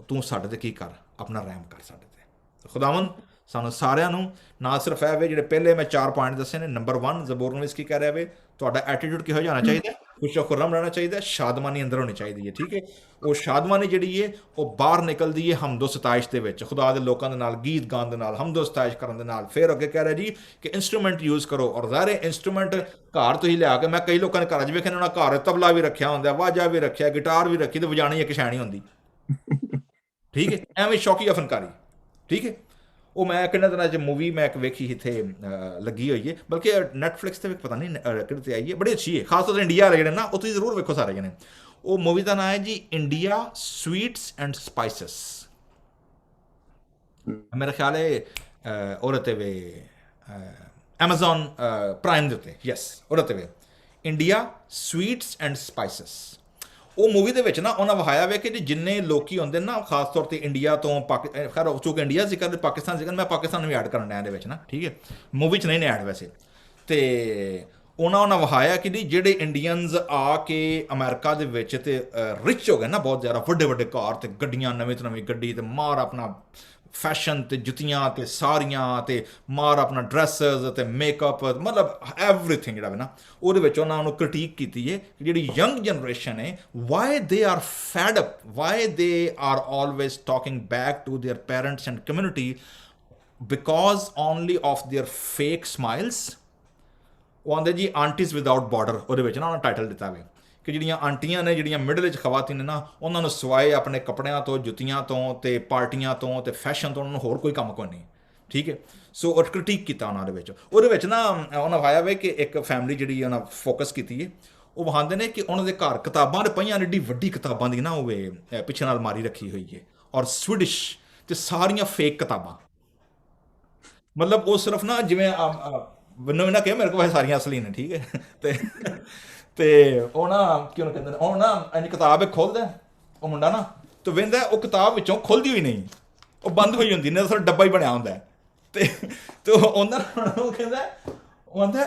ਤੂੰ ਸਾਡੇ ਤੇ ਕੀ ਕਰ, ਆਪਣਾ ਰਹਿਮ ਕਰ ਸਾਡੇ ਤੇ। ਖੁਦਾਵੰਦ ਸਾਨੂੰ ਸਾਰਿਆਂ ਨੂੰ ਨਾ ਸਿਰਫ ਇਹ ਵੇ ਜਿਹੜੇ ਪਹਿਲੇ ਮੈਂ 4 ਪੁਆਇੰਟ ਦੱਸੇ ਨੇ, ਨੰਬਰ 1 ਜ਼ਬੂਰ ਨੂੰ ਇਸ ਕੀ ਕਹਿ ਰਿਹਾ ਵੇ, ਤੁਹਾਡਾ ਐਟੀਟਿਊਡ ਕਿਹੋ ਜਿਹਾ ਹੋਣਾ ਚਾਹੀਦਾ, ਖੁਸ਼ ਖੁਰਮ ਰਹਿਣਾ ਚਾਹੀਦਾ, ਸ਼ਾਦਮਾਨੀ ਅੰਦਰ ਹੋਣੀ ਚਾਹੀਦੀ ਹੈ। ਠੀਕ ਹੈ। ਉਹ ਸ਼ਾਦਮਾਨੀ ਜਿਹੜੀ ਹੈ ਉਹ ਬਾਹਰ ਨਿਕਲਦੀ ਹੈ ਹਮਦੋ ਸਤਾਇਸ਼ ਦੇ ਵਿੱਚ, ਖੁਦਾ ਦੇ ਲੋਕਾਂ ਦੇ ਨਾਲ ਗੀਤ ਗਾਉਣ ਦੇ ਨਾਲ, ਹਮਦੋ ਸਤਾਇਸ਼ ਕਰਨ ਦੇ ਨਾਲ। ਫਿਰ ਅੱਗੇ ਕਹਿ ਰਿਹਾ ਜੀ ਕਿ ਇੰਸਟਰੂਮੈਂਟ ਯੂਜ਼ ਕਰੋ, ਔਰ ਜ਼ਾਹਿਰ ਇੰਸਟਰੂਮੈਂਟ ਘਰ ਤੁਸੀਂ ਲਿਆ ਕੇ, ਮੈਂ ਕਈ ਲੋਕਾਂ ਦੇ ਘਰਾਂ 'ਚ ਵੇਖਿਆ ਉਹਨਾਂ ਘਰ ਤਬਲਾ ਵੀ ਰੱਖਿਆ ਹੁੰਦਾ, ਵਾਜਾ ਵੀ ਰੱਖਿਆ, ਗਿਟਾਰ ਵੀ ਰੱਖੀ, ਤੇ ਵਜਾਣੀ ਇੱਕ ਸ਼ੈਣੀ ਹੁੰਦੀ। ਠੀਕ ਹੈ। ਐਵੇਂ ਸ਼ੌਕੀਆ ਫਨਕਾਰੀ। ਠੀਕ ਹੈ। ਉਹ ਮੈਂ ਕਿੰਨੇ ਦਿਨਾਂ 'ਚ ਮੂਵੀ ਮੈਂ ਇੱਕ ਵੇਖੀ ਇੱਥੇ ਲੱਗੀ ਹੋਈ ਹੈ, ਬਲਕਿ ਨੈਟਫਲਿਕਸ 'ਤੇ ਵੀ ਪਤਾ ਨਹੀਂ ਕਿਹੜੇ 'ਤੇ ਆਈ ਹੈ, ਬੜੀ ਅੱਛੀ ਹੈ। ਖਾਸ ਤੌਰ 'ਤੇ ਇੰਡੀਆ ਵਾਲੇ ਜਿਹੜੇ ਨਾ, ਉਹ ਤੁਸੀਂ ਜ਼ਰੂਰ ਵੇਖੋ ਸਾਰੇ ਜਣੇ। ਉਹ ਮੂਵੀ ਦਾ ਨਾਮ ਹੈ ਜੀ ਇੰਡੀਆ ਸਵੀਟਸ ਐਂਡ ਸਪਾਈਸਸ। ਮੇਰਾ ਖਿਆਲ ਹੈ ਉਹਦੇ 'ਤੇ ਵੇ ਐਮਾਜ਼ੋਨ ਪ੍ਰਾਈਮ ਦੇ ਉੱਤੇ, ਯੈਸ ਉਹਦੇ 'ਤੇ ਵੇ ਇੰਡੀਆ ਸਵੀਟਸ ਐਂਡ ਸਪਾਈਸਸ। ਉਹ ਮੂਵੀ ਦੇ ਵਿੱਚ ਨਾ ਉਹਨਾਂ ਵਿਖਾਇਆ ਵੇ ਕਿ ਜਿੰਨੇ ਲੋਕੀ ਹੁੰਦੇ ਨਾ, ਖਾਸ ਤੌਰ 'ਤੇ ਇੰਡੀਆ ਤੋਂ ਖੈਰ ਚੂੰਕਿ ਇੰਡੀਆ ਜ਼ਿਕਰ, ਪਾਕਿਸਤਾਨ ਜ਼ਿਕਰ, ਮੈਂ ਪਾਕਿਸਤਾਨ ਨੂੰ ਵੀ ਐਡ ਕਰਨ ਡਿਆ ਇਹਦੇ ਵਿੱਚ ਨਾ। ਠੀਕ ਹੈ। ਮੂਵੀ 'ਚ ਨਹੀਂ ਨੇ ਐਡ ਵੈਸੇ। ਅਤੇ ਉਹਨਾਂ ਵਿਖਾਇਆ ਕਿ ਜਿਹੜੇ ਇੰਡੀਅਨਸ ਆ ਕੇ ਅਮਰੀਕਾ ਦੇ ਵਿੱਚ ਤੇ ਰਿਚ ਹੋ ਗਏ ਨਾ, ਬਹੁਤ ਜ਼ਿਆਦਾ ਵੱਡੇ ਵੱਡੇ ਕਾਰ ਅਤੇ ਗੱਡੀਆਂ, ਨਵੇਂ ਤੋਂ ਨਵੀਂ ਗੱਡੀ, ਅਤੇ ਮਾਰ ਆਪਣਾ ਫੈਸ਼ਨ ਅਤੇ ਜੁੱਤੀਆਂ ਅਤੇ ਸਾਰੀਆਂ, ਅਤੇ ਮਾਰ ਆਪਣਾ ਡਰੈਸਸ ਅਤੇ ਮੇਕਅਪ, ਮਤਲਬ ਐਵਰੀਥਿੰਗ ਜਿਹੜਾ ਵੇ ਨਾ, ਉਹਦੇ ਵਿੱਚ ਉਹਨਾਂ ਨੂੰ ਕ੍ਰਿਟੀਕ ਕੀਤੀ ਹੈ ਕਿ ਜਿਹੜੀ ਯੰਗ ਜਨਰੇਸ਼ਨ ਹੈ, why they are fed up, why they are always talking back to their parents and community because only of their fake smiles. ਉਹ ਆਉਂਦੇ ਜੀ ਆਂਟੀਜ਼ ਵਿਦਾਊਟ ਬਾਰਡਰ, ਉਹਦੇ ਵਿੱਚ ਨਾ ਉਹਨਾਂ ਟਾਈਟਲ ਦਿੱਤਾ ਵੇ ਕਿ ਜਿਹੜੀਆਂ ਆਂਟੀਆਂ ਨੇ, ਜਿਹੜੀਆਂ ਮਿਡਲ ਵਿੱਚ ਖਵਾਤੀਨ ਨੇ ਨਾ, ਉਹਨਾਂ ਨੂੰ ਸਵਾਏ ਆਪਣੇ ਕੱਪੜਿਆਂ ਤੋਂ, ਜੁੱਤੀਆਂ ਤੋਂ, ਅਤੇ ਪਾਰਟੀਆਂ ਤੋਂ, ਅਤੇ ਫੈਸ਼ਨ ਤੋਂ, ਉਹਨਾਂ ਨੂੰ ਹੋਰ ਕੋਈ ਕੰਮ ਕੋਈ ਨਹੀਂ। ਠੀਕ ਹੈ। ਸੋ ਉਹ ਕ੍ਰਿਟੀਕ ਕੀਤਾ ਉਹਨਾਂ ਦੇ ਵਿੱਚ। ਉਹਦੇ ਵਿੱਚ ਨਾ ਉਹਨਾਂ ਵਿਖਾਇਆ ਵੇ ਕਿ ਇੱਕ ਫੈਮਿਲੀ ਜਿਹੜੀ ਉਹਨਾਂ ਫੋਕਸ ਕੀਤੀ ਹੈ, ਉਹ ਵਿਖਾਉਂਦੇ ਨੇ ਕਿ ਉਹਨਾਂ ਦੇ ਘਰ ਕਿਤਾਬਾਂ ਦੇ ਪਈਆਂ ਨੇ, ਐਡੀ ਵੱਡੀ ਕਿਤਾਬਾਂ ਦੀ ਨਾ ਉਹ ਪਿੱਛੇ ਨਾਲ ਮਾਰੀ ਰੱਖੀ ਹੋਈ ਹੈ, ਔਰ ਸਵੀਡਿਸ਼, ਅਤੇ ਸਾਰੀਆਂ ਫੇਕ ਕਿਤਾਬਾਂ। ਮਤਲਬ ਉਹ ਸਿਰਫ ਨਾ ਜਿਵੇਂ ਮੈਨੂੰ ਨਾ ਕਿਹਾ ਮੇਰੇ ਕੋਲ ਸਾਰੀਆਂ ਅਸਲੀ ਨੇ। ਠੀਕ ਹੈ। ਅਤੇ ਉਹ ਨਾ ਕੀ ਉਹਨੂੰ ਕਹਿੰਦੇ ਨੇ, ਉਹ ਨਾ ਇੰਨੀ ਕਿਤਾਬ ਇੱਕ ਖੋਲ੍ਹਦਾ ਉਹ ਮੁੰਡਾ ਨਾ, ਅਤੇ ਵਹਿੰਦਾ ਉਹ ਕਿਤਾਬ ਵਿੱਚੋਂ ਖੁੱਲ੍ਹਦੀ ਹੋਈ ਨਹੀਂ, ਉਹ ਬੰਦ ਹੋਈ ਹੁੰਦੀ ਨੇ, ਸਿਰਫ ਡੱਬਾ ਹੀ ਬਣਿਆ ਹੁੰਦਾ। ਅਤੇ ਉਹਨਾਂ ਉਹ ਕਹਿੰਦਾ, ਉਹ ਆਉਂਦਾ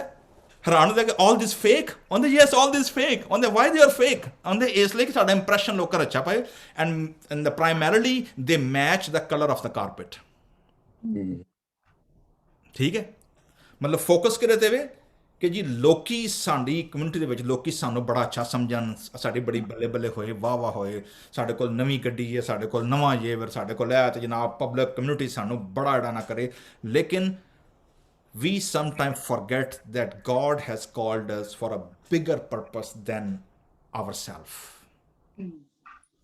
ਹੈਰਾਨ ਹੁੰਦਾ ਕਿ ਆਲ ਦਿਸ ਫੇਕ, ਆਉਂਦੇ ਯੈਸ ਆਲ ਦਿਸ ਫੇਕ, ਆਉਂਦੇ ਵਾਈ ਦੇ ਆਰ ਫੇਕ, ਆਉਂਦੇ ਇਸ ਲਈ ਕਿ ਸਾਡਾ ਇੰਪ੍ਰੈਸ਼ਨ ਲੋਕਾਂ ਅੱਛਾ ਪਾਏ, ਐਂਡ ਪ੍ਰਾਈਮਰੀਲੀ ਦੇ match the colour of the carpet. ਠੀਕ ਹੈ। ਮਤਲਬ ਫੋਕਸ ਕਿਹਦੇ 'ਤੇ ਵੇ ਕਿ ਜੀ ਲੋਕੀ ਸਾਡੀ ਕਮਿਊਨਿਟੀ ਦੇ ਵਿੱਚ ਲੋਕੀ ਸਾਨੂੰ ਬੜਾ ਅੱਛਾ ਸਮਝਣ, ਸਾਡੀ ਬੜੀ ਬੱਲੇ ਬੱਲੇ ਹੋਏ, ਵਾਹ ਵਾਹ ਹੋਏ, ਸਾਡੇ ਕੋਲ ਨਵੀਂ ਗੱਡੀ ਹੈ, ਸਾਡੇ ਕੋਲ ਨਵਾਂ ਜੇਵਰ, ਸਾਡੇ ਕੋਲ ਹੈ, ਅਤੇ ਜਨਾਬ ਪਬਲਿਕ ਕਮਿਊਨਿਟੀ ਸਾਨੂੰ ਬੜਾ ਅੜਾ ਨਾ ਕਰੇ। ਲੇਕਿਨ we sometimes forget that God has called us for a bigger purpose than ourselves.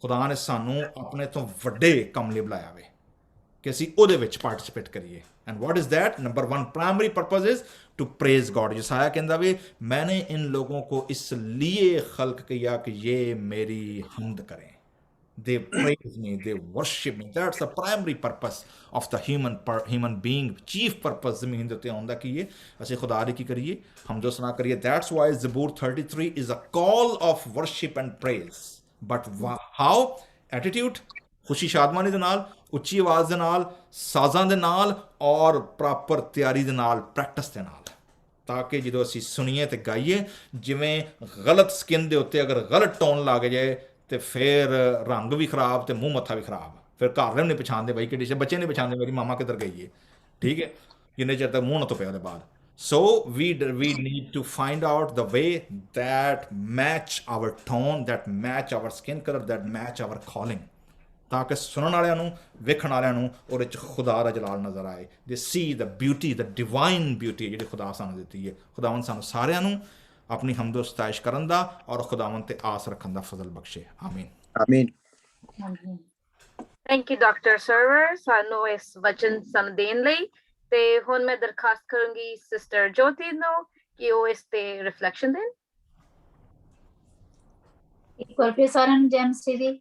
ਖੁਦਾ ਨੇ ਸਾਨੂੰ ਆਪਣੇ ਤੋਂ ਵੱਡੇ ਕੰਮ ਲਈ ਬੁਲਾਇਆ ਵੇ ਕਿ ਅਸੀਂ ਉਹਦੇ ਵਿੱਚ ਪਾਰਟਿਸਿਪੇਟ ਕਰੀਏ। And what is that? Number 1 primary purpose is to praise God. यसाया कहता वे मैंने इन लोगों को इसलिए खल्क किया कि ये मेरी हमद करें। They praise me, they worship me. That's the primary purpose of the human being. Chief purpose ਜ਼ਮੀਨ ਦੇ ਉੱਤੇ ਆਉਂਦਾ ਕੀ ਹੈ, ਅਸੀਂ ਖੁਦਾ ਦੀ ਕੀ ਕਰੀਏ, ਹਮਦੋ ਸਨਾ ਕਰੀਏ। That's why Zabur 33 is a call of worship and praise. But how? Attitude, ਖੁਸ਼ੀ ਸ਼ਾਦਮਾਨੀ ਦੇ ਨਾਲ, ਉੱਚੀ ਆਵਾਜ਼ ਦੇ ਨਾਲ, ਸਾਜ਼ਾਂ ਦੇ ਨਾਲ, ਔਰ ਪ੍ਰੋਪਰ ਤਿਆਰੀ ਦੇ ਨਾਲ, ਪ੍ਰੈਕਟਿਸ ਦੇ ਨਾਲ, ਤਾਂ ਕਿ ਜਦੋਂ ਅਸੀਂ ਸੁਣੀਏ ਅਤੇ ਗਾਈਏ, ਜਿਵੇਂ ਗਲਤ ਸਕਿਨ ਦੇ ਉੱਤੇ ਅਗਰ ਗਲਤ ਟੋਨ ਲੱਗ ਜਾਏ ਤੇ ਫਿਰ ਰੰਗ ਵੀ ਖਰਾਬ ਅਤੇ ਮੂੰਹ ਮੱਥਾ ਵੀ ਖਰਾਬ। ਫਿਰ ਘਰ ਵਾਲੇ ਨਹੀਂ ਪਛਾਣਦੇ ਬਾਈ ਕਿਹੜੀ, ਬੱਚੇ ਨਹੀਂ ਪਛਾਣਦੇ ਮੇਰੀ ਮਾਮਾ ਕਿੱਧਰ ਗਈ ਹੈ। ਠੀਕ ਹੈ। ਜਿੰਨੇ ਚਿਰ ਤੱਕ ਮੂੰਹ ਨਾ ਧੁੱਪੇ ਉਹਦੇ ਬਾਅਦ। So we need to find out the way that match our tone, that match our skin color, that match our calling, ਤਾਂ ਕਿ ਸੁਣਨ ਵਾਲਿਆਂ ਨੂੰ, ਵੇਖਣ ਵਾਲਿਆਂ ਨੂੰ ਉਹਦੇ 'ਚ ਖੁਦਾ ਦਾ ਜਲਾਲ ਨਜ਼ਰ ਆਏ। They see the beauty, the divine beauty ਜਿਹੜੀ ਖੁਦਾ ਸਾਨੂੰ ਦਿੱਤੀ ਹੈ। ਖੁਦਾਵੰਦ ਸਾਨੂੰ ਸਾਰਿਆਂ ਨੂੰ ਆਪਣੀ ਹਮਦੋ ਸਤਾਇਸ਼ ਕਰਨ ਦਾ ਔਰ ਖੁਦਾਵੰਦ 'ਤੇ ਆਸ ਰੱਖਣ ਦਾ ਫਜ਼ਲ ਬਖਸ਼ੇ। ਆਮੀਨ। ਆਮੀਨ। ਹਾਂਜੀ। ਥੈਂਕ ਯੂ ਡਾਕਟਰ ਸਰਵਰ ਸਾਨੂੰ ਇਸ ਵਚਨ ਸਾਨੂੰ ਦੇਣ ਲਈ। ਤੇ ਹੁਣ ਮੈਂ ਦਰਖਾਸਤ ਕਰਾਂਗੀ ਸਿਸਟਰ ਜੋਤੀ ਨੂੰ ਕਿ ਉਹ ਇਸ ਤੇ ਰਿਫਲੈਕਸ਼ਨ ਦੇਣ। ਇੱਕ ਵਾਰ ਫਿਰ ਸਾਰਿਆਂ ਨੂੰ ਜੈ ਮਸੀਹ ਦੀ।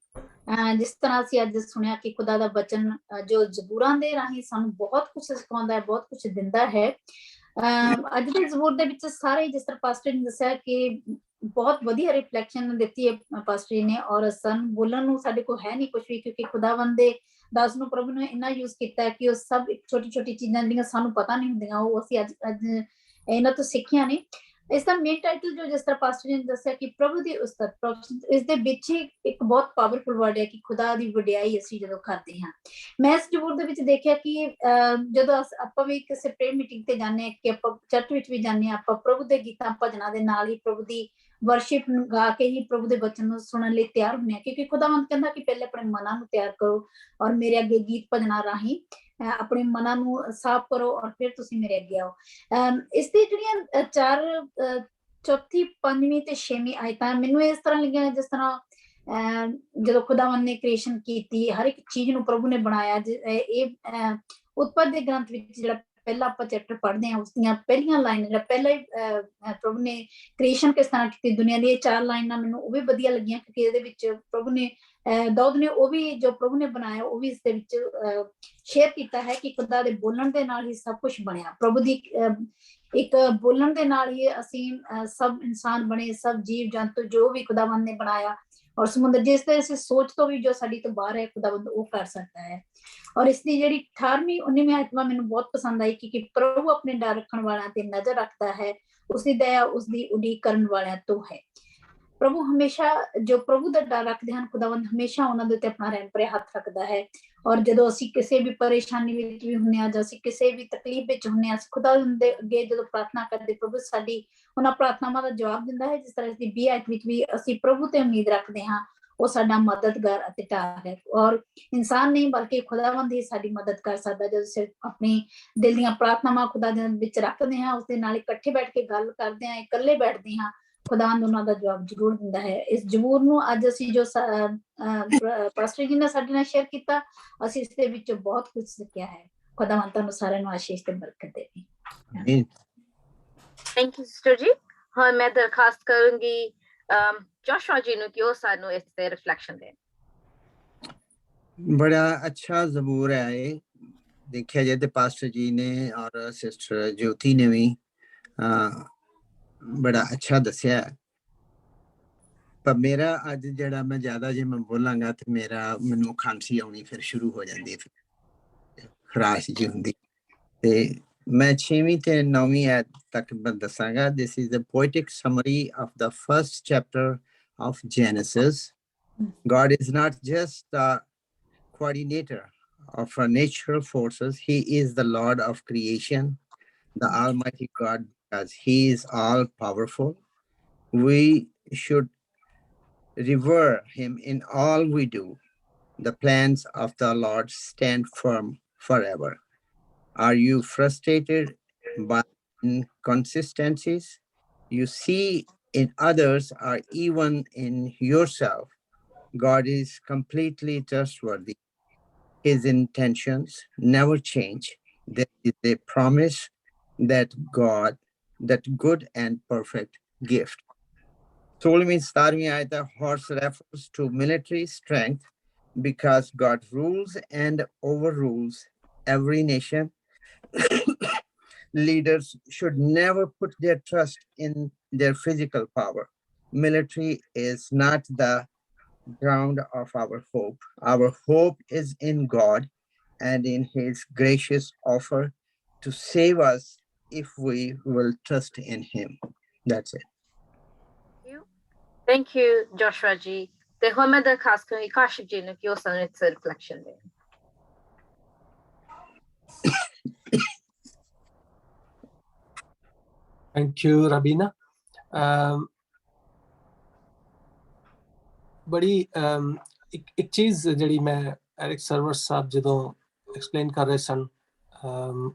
ਜਿਸ ਤਰ੍ਹਾਂ ਅਸੀਂ ਅੱਜ ਸੁਣਿਆ ਕਿ ਖੁਦਾ ਦਾ ਬਚਨ ਜੋ ਜ਼ਬੂਰਾਂ ਦੇ ਰਾਹੀਂ ਸਾਨੂੰ ਬਹੁਤ ਕੁਝ ਸਿਖਾਉਂਦਾ ਹੈ, ਬਹੁਤ ਕੁਝ ਦਿੰਦਾ ਹੈ। ਅੱਜ ਦੇ ਜ਼ਬੂਰ ਦੇ ਵਿੱਚ ਸਾਰੇ, ਜਿਸ ਤਰ੍ਹਾਂ ਪਾਸਟਰ ਨੇ ਦੱਸਿਆ ਕਿ ਬਹੁਤ ਵਧੀਆ ਰਿਫਲੈਕਸ਼ਨ ਦਿੱਤੀ ਹੈ ਪਾਸਟਰ ਨੇ, ਔਰ ਸਾਨੂੰ ਬੋਲਣ ਨੂੰ ਸਾਡੇ ਕੋਲ ਹੈ ਨਹੀਂ ਕੁਝ ਵੀ, ਕਿਉਂਕਿ ਖੁਦਾਵੰਦ ਦੇ ਦਾਸ ਨੂੰ ਪ੍ਰਭੂ ਨੇ ਇੰਨਾ ਯੂਜ਼ ਕੀਤਾ ਹੈ ਕਿ ਉਹ ਸਭ ਛੋਟੀ ਛੋਟੀ ਚੀਜ਼ਾਂ ਜਿਹੜੀਆਂ ਸਾਨੂੰ ਪਤਾ ਨਹੀਂ ਹੁੰਦੀਆਂ, ਉਹ ਅਸੀਂ ਅੱਜ ਇਹਨਾਂ ਤੋਂ ਸਿੱਖੀਆਂ ਨੇ। ਇਸ ਦਾ ਮੇਨ ਟਾਈਟਲ ਜੋ ਜਿਸ ਤਰ੍ਹਾਂ ਪਾਸਟਰ ਨੇ ਦੱਸਿਆ ਕਿ ਪ੍ਰਭੂ ਦੀ ਉਸਤਤ, ਇਸ ਦੇ ਵਿੱਚ ਹੀ ਇੱਕ ਬਹੁਤ ਪਾਵਰਫੁਲ ਵਰਡ ਹੈ ਕਿ ਖੁਦਾ ਦੀ ਵਡਿਆਈ ਅਸੀਂ ਜਦੋਂ ਕਰਦੇ ਹਾਂ। ਮੈਂ ਇਸ ਜ਼ਬੂਰ ਦੇ ਵਿੱਚ ਦੇਖਿਆ ਕਿ ਜਦੋਂ ਆਪਾਂ ਵੀ ਕਿਸੇ ਪ੍ਰੇਅਰ ਮੀਟਿੰਗ ਤੇ ਜਾਂਦੇ ਹਾਂ, ਕਿ ਆਪਾਂ ਚਰਚ ਵਿੱਚ ਵੀ ਜਾਂਦੇ ਹਾਂ, ਆਪਾਂ ਪ੍ਰਭੂ ਦੇ ਗੀਤਾਂ ਭਜਨਾਂ ਦੇ ਨਾਲ ਹੀ ਪ੍ਰਭੂ ਦੀ ਵਰਸ਼ਿਪ ਨੂੰ ਗਾ ਕੇ ਹੀ ਪ੍ਰਭੂ ਦੇ ਬਚਨ ਨੂੰ ਸੁਣਨ ਲਈ ਤਿਆਰ ਹੁੰਦੇ ਹਾਂ, ਕਿਉਂਕਿ ਖੁਦਾਵੰਦ ਕਹਿੰਦਾ ਕਿ ਪਹਿਲੇ ਆਪਣੇ ਮਨਾਂ ਨੂੰ ਤਿਆਰ ਕਰੋ ਔਰ ਮੇਰੇ ਅੱਗੇ ਗੀਤ ਭਜਨਾਂ ਰਾਹੀਂ ਆਪਣੇ ਮਨਾਂ ਨੂੰ ਸਾਫ਼ ਕਰੋ ਔਰ ਫਿਰ ਤੁਸੀਂ ਮੇਰੇ ਅੱਗੇ ਆਓ। ਇਸ ਦੀ ਜਿਹੜੀਆਂ 4, ਚੌਥੀ, 5ਵੀਂ ਤੇ 6ਵੀਂ ਆਇਤਾਂ ਮੈਨੂੰ ਇਸ ਤਰ੍ਹਾਂ ਲੱਗੀਆਂ ਜਿਸ ਤਰ੍ਹਾਂ ਜਦੋਂ ਖੁਦਾਵੰਦ ਨੇ ਕ੍ਰੀਏਸ਼ਨ ਕੀਤੀ, ਹਰ ਇੱਕ ਚੀਜ਼ ਨੂੰ ਪ੍ਰਭੂ ਨੇ ਬਣਾਇਆ। ਇਹ ਉਤਪਤ ਦੇ ਗ੍ਰੰਥ ਵਿੱਚ ਜਿਹੜਾ ਪਹਿਲਾ ਆਪਾਂ ਚੈਪਟਰ ਪੜ੍ਹਦੇ ਹਾਂ, ਉਸ ਦੀਆਂ ਪਹਿਲੀਆਂ ਲਾਈਨ, ਜਿਹੜਾ ਪਹਿਲਾ ਹੀ ਪ੍ਰਭੂ ਨੇ ਕ੍ਰੀਏਸ਼ਨ ਕਿਸ ਤਰ੍ਹਾਂ ਕੀਤੀ ਦੁਨੀਆ ਦੀ, ਇਹ 4 ਲਾਈਨਾਂ ਮੈਨੂੰ ਉਹ ਵੀ ਵਧੀਆ ਲੱਗੀਆਂ, ਕਿਉਂਕਿ ਇਹਦੇ ਵਿੱਚ ਪ੍ਰਭੂ ਨੇ ਦਾਊਦ ਨੇ ਉਹ ਵੀ ਜੋ ਪ੍ਰਭੂ ਨੇ ਬਣਾਇਆ ਉਹ ਵੀ ਇਸ ਦੇ ਵਿੱਚ ਸ਼ੇਅਰ ਕੀਤਾ ਹੈ ਕਿ ਖੁਦਾ ਦੇ ਬੋਲਣ ਦੇ ਨਾਲ ਹੀ ਸਭ ਕੁਝ ਬਣਿਆ। ਪ੍ਰਭੂ ਦੀ ਇੱਕ ਬੋਲਣ ਦੇ ਨਾਲ ਹੀ ਅਸੀਂ ਸਭ ਇਨਸਾਨ ਬਣੇ, ਸਭ ਜੀਵ ਜੰਤੂ ਜੋ ਵੀ ਖੁਦਾਵੰਦ ਨੇ ਬਣਾਇਆ, ਔਰ ਸਮੁੰਦਰ ਜਿਸ ਤੇ ਅਸੀਂ ਸੋਚ ਤੋਂ ਵੀ ਜੋ ਸਾਡੀ ਤੋਂ ਬਾਹਰ ਹੈ, ਖੁਦਾਵੰਦ ਉਹ ਕਰ ਸਕਦਾ ਹੈ। ਔਰ ਇਸ ਦੀ ਜਿਹੜੀ 18ਵੀਂ 19ਵੀਂ ਆਇਤ ਮੈਨੂੰ ਬਹੁਤ ਪਸੰਦ ਆਈ ਕਿ ਪ੍ਰਭੂ ਆਪਣੇ ਡਰ ਰੱਖਣ ਵਾਲਿਆਂ ਤੇ ਨਜ਼ਰ ਰੱਖਦਾ ਹੈ, ਉਸਦੀ ਦਇਆ ਉਸਦੀ ਉਡੀਕ ਕਰਨ ਵਾਲਿਆਂ ਤੋਂ ਹੈ। ਪ੍ਰਭੂ ਹਮੇਸ਼ਾ ਜੋ ਪ੍ਰਭੂ ਦਾ ਡਰ ਰੱਖਦੇ ਹਨ, ਖੁਦਾਵੰਦ ਹਮੇਸ਼ਾ ਉਹਨਾਂ ਦੇ ਉੱਤੇ ਆਪਣਾ ਰਹਿਮ ਭਰਿਆ ਹੱਥ ਰੱਖਦਾ ਹੈ। ਔਰ ਜਦੋਂ ਅਸੀਂ ਕਿਸੇ ਵੀ ਪਰੇਸ਼ਾਨੀ ਵਿੱਚ ਵੀ ਹੁੰਦੇ ਹਾਂ ਜਾਂ ਅਸੀਂ ਕਿਸੇ ਵੀ ਤਕਲੀਫ ਵਿੱਚ ਹੁੰਦੇ ਹਾਂ, ਖੁਦਾਵੰਦ ਦੇ ਅੱਗੇ ਜਦੋਂ ਪ੍ਰਾਰਥਨਾ ਕਰਦੇ, ਪ੍ਰਭੂ ਸਾਡੀ ਉਹਨਾਂ ਪ੍ਰਾਰਥਨਾਵਾਂ ਦਾ ਜਵਾਬ ਦਿੰਦਾ ਹੈ। ਜਿਸ ਤਰ੍ਹਾਂ ਇਸ ਦੀ 20 ਆਇਤ ਵਿੱਚ ਵੀ ਅਸੀਂ ਪ੍ਰਭੂ ਤੇ ਉਮੀਦ ਰੱਖਦੇ ਹਾਂ, ਉਹ ਸਾਡਾ ਮਦਦਗਾਰ ਅਤੇ ਢਾਲ ਹੈ। ਔਰ ਇਨਸਾਨ ਨਹੀਂ ਬਲਕਿ ਖੁਦਾਵੰਦ ਹੀ ਸਾਡੀ ਮਦਦ ਕਰ ਸਕਦਾ। ਜਦੋਂ ਅਸੀਂ ਆਪਣੀ ਦਿਲ ਦੀਆਂ ਪ੍ਰਾਰਥਨਾਵਾਂ ਖੁਦਾ ਦੇ ਵਿੱਚ ਰੱਖਦੇ ਹਾਂ, ਉਸਦੇ ਨਾਲ ਇਕੱਠੇ ਬੈਠ ਕੇ ਗੱਲ ਕਰਦੇ ਹਾਂ, ਇਕੱਲੇ ਬੈਠਦੇ ਹਾਂ, ਖੁਦਾਵੰਦ ਉਹਨਾਂ ਦਾ ਜਵਾਬ ਜ਼ਰੂਰ ਦਿੰਦਾ ਹੈ। ਇਸ ਜ਼ਬੂਰ ਨੂੰ ਅੱਜ ਅਸੀਂ ਜੋ ਪਾਸਟਰ ਜੀ ਨੇ ਸਾਡੇ ਨਾਲ ਸ਼ੇਅਰ ਕੀਤਾ, ਅਸੀਂ ਇਸ ਦੇ ਵਿੱਚ ਬਹੁਤ ਕੁਝ ਸਿੱਖਿਆ ਹੈ। ਖੁਦਾਵੰਦ ਤੁਹਾਨੂੰ ਸਾਰਿਆਂ ਨੂੰ ਆਸ਼ੀਸ਼ ਤੇ ਬਰਕਤ ਦੇਵੇ। ਥੈਂਕ ਯੂ ਸਿਸਟਰ ਜੀ। ਹਾਂ, ਮੈਂ ਦਰਖਾਸਤ ਕਰਾਂਗੀ ਜੋਸ਼ੂਆ ਜੀ ਨੂੰ ਕਿ ਉਹ ਸਾਨੂੰ ਇਸ ਤੇ ਰਿਫਲੈਕਸ਼ਨ ਦੇਣ। ਬੜਾ ਅੱਛਾ ਜ਼ਬੂਰ ਹੈ ਇਹ, ਦੇਖਿਆ ਜਾਏ ਤੇ ਪਾਸਟਰ ਜੀ ਨੇ ਔਰ ਸਿਸਟਰ ਜੋਤੀ ਨੇ ਵੀ ਬੜਾ ਅੱਛਾ ਦੱਸਿਆ। ਪਰ ਮੇਰਾ ਅੱਜ ਜਿਹੜਾ ਮੈਂ ਜ਼ਿਆਦਾ ਜੇ ਮੈਂ ਬੋਲਾਂਗਾ ਤੇ ਮੈਨੂੰ ਖਾਂਸੀ ਆਉਣੀ ਫਿਰ ਸ਼ੁਰੂ ਹੋ ਜਾਂਦੀ ਹੈ, ਖਰਾਸ਼ ਜੀ ਹੁੰਦੀ। ਤੇ ਮੈਂ 6ਵੀਂ ਤੇ 9ਵੀਂ ਆਇਤ ਤੱਕ ਮੈਂ ਦੱਸਾਂਗਾ। This is the poetic summary of the first chapter of Genesis. God is not just the coordinator of our natural forces, he is the Lord of creation, the Almighty God, because he is all powerful. We should revere him in all we do. The plans of the Lord stand firm forever. Are you frustrated by inconsistencies you see in others or even in yourself? God is completely trustworthy. His intentions never change. There is a promise that good and perfect gift. 16वीं 17वीं आयत horse refers to military strength because God rules and overrules every nation. Leaders should never put their trust in their physical power. Military is not the ground of our hope. Our hope is in God and in his gracious offer to save us if we will trust in him. That's it. Thank you, Joshua ji. ਤੇ ਹੁਣ ਮੈਂ ਦਰਖਾਸਤ ਕਰਾਂਗੀ ਕਾਸ਼ਿਫ ਜੀ ਨੂੰ ਕਿ ਉਹ ਸਾਨੂੰ ਇਸ ਰਿਫਲੈਕਸ਼ਨ ਦੇਣ। Thank you Rabina. ਬੜੀ ਇੱਕ ਚੀਜ਼ ਜਿਹੜੀ ਮੈਂ ਐਰਿਕ ਸਰਵਰ ਸਾਹਿਬ ਜਦੋਂ ਐਕਸਪਲੇਨ ਕਰ ਰਹੇ ਸਨ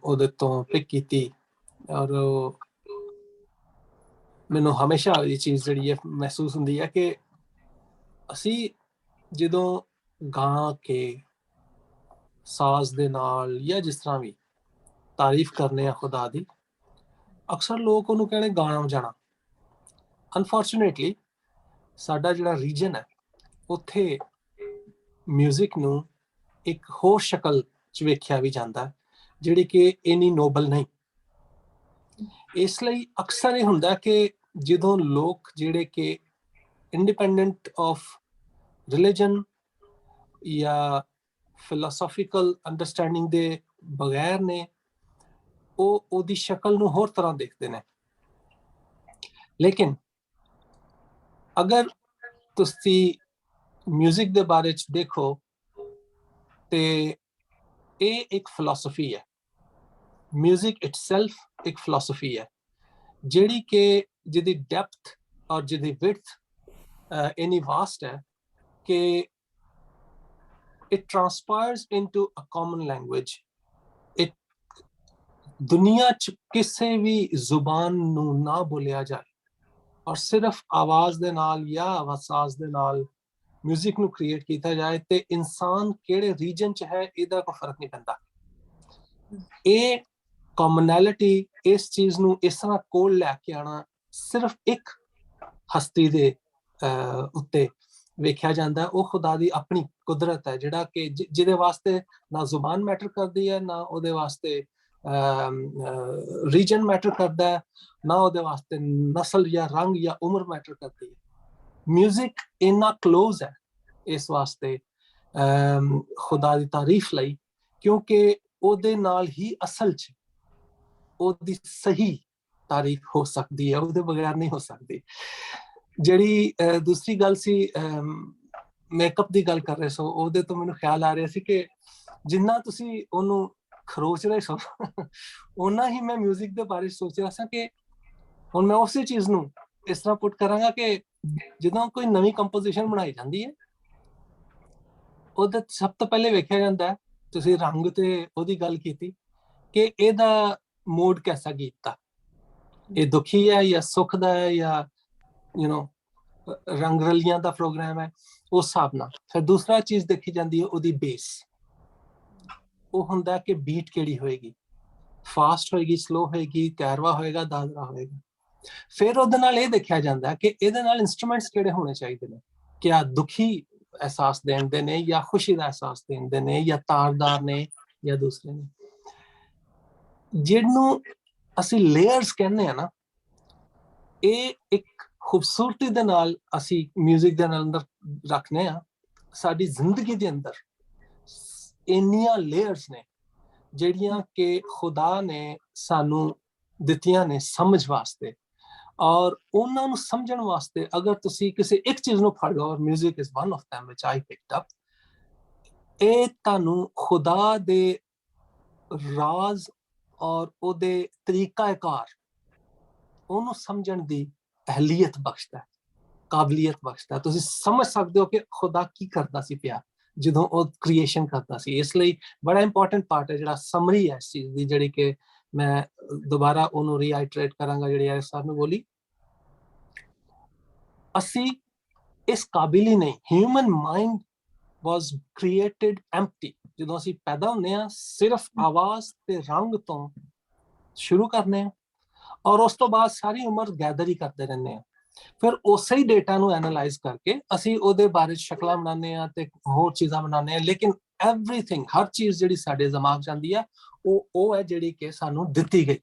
ਉਹਦੇ ਤੋਂ ਪਿਕ ਕੀਤੀ ਔਰ ਮੈਨੂੰ ਹਮੇਸ਼ਾ ਇਹ ਚੀਜ਼ ਜਿਹੜੀ ਹੈ ਮਹਿਸੂਸ ਹੁੰਦੀ ਹੈ ਕਿ ਅਸੀਂ ਜਦੋਂ ਗਾ ਕੇ ਸਾਜ਼ ਦੇ ਨਾਲ ਜਾਂ ਜਿਸ ਤਰ੍ਹਾਂ ਵੀ ਤਾਰੀਫ ਕਰਨੇ ਆ ਖੁਦਾ ਦੀ, ਅਕਸਰ ਲੋਕ ਉਹਨੂੰ ਕਹਿੰਦੇ ਗਾਣਾ ਵਜਾਣਾ। ਅਨਫੋਰਚੂਨੇਟਲੀ ਸਾਡਾ ਜਿਹੜਾ ਰੀਜਨ ਹੈ ਉੱਥੇ ਮਿਊਜ਼ਿਕ ਨੂੰ ਇੱਕ ਹੋਰ ਸ਼ਕਲ 'ਚ ਵੇਖਿਆ ਵੀ ਜਾਂਦਾ ਜਿਹੜੀ ਕਿ ਇੰਨੀ ਨੋਬਲ ਨਹੀਂ। ਇਸ ਲਈ ਅਕਸਰ ਇਹ ਹੁੰਦਾ ਕਿ ਜਦੋਂ ਲੋਕ ਜਿਹੜੇ ਕਿ ਇੰਡੀਪੈਂਡੈਂਟ ਆਫ ਰਿਲੀਜਨ ਜਾਂ ਫਿਲਾਸਫੀਕਲ ਅੰਡਰਸਟੈਂਡਿੰਗ ਦੇ ਬਗੈਰ ਨੇ, ਉਹ ਉਹਦੀ ਸ਼ਕਲ ਨੂੰ ਹੋਰ ਤਰ੍ਹਾਂ ਦੇਖਦੇ ਨੇ। ਲੇਕਿਨ ਅਗਰ ਤੁਸੀਂ ਮਿਊਜ਼ਿਕ ਦੇ ਬਾਰੇ 'ਚ ਦੇਖੋ ਤੇ ਇਹ ਇੱਕ ਫਿਲਾਸਫੀ ਹੈ। ਮਿਊਜ਼ਿਕ ਇਟਸੈਲਫ ਇੱਕ ਫਿਲਾਸਫੀ ਹੈ ਜਿਹੜੀ ਕਿ ਜਿਹਦੀ ਡੈਪਥ ਔਰ ਜਿਹਦੀ ਵਿਡਥ ਇੰਨੀ ਵਾਸਟ ਹੈ ਕਿ it transpires into a common language. it ਦੁਨੀਆ 'ਚ ਕਿਸੇ ਵੀ ਜ਼ੁਬਾਨ ਨੂੰ ਨਾ ਬੋਲਿਆ ਜਾਏ ਔਰ ਸਿਰਫ ਆਵਾਜ਼ ਦੇ ਨਾਲ ਜਾਂ ਆਵਾਜ਼ ਦੇ ਨਾਲ ਮਿਊਜ਼ਿਕ ਨੂੰ ਕ੍ਰੀਏਟ ਕੀਤਾ ਜਾਏ ਤੇ ਇਨਸਾਨ ਕਿਹੜੇ ਰੀਜਨ 'ਚ ਹੈ ਇਹਦਾ ਕੋਈ ਫਰਕ ਨਹੀਂ ਪੈਂਦਾ। ਇਹ ਕਾਮਨੈਲਿਟੀ, ਇਸ ਚੀਜ਼ ਨੂੰ ਇਸ ਤਰ੍ਹਾਂ ਕੋਲ ਲੈ ਕੇ ਆਉਣਾ ਸਿਰਫ ਇੱਕ ਹਸਤੀ ਦੇ ਉੱਤੇ ਵੇਖਿਆ ਜਾਂਦਾ, ਉਹ ਖੁਦਾ ਦੀ ਆਪਣੀ ਕੁਦਰਤ ਹੈ ਜਿਹੜਾ ਕਿ ਜਿਹਦੇ ਵਾਸਤੇ ਨਾ ਜ਼ੁਬਾਨ ਮੈਟਰ ਕਰਦੀ ਹੈ, ਨਾ ਉਹਦੇ ਵਾਸਤੇ ਰੀਜਨ ਮੈਟਰ ਕਰਦਾ ਹੈ, ਨਾ ਉਹਦੇ ਵਾਸਤੇ ਨਸਲ ਜਾਂ ਰੰਗ ਜਾਂ ਉਮਰ ਮੈਟਰ ਕਰਦੀ ਹੈ। ਮਿਊਜ਼ਿਕ ਇੰਨਾ ਕਲੋਜ਼ ਹੈ ਇਸ ਵਾਸਤੇ ਖੁਦਾ ਦੀ ਤਾਰੀਫ ਲਈ, ਕਿਉਂਕਿ ਉਹਦੇ ਨਾਲ ਹੀ ਅਸਲ 'ਚ ਉਹਦੀ ਸਹੀ ਤਾਰੀਫ ਹੋ ਸਕਦੀ ਹੈ, ਉਹਦੇ ਬਗੈਰ ਨਹੀਂ ਹੋ ਸਕਦੀ। ਜਿਹੜੀ ਦੂਸਰੀ ਗੱਲ ਸੀ, ਮੇਕਅਪ ਦੀ ਗੱਲ ਕਰ ਰਹੇ ਸੋ, ਉਹਦੇ ਤੋਂ ਮੈਨੂੰ ਖਿਆਲ ਆ ਰਿਹਾ ਸੀ ਕਿ ਜਿੰਨਾ ਤੁਸੀਂ ਉਹਨੂੰ ਖਰੋਚ ਰਹੇ ਸੋ ਓਨਾ ਹੀ ਮੈਂ ਮਿਊਜ਼ਿਕ ਦੇ ਬਾਰੇ ਸੋਚ ਰਿਹਾ ਸਾਂ ਕਿ ਹੁਣ ਮੈਂ ਉਸੇ ਚੀਜ਼ ਨੂੰ ਇਸ ਤਰ੍ਹਾਂ ਪੁੱਟ ਕਰਾਂਗਾ ਕਿ ਜਦੋਂ ਕੋਈ ਨਵੀਂ ਕੰਪੋਜੀਸ਼ਨ ਬਣਾਈ ਜਾਂਦੀ ਹੈ ਉਹਦਾ ਸਭ ਤੋਂ ਪਹਿਲੇ ਵੇਖਿਆ ਜਾਂਦਾ, ਤੁਸੀਂ ਰੰਗ ਤੇ ਉਹਦੀ ਗੱਲ ਕੀਤੀ ਕਿ ਇਹਦਾ ਮੂਡ ਕੈਸਾ ਗੀਤ ਦਾ, ਇਹ ਦੁਖੀ ਹੈ ਜਾਂ ਸੁੱਖ ਦਾ ਹੈ ਜਾਂ ਰੰਗ ਰਲੀਆਂ ਦਾ ਪ੍ਰੋਗਰਾਮ ਹੈ, ਉਸ ਹਿਸਾਬ ਨਾਲ। ਫਿਰ ਦੂਸਰਾ ਚੀਜ਼ ਦੇਖੀ ਜਾਂਦੀ ਹੈ ਉਹਦੀ ਬੇਸ, ਉਹ ਹੁੰਦਾ ਕਿ ਬੀਟ ਕਿਹੜੀ ਹੋਏਗੀ, ਫਾਸਟ ਹੋਏਗੀ, ਸਲੋ ਹੋਏਗੀ, ਤੈਰਵਾ ਹੋਏਗਾ, ਦਾਦਰਾ ਹੋਏਗਾ। ਫਿਰ ਉਹਦੇ ਨਾਲ ਇਹ ਦੇਖਿਆ ਜਾਂਦਾ ਕਿ ਇਹਦੇ ਨਾਲ ਇੰਸਟਰੂਮੈਂਟਸ ਕਿਹੜੇ ਹੋਣੇ ਚਾਹੀਦੇ ਨੇ, ਕਿਆ ਦੁਖੀ ਅਹਿਸਾਸ ਦੇਣਦੇ ਨੇ ਜਾਂ ਖੁਸ਼ੀ ਦਾ ਅਹਿਸਾਸ ਦੇਣਦੇ ਨੇ ਜਾਂ ਤਾਰਦਾਰ ਨੇ ਜਾਂ ਦੂਸਰੇ ਨੇ। ਜਿਹਨੂੰ ਅਸੀਂ ਲੇਅਰਸ ਕਹਿੰਦੇ ਆ ਨਾ, ਇਹ ਇੱਕ ਖੂਬਸੂਰਤੀ ਦੇ ਨਾਲ ਅਸੀਂ ਮਿਊਜ਼ਿਕ ਦੇ ਅੰਦਰ ਰੱਖਨੇ ਆ। ਸਾਡੀ ਜ਼ਿੰਦਗੀ ਦੇ ਅੰਦਰ ਇੰਨੀਆਂ ਲੇਅਰਸ ਨੇ ਜਿਹੜੀਆਂ ਕਿ ਖੁਦਾ ਨੇ ਸਾਨੂੰ ਦਿੱਤੀਆਂ ਨੇ ਸਮਝ ਵਾਸਤੇ, ਔਰ ਉਹਨਾਂ ਨੂੰ ਸਮਝਣ ਵਾਸਤੇ ਅਗਰ ਤੁਸੀਂ ਕਿਸੇ ਇੱਕ ਚੀਜ਼ ਨੂੰ ਫੜ ਲਓ, ਔਰ music is one of them which I picked up, ਇਹ ਤੁਹਾਨੂੰ ਖੁਦਾ ਦੇ ਰਾਜ਼ ਔਰ ਉਹਦੇ ਤਰੀਕਾਕਾਰ ਉਹਨੂੰ ਸਮਝਣ ਦੀ ਅਹਲੀਅਤ ਬਖਸ਼ਦਾ, ਕਾਬਲੀਅਤ ਬਖਸ਼ਦਾ। ਤੁਸੀਂ ਸਮਝ ਸਕਦੇ ਹੋ ਕਿ ਖੁਦਾ ਕੀ ਕਰਦਾ ਸੀ ਪਿਆ ਜਦੋਂ ਉਹ ਕ੍ਰੀਏਸ਼ਨ ਕਰਦਾ ਸੀ। ਇਸ ਲਈ ਬੜਾ ਇੰਪੋਰਟੈਂਟ ਪਾਰਟ ਹੈ ਜਿਹੜਾ ਸਮਰੀ ਹੈ ਇਸ ਚੀਜ਼ ਦੀ, ਜਿਹੜੀ ਕਿ ਮੈਂ ਦੁਬਾਰਾ ਉਹਨੂੰ ਰੀਆਈਟਰੇਟ ਕਰਾਂਗਾ ਜਿਹੜੀ ਐਰਿਕ ਸਾਹਿਬ ਨੇ ਬੋਲੀ। ਅਸੀਂ ਇਸ ਕਾਬਿਲ ਹੀ ਨਹੀਂ, ਹਿਊਮਨ ਮਾਈਂਡ ਵਾਸ ਕ੍ਰੀਏਟਡ ਐਮਪਟੀ। ਜਦੋਂ ਅਸੀਂ ਪੈਦਾ ਹੁੰਦੇ ਹਾਂ ਸਿਰਫ ਆਵਾਜ਼ ਤੇ ਰੰਗ ਤੋਂ ਸ਼ੁਰੂ ਕਰਨੇ ਆ ਔਰ ਉਸ ਤੋਂ ਬਾਅਦ ਸਾਰੀ ਉਮਰ ਗੈਦਰ ਹੀ ਕਰਦੇ ਰਹਿੰਦੇ ਆ। ਫਿਰ ਉਸੇ ਹੀ ਡੇਟਾ ਨੂੰ ਐਨਾਲਾਈਜ਼ ਕਰਕੇ ਅਸੀਂ ਉਹਦੇ ਬਾਰੇ ਸ਼ਕਲਾਂ ਬਣਾਉਂਦੇ ਆ ਤੇ ਹੋਰ ਚੀਜ਼ਾਂ ਬਣਾਉਂਦੇ ਆ। ਲੇਕਿਨ ਐਵਰੀਥਿੰਗ, ਹਰ ਚੀਜ਼ ਜਿਹੜੀ ਸਾਡੇ ਦਿਮਾਗ 'ਚ ਆਉਂਦੀ ਆ ਉਹ ਹੈ ਜਿਹੜੀ ਕਿ ਸਾਨੂੰ ਦਿੱਤੀ ਗਈ।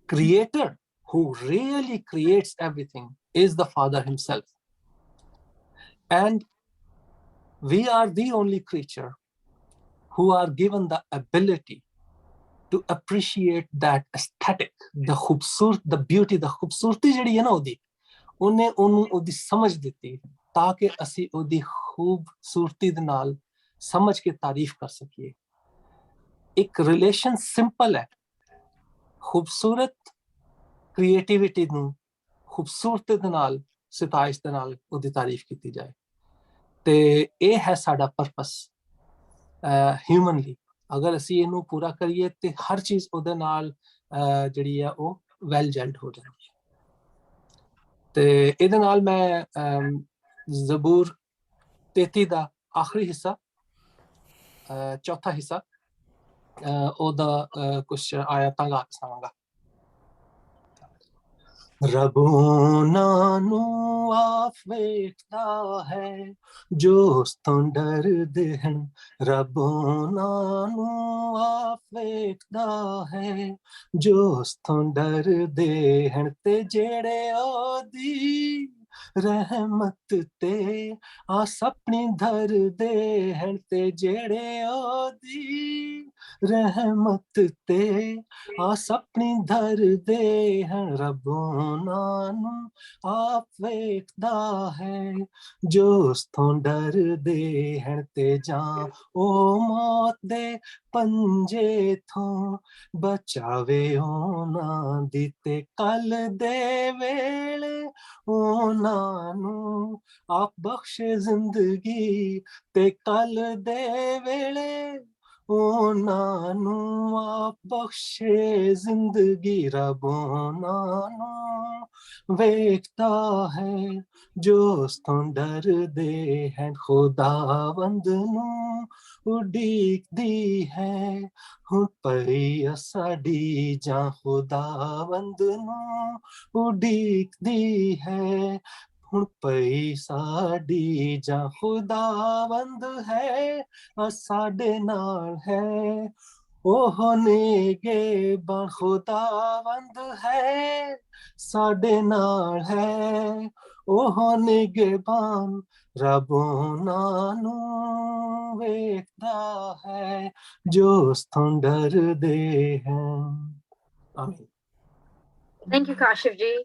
Creator who really creates everything is the Father himself, and we are the only creature who are given the ability to appreciate that aesthetic, the khubsurt, the beauty, the khubsurti ਜਿਹੜੀ ਹੈ ਨਾ ਉਹਨੇ ਉਹਨੂੰ ਉਹਦੀ ਸਮਝ ਦਿੱਤੀ ਤਾਂ ਕਿ ਅਸੀਂ ਉਹਦੀ ਖੂਬਸੂਰਤੀ ਦੇ ਨਾਲ ਸਮਝ ਕੇ ਤਾਰੀਫ ਕਰ ਸਕੀਏ। ਇੱਕ ਰਿਲੇਸ਼ਨ ਸਿੰਪਲ ਹੈ, ਖੂਬਸੂਰਤ ਕ੍ਰੀਏਟੀਵਿਟੀ ਨੂੰ ਖੂਬਸੂਰਤੀ ਦੇ ਨਾਲ, ਸਿਤਾਇਸ਼ ਦੇ ਨਾਲ ਉਹਦੀ ਤਾਰੀਫ ਕੀਤੀ ਜਾਏ। ਤੇ ਇਹ ਹੈ ਸਾਡਾ ਪਰਪਸ। ਹਿਊਮਨਲੀ ਅਗਰ ਅਸੀਂ ਇਹਨੂੰ ਪੂਰਾ ਕਰੀਏ ਤੇ ਹਰ ਚੀਜ਼ ਉਹਦੇ ਨਾਲ ਜਿਹੜੀ ਆ ਉਹ ਵੈਲ ਜੈਲਡ ਹੋ ਜਾਂਦੀ ਹੈ। ਤੇ ਇਹਦੇ ਨਾਲ ਮੈਂ ਜ਼ਬੂਰ 33 ਦਾ ਆਖਰੀ ਹਿੱਸਾ ਚੌਥਾ ਹਿੱਸਾ ਉਹਦਾ ਕੁਛ ਆਇਤਾਂ ਗਾ ਕੇ ਸੁਣਾਵਾਂਗਾ। ਰੱਬ ਉਹਨਾਂ ਨੂੰ ਆਪ ਵੇਖਦਾ ਹੈ ਜੋ ਉਸ ਤੋਂ ਡਰਦੇ ਹਨ, ਰੱਬ ਉਹਨਾਂ ਨੂੰ ਆਪ ਵੇਖਦਾ ਹੈ ਜੋ ਉਸ ਤੋਂ ਡਰਦੇ ਹਨ, ਤੇ ਜਿਹੜੇ ਉਹਦੀ ਰਹਿਮਤ ਤੇ ਆਸ ਆਪਣੀ ਧਰਦੇ ਹਨ, ਤੇ ਜਿਹੜੇ ਉਹਦੀ ਰਹਿਮਤ ਤੇ ਆਸ ਆਪਣੀ ਧਰਦੇ ਹਨ, ਰੱਬ ਉਹਨਾਂ ਨੂੰ ਆਪ ਵੇਖਦਾ ਹੈ ਜੋ ਉਸ ਤੋਂ ਡਰਦੇ ਹਨ, ਤੇ ਜਾਂ ਉਹ ਮੌਤ ਦੇ ਪੰਜੇ ਤੋਂ ਬਚਾਵੇ ਉਹਨਾਂ ਦੀ, ਤੇ ਕੱਲ ਦੇ ਵੇਲੇ ਉਹਨਾਂ ਨੂੰ ਆਪ ਬਖਸ਼ੇ ਜ਼ਿੰਦਗੀ, ਤੇ ਕੱਲ ਦੇ ਵੇਲੇ ਉਹਨਾਂ ਨੂੰ ਆਪ ਬਖਸ਼ੇ ਜ਼ਿੰਦਗੀ, ਰੱਬ ਉਹਨਾਂ ਨੂੰ ਵੇਖਦਾ ਹੈ ਜੋ ਉਸ ਤੋਂ ਡਰਦੇ ਹਨ, ਖੁਦਾਵੰਦ ਨੂੰ ਉਡੀਕਦੀ ਹੈ ਹੁਣ ਪਈ ਸਾਡੀ ਜਾਂ, ਖੁਦਾਵੰਦ ਨੂੰ ਉਡੀਕਦੀ ਹੈ ਹੁਣ ਪਈ ਸਾਡੀ ਜਾਂ, ਖੁਦਾਵੰਦ ਹੈ ਸਾਡੇ ਨਾਲ ਹੈ ਉਹ ਨਿਗਹਿਬਾਨ, ਖੁਦਾਵੰਦ ਹੈ ਸਾਡੇ ਨਾਲ ਹੈ ਉਹ ਨਿਗਹਿਬਾਨ, ਰੱਬ ਉਹਨਾਂ ਨੂੰ ਵੇਖਦਾ ਹੈ ਜੋ ਉਸ ਤੋਂ ਡਰਦੇ ਹਨ। ਆਮੀਨ। ਥੈਂਕ ਯੂ ਕਾਸ਼ਿਫ ਜੀ।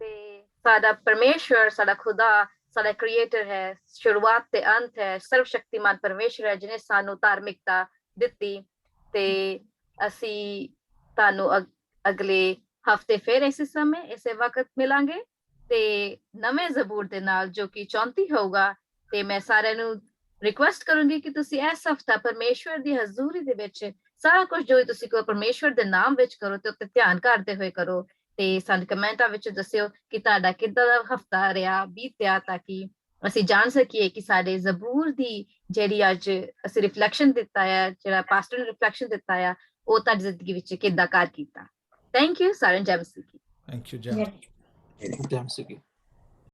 ਤੇ ਸਾਡਾ ਪਰਮੇਸ਼ਵਰ, ਸਾਡਾ ਖੁਦਾ, ਸਾਡਾ ਕ੍ਰੀਏਟਰ ਹੈ, ਸ਼ੁਰੂਆਤ ਤੇ ਅੰਤ ਹੈ, ਸਰਵ ਸ਼ਕਤੀਮਾਨ ਪਰਮੇਸ਼ਵਰ ਹੈ ਜਿਹਨੇ ਸਾਨੂੰ ਧਾਰਮਿਕਤਾ ਦਿੱਤੀ। ਤੇ ਅਸੀਂ ਤੁਹਾਨੂੰ ਅਗਲੇ ਹਫਤੇ ਫਿਰ ਇਸੇ ਸਮੇਂ ਇਸੇ ਵਕਤ ਮਿਲਾਂਗੇ ਤੇ ਨਵੇਂ ਜ਼ਬੂਰ ਦੇ ਨਾਲ ਜੋ ਕਿ 34 ਹੋਊਗਾ। ਤੇ ਮੈਂ ਸਾਰਿਆਂ ਨੂੰ ਰਿਕੁਐਸਟ ਕਰੂੰਗੀ ਕਿ ਤੁਸੀਂ ਇਸ ਹਫਤਾ ਪਰਮੇਸ਼ਵਰ ਦੀ ਹਜ਼ੂਰੀ ਦੇ ਵਿੱਚ ਸਾਰਾ ਕੁਝ ਜੋ ਤੁਸੀਂ ਕਰੋ ਪਰਮੇਸ਼ਵਰ ਦੇ ਨਾਮ ਵਿੱਚ ਕਰੋ ਤੇ ਉੱਤੇ ਧਿਆਨ ਕਰਦੇ ਹੋਏ ਕਰੋ। ਤੇ ਸਾਨੂੰ ਕਮੈਂਟਾਂ ਵਿੱਚ ਦੱਸਿਓ ਕਿ ਤੁਹਾਡਾ ਕਿੱਦਾਂ ਦਾ ਹਫਤਾ ਰਿਹਾ, ਬੀਤਿਆ, ਤਾਂ ਕਿ ਅਸੀਂ ਜਾਣ ਸਕੀਏ ਕਿ ਸਾਡੇ ਜ਼ਬੂਰ ਦੀ ਜਿਹੜੀ ਅੱਜ ਅਸੀਂ ਰਿਫਲੈਕਸ਼ਨ ਦਿੱਤਾ ਆ, ਜਿਹੜਾ ਪਾਸਟਰ ਨੇ ਰਿਫਲੈਕਸ਼ਨ ਦਿੱਤਾ ਆ, ਉਹ ਤੁਹਾਡੀ ਜ਼ਿੰਦਗੀ ਵਿੱਚ ਕਿੱਦਾਂ ਕਾਰ ਕੀਤਾ। ਥੈਂਕ ਯੂ ਸਾਰਿਆਂ ਨੂੰ। ਜੈ ਮਸੀਹ ਕੀ। ਥੈਂਕ ਯੂ ਜੈ ਮਸੀਹ ਕੀ।